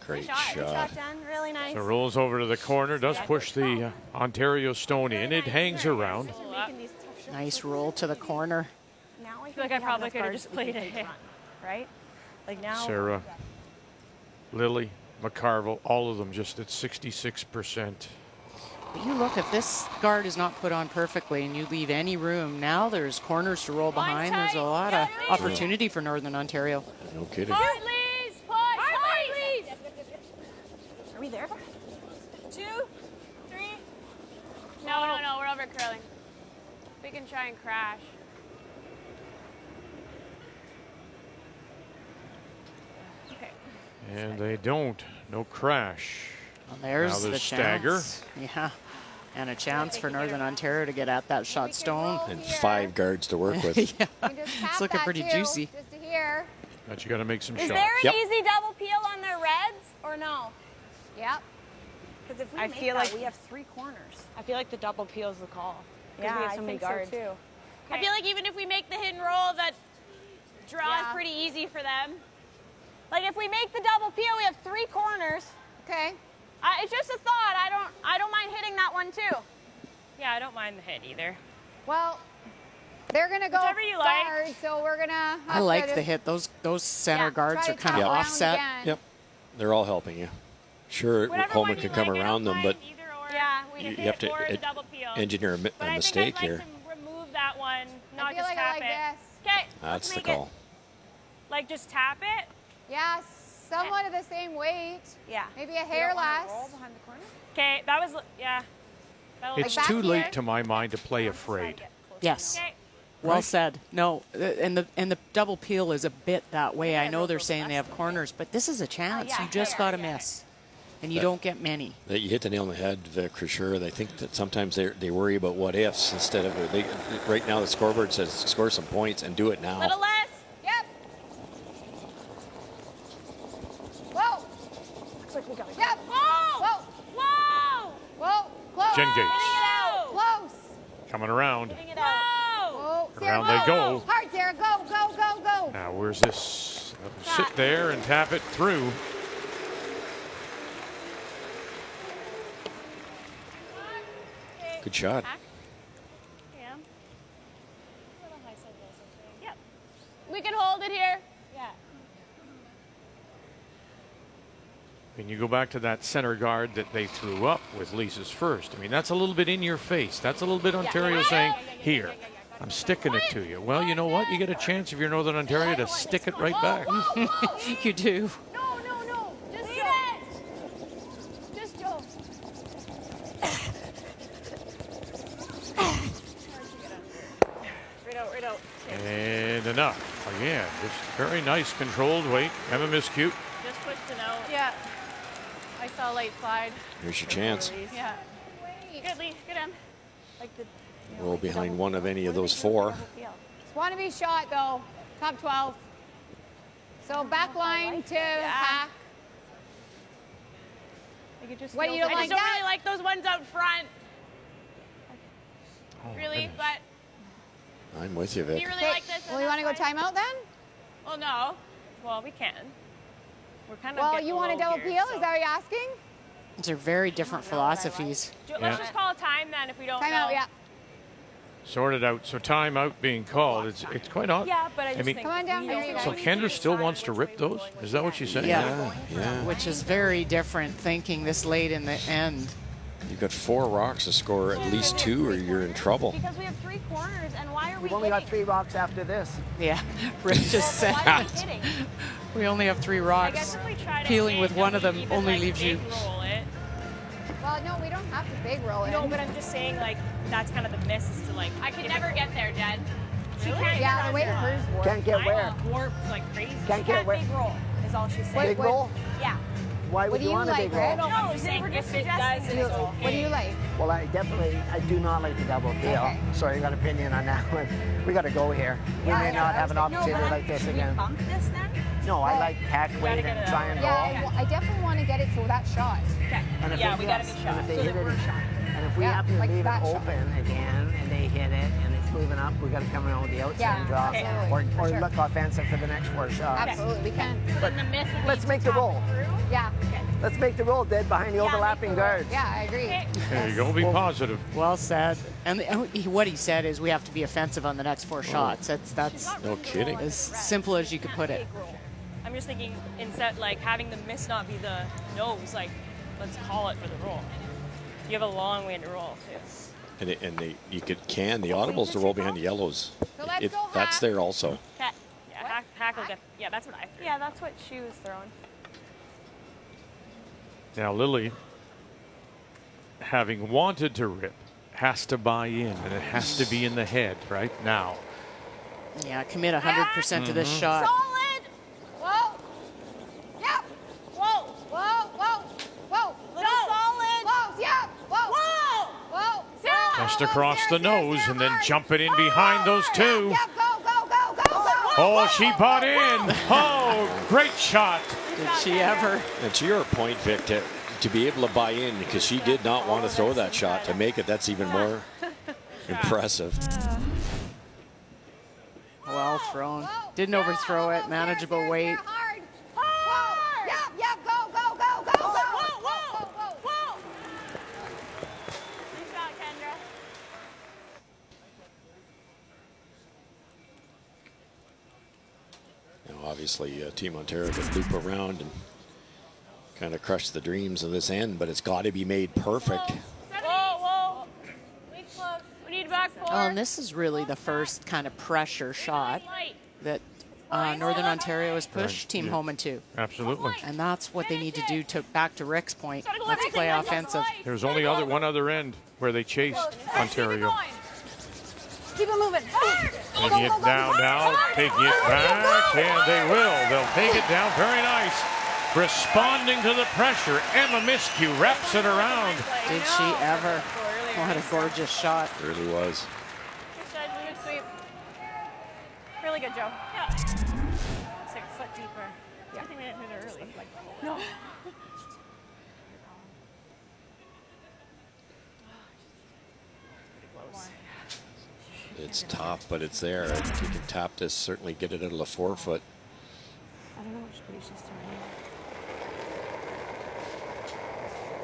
Great Good shot, Jen. Really nice. So rolls over to the corner, does push the Ontario Stone in. It hangs around. Nice roll to the corner. Now I feel like I probably could have just played a hit, right? Like now. Sarah, Lily, McCarville, all of them just at 66%. But you look, if this guard is not put on perfectly and you leave any room, now there's corners to roll behind. There's a lot of opportunity for Northern Ontario. No kidding. Hartley's push. Hartley's. Are we there? 2, 3. No. We're over curling. We can try and crash. Okay. And they don't. No crash. Well, there's now the stagger. Chance. Yeah. And a chance for Northern Ontario to get at that shot Stone. And 5 guards to work with. Yeah. It's looking pretty juicy. Just to here. But you got to make some Is shots. there an easy double peel on their reds or no? Yep. Because if we I make feel that, like we have 3 corners. I feel like the double peel is the call. Yeah, we have so many guards. so too. I feel like even if we make the hit and roll, that draw is Yeah. pretty easy for them. Like if we make the double peel, we have 3 corners. Okay. It's just a thought. I don't mind hitting that one too. Yeah, I don't mind the hit either. Well, they're gonna go Whichever you like. guard, so we're gonna. I like the hit. Those center guards are kind of offset. Yep. they're all helping you. Sure, Whatever Holman one can you come like, I around don't them, but mind either or. Yeah, we you can have to or the double peel. engineer a But I mistake think I'd here. like to remove that one, not I feel just like tap I like it. this. Okay, That's let's the make call. it. Like just tap it. Yeah, somewhat of the same weight. Yeah. Maybe a hair less. Okay, that was yeah. That'll It's back too here? late to my mind to play afraid. Yes. Okay. Well said. No, and the double peel is a bit that way. I know they're saying they have corners, but this is a chance. yeah, You just got to miss, and you don't get many. That you hit the nail on the head, Krisher. They think that sometimes they worry about what ifs instead of right now the scoreboard says score some points and do it now. Little less. Yep. Whoa. Looks like we got it. Yep. Whoa! Whoa. Whoa! Whoa. Close. Jen Gates Getting it out. Close. coming around. Getting it out. Whoa. Sarah, Around they whoa. go. Hard, Sarah. Go, go, go, go. Now, where's this? Sit there and tap it through. Good shot. Yeah. Yep. We can hold it here. Yeah. Can you go back to that center guard that they threw up with Lisa's first? I mean, that's a little bit in your face. That's a little bit Ontario saying, here, I'm sticking it to you. Well, you know what? You get a chance if you're Northern Ontario to stick it right back. You do. No, no, no. Just Joe. Just Joe. Right out. And enough. Again, just very nice controlled weight. Emma Miscute. Just pushed it out. Yeah. I saw late slide. Here's your chance. Yeah. Good, Lee. Good, Em. Like the Roll behind one of any of those four. Just want to be shot though. Top 12. So back line to hack. Like it just What do you feels don't I like just don't that? really like those ones out front. Oh, Really, goodness. but I'm with you, do Vic. you really like this? Well, you want to go timeout then? Well, no. Well, we can. We're kind of Well, getting you want a low double here, peel? so- Is that what you're asking? These are very different philosophies. Let's just call a time then if we don't know. Timeout, yeah. Sorted out. So timeout being called. It's quite odd. Yeah, but I just mean, think Come on down here, you guys. so Kendra still wants to rip those? Is that what she's saying? Yeah. Yeah. Which is very different thinking this late in the end. You've got 4 rocks to score at least 2 or you're in trouble. Because we have 3 corners, and why are we We've only got hitting? 3 rocks after this. Yeah, Rick just said Why are we hitting? we only have 3 I guess rocks. if we try to Peeling hit, with one of don't them we even, only like, leaves you. big roll it? Well, no, we don't have to big roll it. No, but I'm just saying, like, that's kind of the miss is to, like... I could never get there, Jen. She can't Yeah, the way hers works. Can't get where? Warped like crazy. Can't She get where? big roll, is all she's saying. Big roll? Yeah. Why would What do you you want a like, big roll? Red? No, I'm just saying if it does, it's okay. What do you like? Well, I do not like the double peel. Okay. Sorry, you got an opinion on that one. We got to go here. We may not have an opportunity like this again. Bump this then? No, I like hack, wave, get and it try out. and Yeah, roll. I definitely want to get it so that shot. Okay. And if Yeah, they, we gotta be shot. And if they So hit that it, we're shot. and if we Yeah, happen to like leave it that shot. open again, and they hit it, and it's moving up, we got to come around with the outside Yeah, and drop, absolutely, for or sure. look offensive for the next 4 shots. Absolutely, we can. Then the miss would Let's be make to the tap roll. it through. Yeah. Let's make the roll dead behind the Yeah, overlapping make the roll. guards. Yeah, I agree. Okay. There you go. Be positive. Well said. And what he said is we have to be offensive on the next 4 shots. That's No kidding. as simple as you could put it. Big roll. I'm just thinking instead, like, having the miss not be the nose, like, let's call it for the roll. You have a long way to roll, too. And the audibles to roll behind the yellows. So let's go That's hack. there also. Okay. Yeah, hack will get. Yeah, that's what I threw. Yeah, that's what she was throwing. Now, Lily, having wanted to rip, has to buy in, and it has to be in the head right now. Yeah, commit 100% to this shot. Solid. Whoa. Yep. Whoa. Whoa. Whoa. Whoa. Little solid. Close. Yep. Whoa. Whoa! Whoa. Sarah. Just across the nose and then jump it in behind those 2. Yep. Go. Go. Go. Go. Go. Oh, she bought in. Oh, great shot. Did she ever? And to your point, Vic, to be able to buy in because she did not want to throw that shot to make it, that's even more impressive. Well thrown. Didn't overthrow it. Manageable weight. Hard. Whoa. Yep. Yep. Go. Go. Go. Go. Go. Whoa, whoa, Whoa. Whoa. whoa! Good shot, Kendra. Now, obviously, Team Ontario could loop around and Kind of crushed the dreams of this end, but it's got to be made perfect. Whoa. We need back 4. Oh, and this is really the first kind of pressure shot that Northern Ontario has pushed Team Homan to. Absolutely. And that's what they need to do back to Rick's point. Let's play offensive. There's only one other end where they chased Ontario. Keep it moving. Taking it down now, taking it back, and they will. They'll take it down. Very nice. Responding to the pressure, Emma Miskew wraps it around. Did she ever? What a gorgeous shot. It really was. Good sweep. Really good, Joe. Yeah. 6 foot deeper. Yeah. I think we didn't hit it early. No. It's tough, but it's there. If you can tap this, certainly get it out of the 4 foot. I don't know which way she's throwing.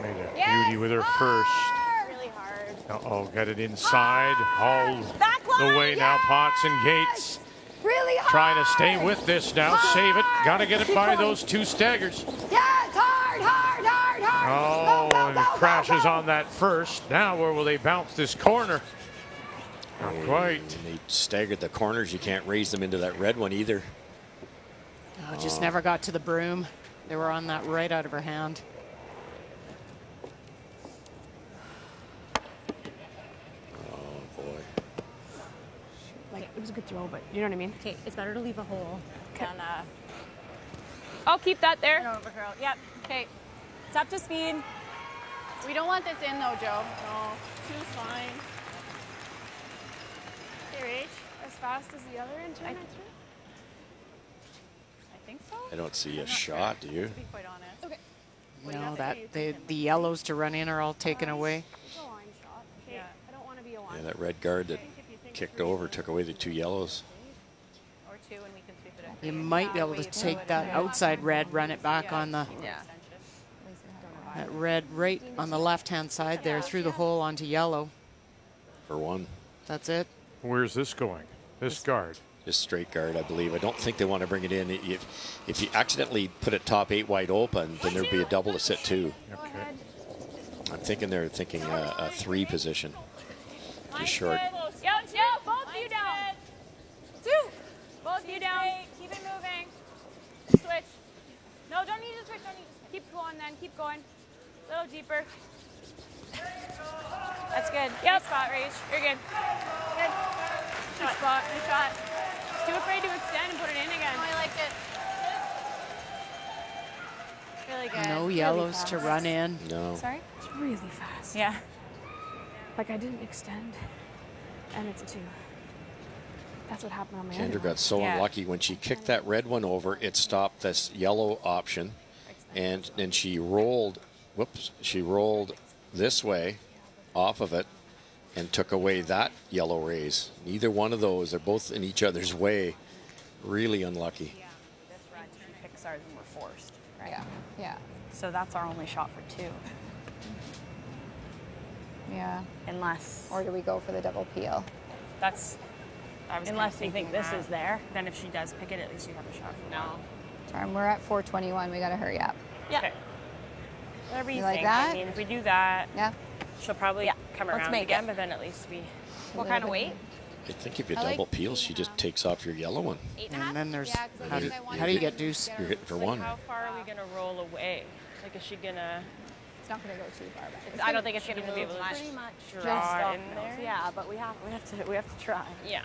Made a beauty with her first. Really hard. Uh-oh, got it inside. All the way now, Potts and Gates. Really hard. Trying to stay with this now, save it. Got to get it by those 2 staggers. Yeah, it's hard. Oh, and it crashes on that first. Now where will they bounce this corner? Not quite. And they staggered the corners. You can't raise them into that red one either. Oh, just never got to the broom. They were on that right out of her hand. Oh, boy. Like, it was a good throw, but you know what I mean? Okay, it's better to leave a hole than I'll keep that there. Yep. Okay. It's up to speed. We don't want this in though, Joe. No. 2's fine. Hey, Rach. As fast as the other end turn, I think so. I don't see a shot, do you? To be quite honest. Okay. No, the yellows to run in are all taken away. It's a line shot. Yeah. I don't want to be a line. Yeah, that red guard that kicked over took away the 2 yellows. Or 2, and we can sweep it up. You might be able to take that outside red, run it back on the that red right on the left-hand side there through the hole onto yellow. For 1. That's it. Where's this going? This guard. Just straight guard, I believe. I don't think they want to bring it in. If you accidentally put it top 8 wide open, then there'd be a double to sit 2. Okay. I'm thinking they're thinking a 3 position. Just short. Yeah, both of you down. 2. Both of you down. Keep it moving. Switch. No, don't need to switch. Don't need to. Keep going then. Keep going. A little deeper. That's good. Yep. Nice spot, Rach. You're good. Good. Good spot. Good shot. Too afraid to extend and put it in again. Oh, I like it. Really good. No yellows to run in. No. Sorry? It's really fast. Yeah. Like, I didn't extend, and it's a 2. That's what happened on my Kendra other got so unlucky when she kicked that red one over. It stopped this yellow option, and then she rolled. Whoops! She rolled this way, off of it, and took away that yellow raise. Neither one of those. They're both in each other's way. Really unlucky. Yeah. This run, she picks ours and we're forced. Right? Yeah. Yeah. So that's our only shot for 2. Yeah. Unless. Or do we go for the double peel? That's. I was Unless you think this is there. Then if she does pick it, at least you have a shot for No. Darn, we're at 4:21. We got to hurry up. Yeah. Okay. Whatever you You like think. that? I mean, if we do that, Yeah. she'll probably come Let's around make again, it. but then at least we. What kind of weight? I think if you I like- double peel, she just takes off your yellow one. 8.5? And then there's Yeah, 'cause I how think do, I want how do you to- get deuce? You're hitting for Like, 1. how far are we gonna roll away? Like, is she gonna It's not going to go too far back. I don't think it's going to be move able to much. pretty much. draw in there? Yeah, but we have to try. Yeah.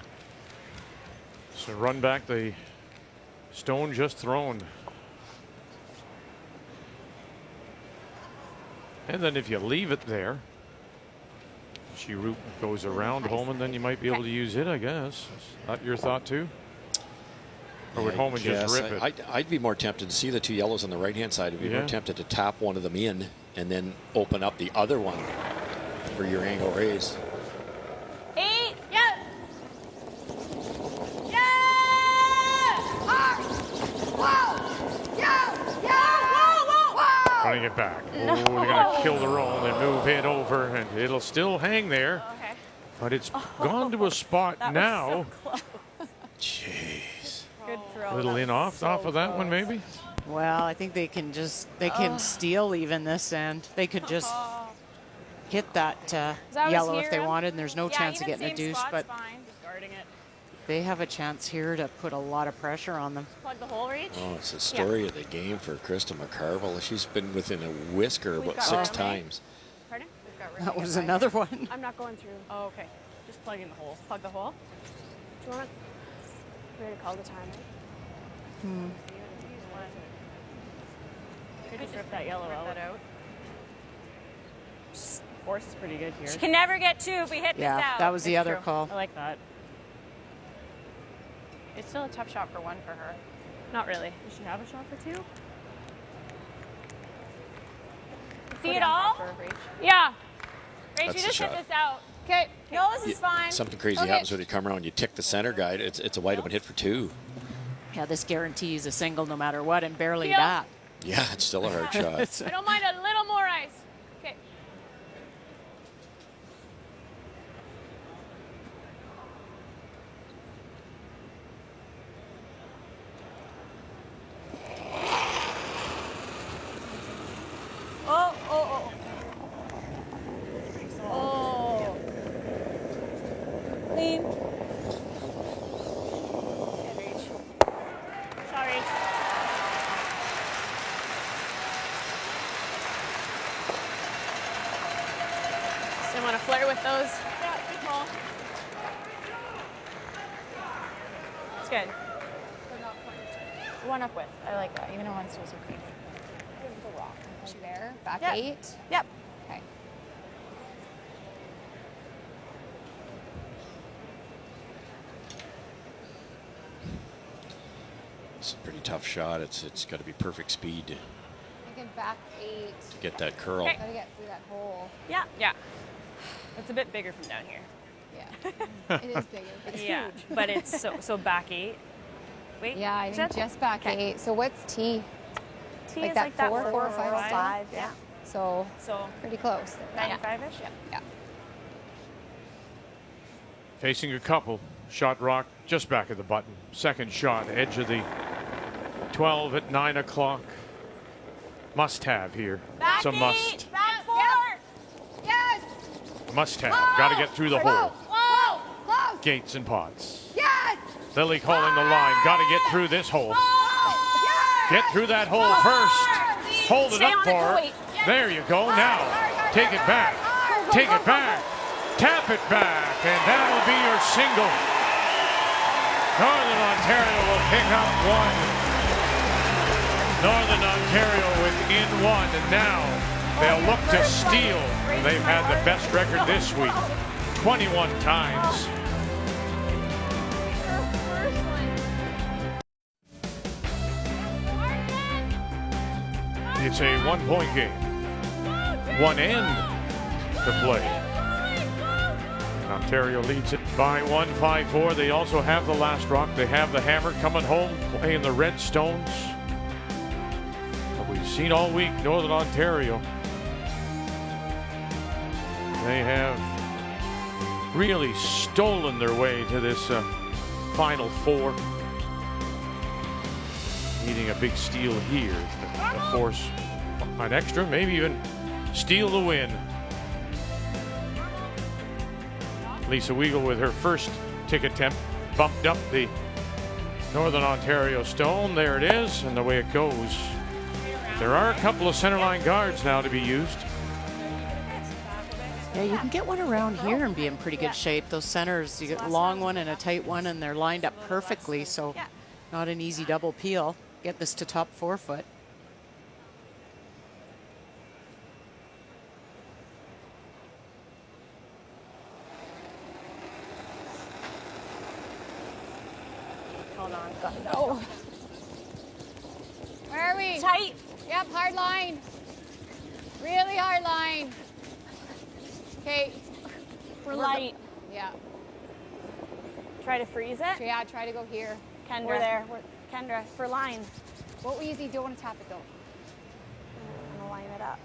So run back the stone just thrown. And then if you leave it there, she goes around home, and then you might be able to use it, I guess. Is that your thought too? Or would Homan just rip it? I'd be more tempted to see the 2 yellows on the right-hand side. I'd be Yeah. more tempted to tap one of them in and then open up the other one for your angle raise. 8. Yeah. Running it back. Oh, they're going to kill the roll and then move it over, and it'll still hang there. Okay. But it's gone to a spot now. So close. Jeez. Good throw. A little in off of that one, maybe? Well, I think they can steal even this end. They could just hit that yellow if they wanted, and there's no chance of getting a deuce. But fine. Just guarding it. they have a chance here to put a lot of pressure on them. Plug the hole, Reach. Oh, it's the story of the game for Krista McCarville. She's been within a whisker about 6 times. Pardon? That was another one. I'm not going through. Oh, okay. Just plug in the holes. Plug the hole. Do you want to? We're going to call the timer. Could just rip that yellow out. Force is pretty good here. She can never get 2 if we hit this out. Yeah, that was the other call. I like that. It's still a tough shot for 1 for her. Not really. Does she have a shot for 2? See it all? Yeah. Rach, you That's just the hit shot. this out. Okay. No, this is fine. Something crazy happens when you come around. You tick the center guy. It's a wide open hit for 2. Yeah, this guarantees a single no matter what, and barely Heel. that. Yeah, it's still a hard shot. I don't mind a little more ice. Okay. Oh, oh, oh. Oh. Clean. Okay, Reach. Sorry. Still want to flirt with those? Yeah, good call. It's good. 1 up with. I like that. Even though 1 still so clean. The rock. Is she there? Back Yep. 8? Yep. Okay. It's a pretty tough shot. It's got to be perfect speed to Thinking back 8. get that curl. Okay. Gotta get through that hole. Yeah. Yeah. It's a bit bigger from down here. Yeah. It is bigger. It's Yeah, huge. but it's so back 8. Wait. Yeah, I is think that- just back Okay. 8. So what's T? T like is that like that 4, 4 4, 5, 5. Yeah. So So pretty close. 95-ish. Yeah. Facing a couple. Shot rock just back of the button. Second shot, edge of the 12 at 9 o'clock. Must have here. Back It's a 8. must. Back 4. Yes! Must have. Got to get through the hole. Whoa! Close! Gates and pots. Yes! Lily calling the line. Got to get through this hole. Yes! Get through that hole first. Hold it Stay up on it, for her. Chloe. There you go. Now, take it back. Take it back. Tap it back. And that'll be your single. Northern Ontario will pick up 1. Northern Ontario within 1. And now they'll look to steal. They've had the best record this week. 21 times. It's a 1-point game. 1 end to play. Ontario leads it by 1, 5-4. They also have the last rock. They have the hammer coming home, playing the Red Stones. But we've seen all week Northern Ontario. They have really stolen their way to this Final 4. Needing a big steal here to force an extra, maybe even steal the win. Lisa Weigel with her first tick attempt bumped up the Northern Ontario stone. There it is, and the way it goes. There are a couple of centerline guards now to be used. Yeah, you can get one around here and be in pretty good shape. Those centers, you get a long one and a tight one, and they're lined up perfectly, so not an easy double peel. Get this to top 4 foot. Hold on. Oh. Where are we? Tight. Yep, hard line. Really hard line. Okay. We're light. Yeah. Try to freeze it. Yeah, try to go here. Kendra. We're there. Kendra, for line. What we usually don't want to tap it though. I'm going to line it up.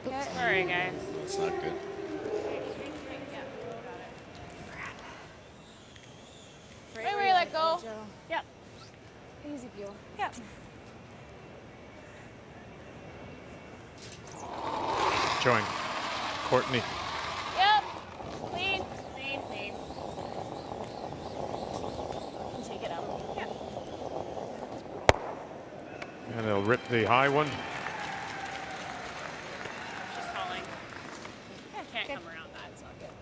Okay. Sorry, guys. That's not good. Right where you let go. Yep. Easy view. Yep. Join Courtney. Yep. Clean. Clean, clean. Take it out. Yeah. And they'll rip the high one. She's calling. Can't come around that. It's not good.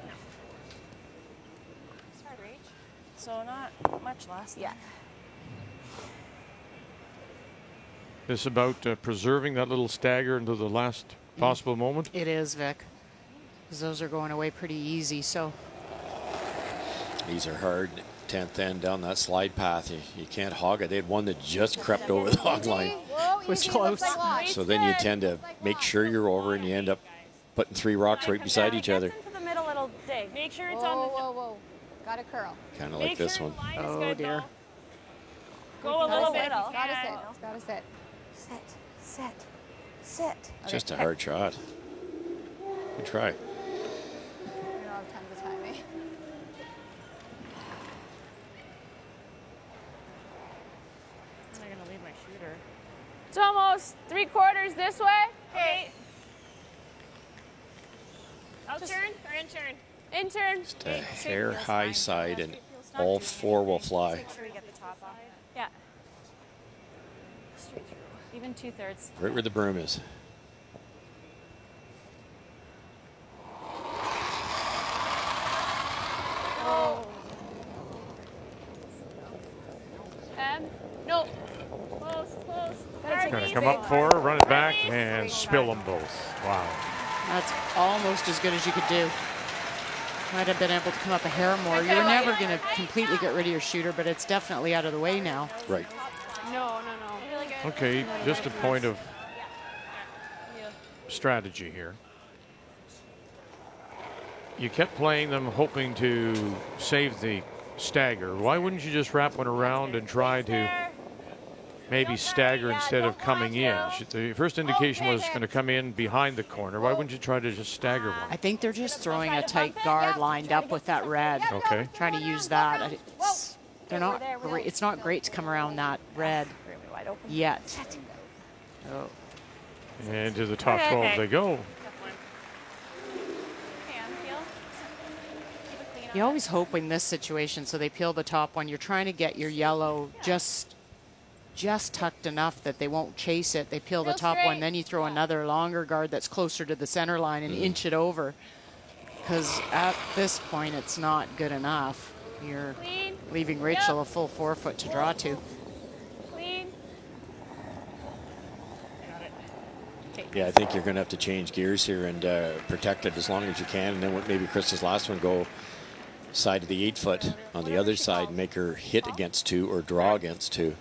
Sorry, Rach. So not much less. Yeah. This about preserving that little stagger into the last possible moment? It is, Vic. Because those are going away pretty easy, so. These are hard 10th end down that slide path. You can't hog it. They had one that just crept over the hog line. It was close. So then you tend to make sure you're over and you end up putting 3 rocks right beside each other. Into the middle, it'll dig. Make sure it's Whoa, on the. whoa, whoa. Got a curl. Kind of like this one. Oh, dear. Go a little bit. It's gotta sit. It's gotta sit. Sit. Sit. Sit. Just a hard shot. Good try. We don't have tons of time, eh? I'm not gonna leave my shooter. It's almost 3/4 this way. Hey. Out-turn or in-turn? In-turn. Just a hair high side and all 4 will fly. Make sure we get the top off. Yeah. Straight through. Even 2/3. Right where the broom is. No. Close, close. Gonna come up for her, run it back, and spill them both. Wow. That's almost as good as you could do. Might have been able to come up a hair more. You're never going to completely get rid of your shooter, but it's definitely out of the way now. Right. No. Really good. Okay, just a point of strategy here. You kept playing them hoping to save the stagger. Why wouldn't you just wrap one around and try to maybe stagger instead of coming in? The first indication was going to come in behind the corner. Why wouldn't you try to just stagger one? I think they're just throwing a tight guard lined up with that red. Okay. Trying to use that. They're not great. It's not great to come around that red yet. Oh. And to the top 12 they go. You always hope in this situation, so they peel the top one. You're trying to get your yellow just tucked enough that they won't chase it. They peel the top one, then you throw another longer guard that's closer to the center line and inch it over. Because at this point, it's not good enough. You're leaving Rachel a full 4 foot to draw to. Clean. Yeah, I think you're going to have to change gears here and protect it as long as you can. And then maybe Krista's last one, go side of the 8 foot on the other side, make her hit against 2 or draw against 2.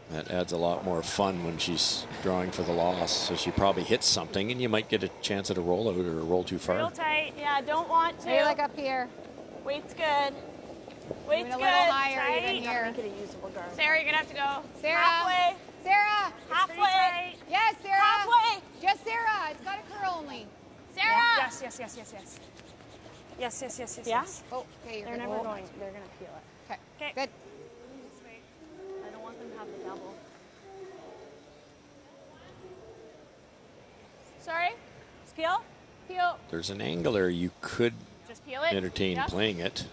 That adds a lot more fun when she's drawing for the loss. So she probably hits something and you might get a chance at a rollout or a roll too far. Real tight. Yeah, don't want to. Maybe like up here. Weight's good. Weight's Even a good. little higher tight. even here. Make it a usable guard. Sarah, you're going to have to go. Sarah. Halfway. Sarah. Halfway. Yes, Sarah. Halfway. Just Sarah. It's got a curl only. Sarah. Yes. Yes. Yeah? Oh, okay. They're never going. They're gonna peel it. Okay. Good. I don't want them to have the double. Sorry? Just peel? Peel. There's an angle there you could Just peel it. entertain Yeah. playing it.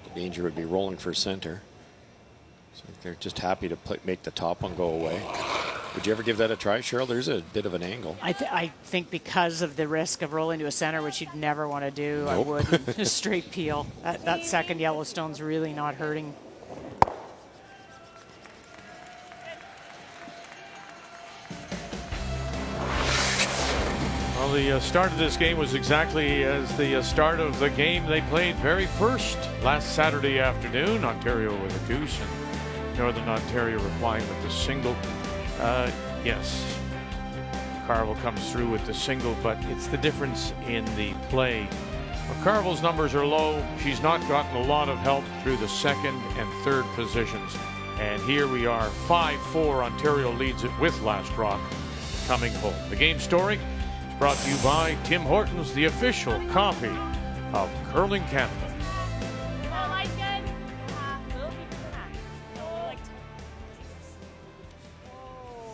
The danger would be rolling for center. So they're just happy to make the top one go away. Would you ever give that a try, Cheryl? There's a bit of an angle. I think because of the risk of rolling to a center, which you'd never want to do, Nope. I wouldn't. Just straight peel. That second Yellowstone's really not hurting. Well, the start of this game was exactly as the start of the game they played very first last Saturday afternoon. Ontario with a deuce and Northern Ontario replying with the single. Yes, Carvel comes through with the single, but it's the difference in the play. Well, Carvel's numbers are low. She's not gotten a lot of help through the second and third positions. And here we are, 5-4. Ontario leads it with Last Rock coming home. The game story is brought to you by Tim Hortons, the official coffee of Curling Canada. Oh, light good.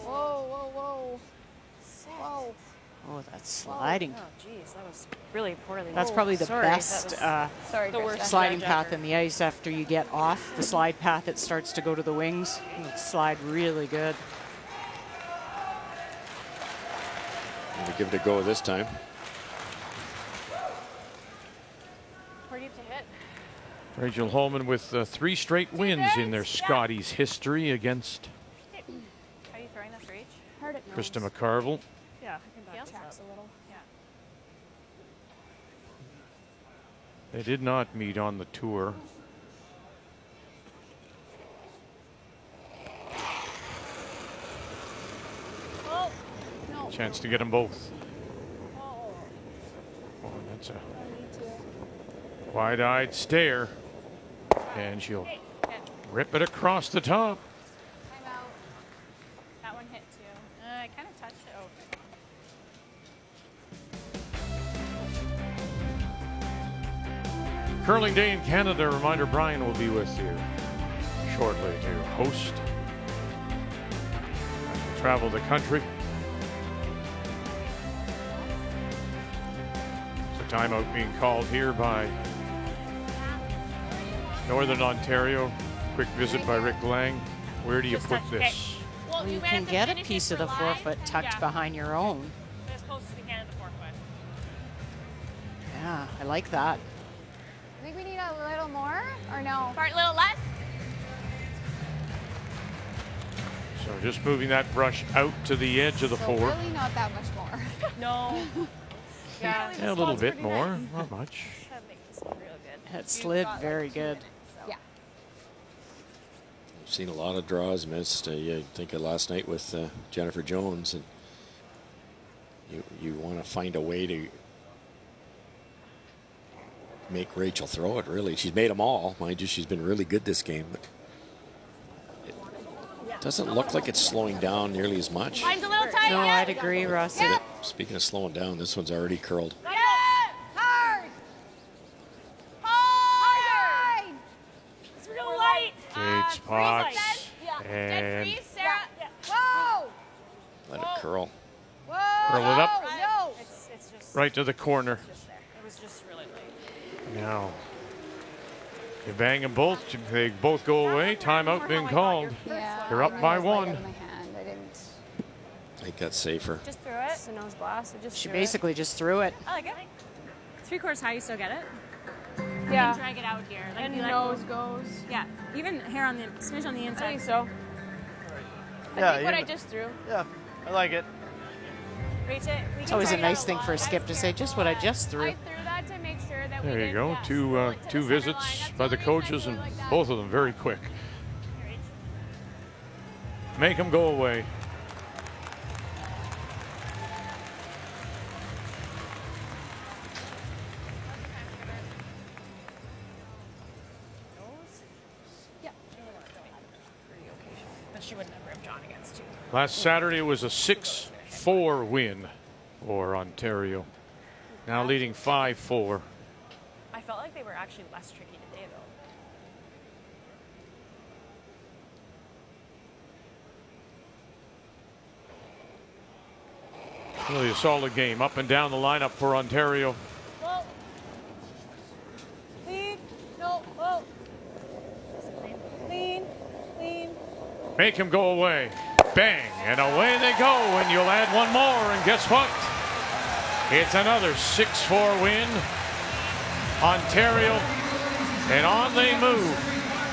Whoa. sliding. Oh, geez, that was really poorly. That's probably the best the worst sliding judge path ever. in the ice after you get off the slide path. It starts to go to the wings. It slide really good. We'll give it a go this time. Where deep to hit? Rachel Holman with 3 straight wins in their Scotties history against Are you throwing this reach? Hard at Krista McCarville. Yeah, I think that tracks a little. Yeah. They did not meet on the tour. Oh, no. Chance to get them both. Oh. Oh, that's a wide-eyed stare. And she'll rip it across the top. Time out. That one hit too. I kind of touched it. Curling Day in Canada. Reminder, Brian will be with you shortly to host. Travel the country. So timeout being called here by Northern Ontario. Quick visit by Rick Lang. Where do you put this? Well, you can get a piece of the forefoot tucked behind your own. As close as we can to the forefoot. Yeah, I like that. I think we need a little more, or no? Part a little less. So just moving that brush out to the edge of the So fore. really not that much more. No. Yeah, Yeah, a little bit more, not much. That makes this one real good. It slid very good. Yeah. I've seen a lot of draws missed. You think of last night with Jennifer Jones, and you want to find a way to make Rachel throw it. Really, she's made them all. Mind you, she's been really good this game, but it doesn't look like it's slowing down nearly as much. Line's a little tight. No, I'd agree, Russ. Yep. Speaking of slowing down, this one's already curled. Hard! Hard! It's real light. Great spots. And Freeze, Sarah. Whoa! Let it curl. Whoa! Curl it up. No! It's just right to the corner. just there. It was just really late. Now, you bang them both. They both go away. Timeout being called. Yeah, You're up I by was light 1. out of my hand. I didn't. I think that's safer. Just threw it. It's a nose blast. I just She threw it. basically just threw it. I like it. 3/4 high, you still get it? Yeah. And drag it out here. Like And you let nose go. goes. Yeah. Even hair on the smidge on the inside. I think so. Yeah, I think what you- I just threw. Yeah, I like it. Reach it. It's always a nice thing for a skip to say, just what I just threw. I threw that to make sure that we There you didn't, go. yeah, Two roll it to two the center visits line. That's by the the only reason I coaches, threw and it like that. both of them very quick. Make them go away. But she would never have drawn against you. Last Saturday it was a 6-4 win for Ontario. Now leading 5-4. I felt like they were actually less tricky today, though. Really a solid game up and down the lineup for Ontario. Whoa. Lean. No. Whoa. Lean. Lean. Make him go away. Bang, and away they go, and you'll add one more, and guess what? It's another 6-4 win. Ontario, and on they move,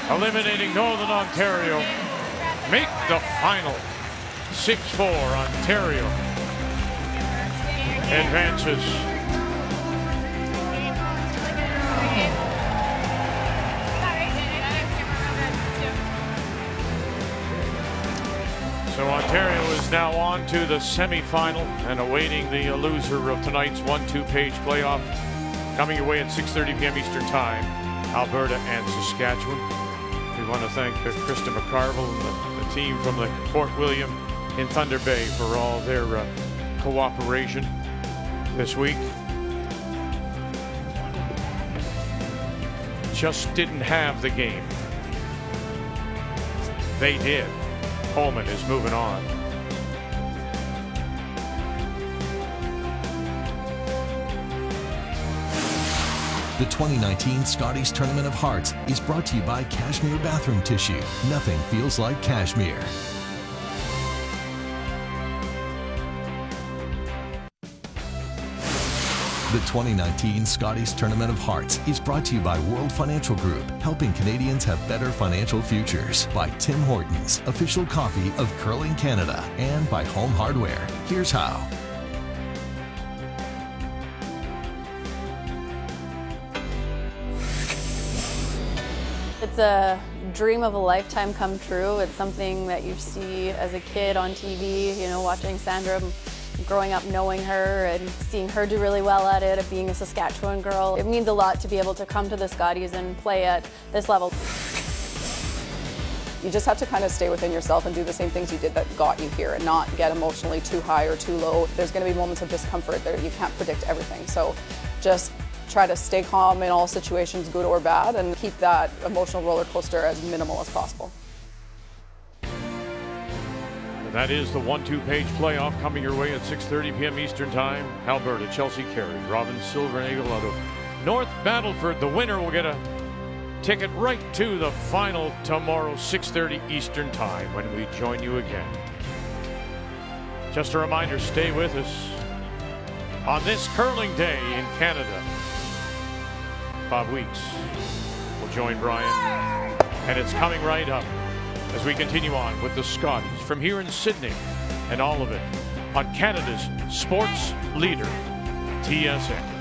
eliminating Northern Ontario. Make the final. 6-4, Ontario advances. So Ontario is now on to the semifinal and awaiting the loser of tonight's 1-2 page playoff. Coming your way at 6:30 p.m. Eastern Time, Alberta and Saskatchewan. We want to thank Krista McCarville and the team from the Fort William in Thunder Bay for all their cooperation this week. Just didn't have the game. They did. Holman is moving on. The 2019 Scotties Tournament of Hearts is brought to you by Cashmere Bathroom Tissue. Nothing feels like cashmere. The 2019 Scotties Tournament of Hearts is brought to you by World Financial Group, helping Canadians have better financial futures. By Tim Hortons, official coffee of Curling Canada. And by Home Hardware. Here's how. It's a dream of a lifetime come true. It's something that you see as a kid on TV, you know, watching Sandra, growing up knowing her and seeing her do really well at it, being a Saskatchewan girl. It means a lot to be able to come to the Scotties and play at this level. You just have to kind of stay within yourself and do the same things you did that got you here and not get emotionally too high or too low. There's going to be moments of discomfort there. You can't predict everything. So just try to stay calm in all situations, good or bad, and keep that emotional roller coaster as minimal as possible. That is the 1-2 page playoff coming your way at 6:30 p.m. Eastern Time. Alberta, Chelsea Carey, Robin Silvernagle out of North Battleford. The winner will get a ticket right to the final tomorrow, 6:30 Eastern Time, when we join you again. Just a reminder, stay with us on this curling day in Canada. Bob Weeks will join Brian, and it's coming right up as we continue on with the Scotties from here in Sydney, and all of it on Canada's sports leader, TSN.